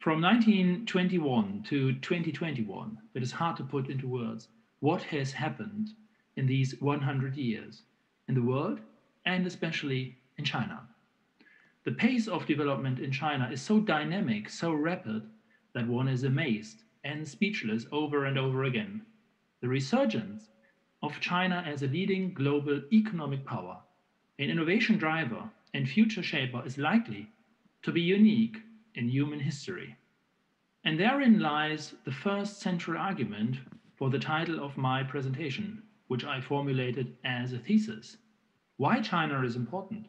From 1921 to 2021, it is hard to put into words what has happened in these 100 years in the world and especially in China. The pace of development in China is so dynamic, so rapid, that one is amazed and speechless over and over again. The resurgence of China as a leading global economic power, an innovation driver and future shaper is likely to be unique in human history. And therein lies the first central argument for the title of my presentation, which I formulated as a thesis. Why China is important,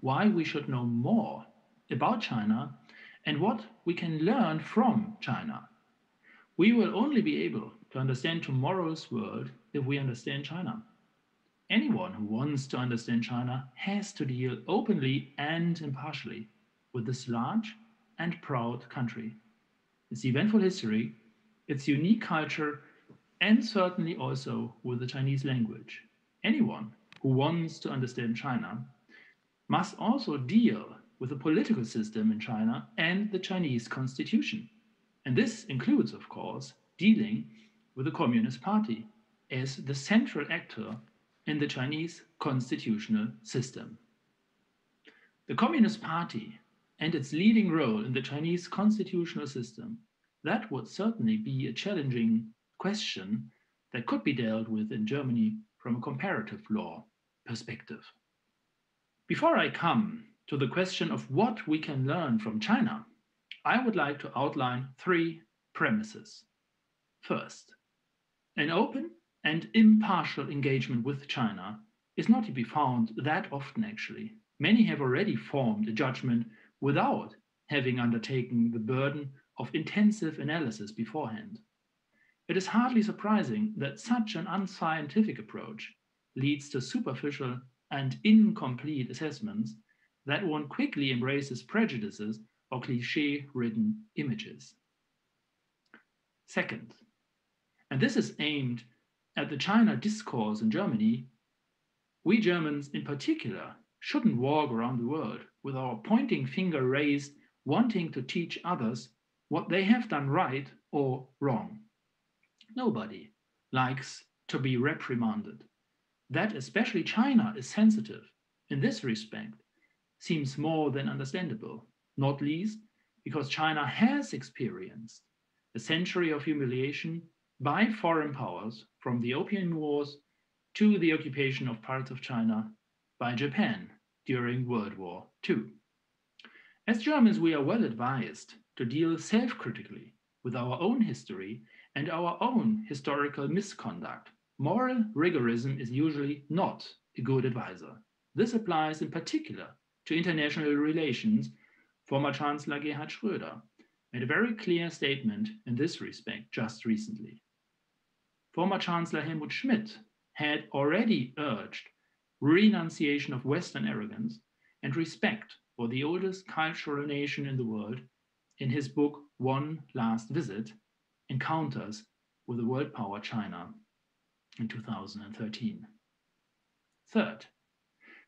why we should know more about China, and what we can learn from China. We will only be able to understand tomorrow's world if we understand China. Anyone who wants to understand China has to deal openly and impartially with this large and proud country, its eventful history, its unique culture, and certainly also with the Chinese language. Anyone who wants to understand China must also deal with the political system in China and the Chinese constitution. And this includes, of course, dealing with the Communist Party as the central actor in the Chinese constitutional system. The Communist Party and its leading role in the Chinese constitutional system, that would certainly be a challenging question that could be dealt with in Germany from a comparative law perspective. Before I come to the question of what we can learn from China, I would like to outline 3 premises. First, an open and impartial engagement with China is not to be found that often, actually. Many have already formed a judgment without having undertaken the burden of intensive analysis beforehand. It is hardly surprising that such an unscientific approach leads to superficial and incomplete assessments that one quickly embraces prejudices or cliché-ridden images. Second, And this is aimed at the China discourse in Germany. We Germans in particular shouldn't walk around the world with our pointing finger raised, wanting to teach others what they have done right or wrong. Nobody likes to be reprimanded. That especially China is sensitive in this respect seems more than understandable, not least because China has experienced a century of humiliation by foreign powers, from the Opium Wars to the occupation of parts of China by Japan during World War II. As Germans, we are well advised to deal self-critically with our own history and our own historical misconduct. Moral rigorism is usually not a good advisor. This applies in particular to international relations. Former Chancellor Gerhard Schröder made a very clear statement in this respect just recently. Former Chancellor Helmut Schmidt had already urged renunciation of Western arrogance and respect for the oldest cultural nation in the world in his book One Last Visit, Encounters with the World Power China in 2013. Third,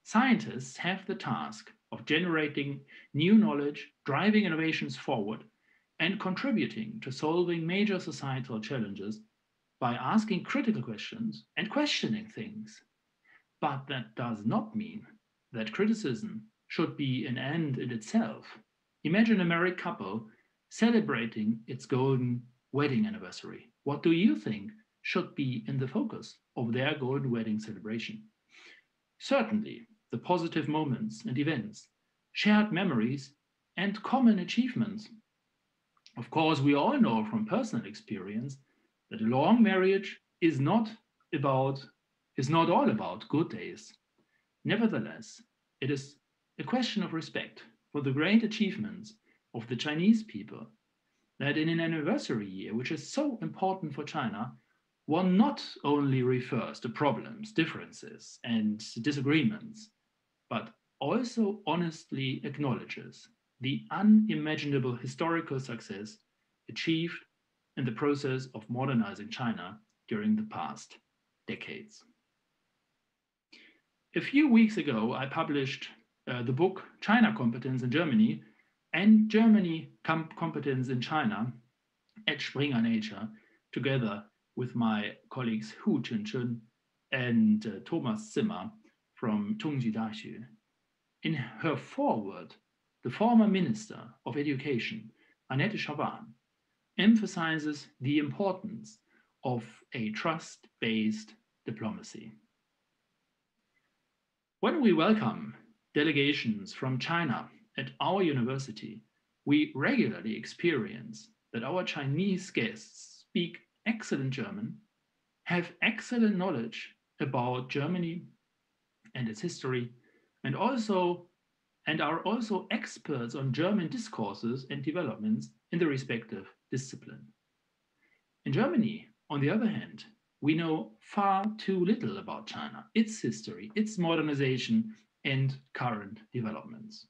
scientists have the task of generating new knowledge, driving innovations forward, and contributing to solving major societal challenges by asking critical questions and questioning things. But that does not mean that criticism should be an end in itself. Imagine a married couple celebrating its golden wedding anniversary. What do you think should be in the focus of their golden wedding celebration? Certainly, the positive moments and events, shared memories, and common achievements. Of course, we all know from personal experience that a long marriage is not all about good days. Nevertheless, it is a question of respect for the great achievements of the Chinese people that in an anniversary year, which is so important for China, one not only refers to problems, differences, and disagreements, but also honestly acknowledges the unimaginable historical success achieved in the process of modernizing China during the past decades. A few weeks ago, I published the book China Competence in Germany and Germany Competence in China at Springer Nature, together with my colleagues Hu Chunchun and Thomas Zimmer from Tongji Daxue. In her foreword, the former Minister of Education, Annette Schavan, emphasizes the importance of a trust-based diplomacy. When we welcome delegations from China at our university, we regularly experience that our Chinese guests speak excellent German, have excellent knowledge about Germany and its history, and are also experts on German discourses and developments in the respective discipline. In Germany, on the other hand, we know far too little about China, its history, its modernization, and current developments.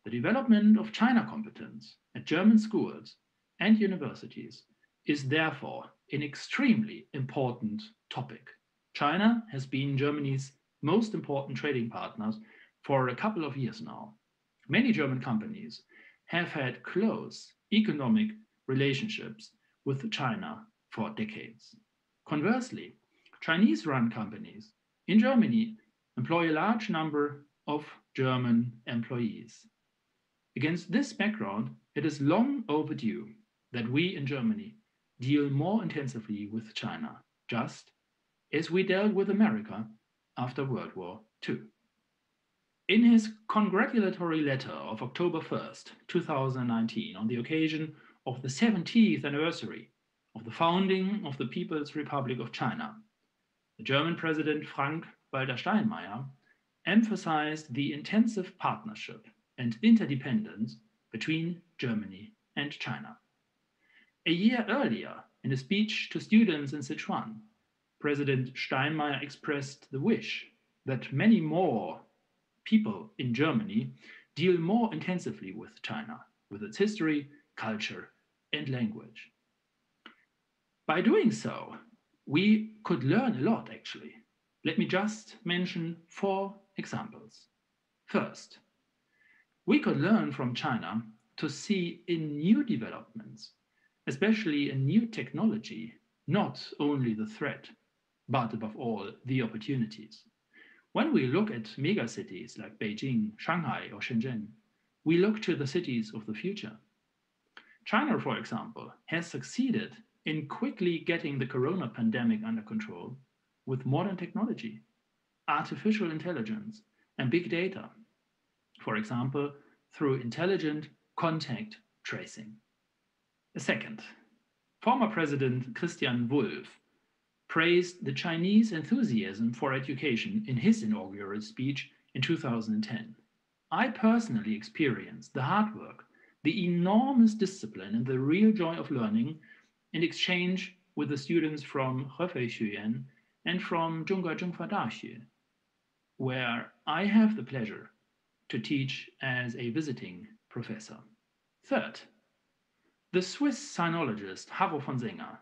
The development of China competence at German schools and universities is therefore an extremely important topic. China has been Germany's most important trading partners for a couple of years now. Many German companies have had close economic relationships with China for decades. Conversely, Chinese-run companies in Germany employ a large number of German employees. Against this background, it is long overdue that we in Germany deal more intensively with China, just as we dealt with America after World War II. In his congratulatory letter of October 1st, 2019, on the occasion of the 70th anniversary of the founding of the People's Republic of China, the German President Frank-Walter Steinmeier emphasized the intensive partnership and interdependence between Germany and China. A year earlier, in a speech to students in Sichuan, President Steinmeier expressed the wish that many more people in Germany deal more intensively with China, with its history, culture, and language. By doing so, we could learn a lot, actually. Let me just mention 4 examples. First, we could learn from China to see in new developments, especially in new technology, not only the threat, but above all, the opportunities. When we look at megacities like Beijing, Shanghai, or Shenzhen, we look to the cities of the future. China, for example, has succeeded in quickly getting the corona pandemic under control with modern technology, artificial intelligence, and big data. For example, through intelligent contact tracing. Second, former President Christian Wulff praised the Chinese enthusiasm for education in his inaugural speech in 2010. I personally experienced the hard work, the enormous discipline, and the real joy of learning in exchange with the students from Hefei Xuyuan and from Zhonghua Zhengfa Daxue, where I have the pleasure to teach as a visiting professor. Third, the Swiss sinologist Harro von Senger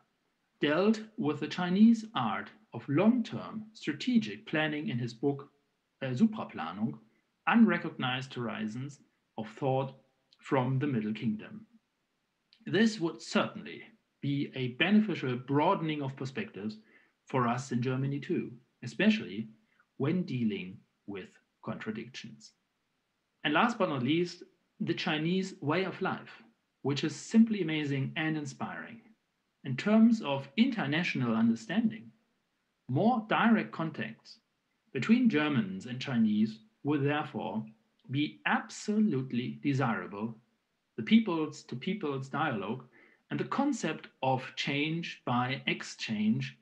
dealt with the Chinese art of long-term strategic planning in his book Supraplanung, Unrecognized Horizons of Thought from the Middle Kingdom. This would certainly be a beneficial broadening of perspectives for us in Germany too, especially when dealing with contradictions. And last but not least, the Chinese way of life, which is simply amazing and inspiring. In terms of international understanding, more direct contacts between Germans and Chinese would therefore be absolutely desirable. The peoples-to-peoples dialogue and the concept of change by exchange,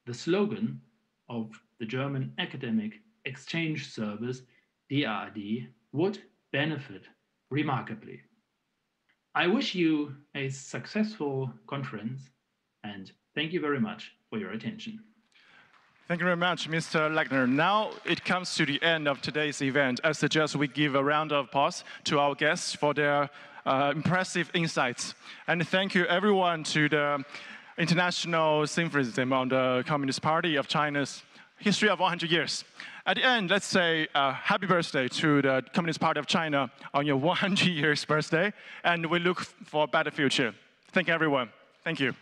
the slogan of the German Academic Exchange Service, DAAD, would benefit remarkably. I wish you a successful conference, and thank you very much for your attention. Thank you very much, Mr. Lechner. Now it comes to the end of today's event. I suggest we give a round of applause to our guests for their impressive insights. And thank you everyone to the International Symposium on the Communist Party of China's history of 100 years. At the end, let's say happy birthday to the Communist Party of China on your 100 years birthday, and we look for a better future. Thank you, everyone. Thank you.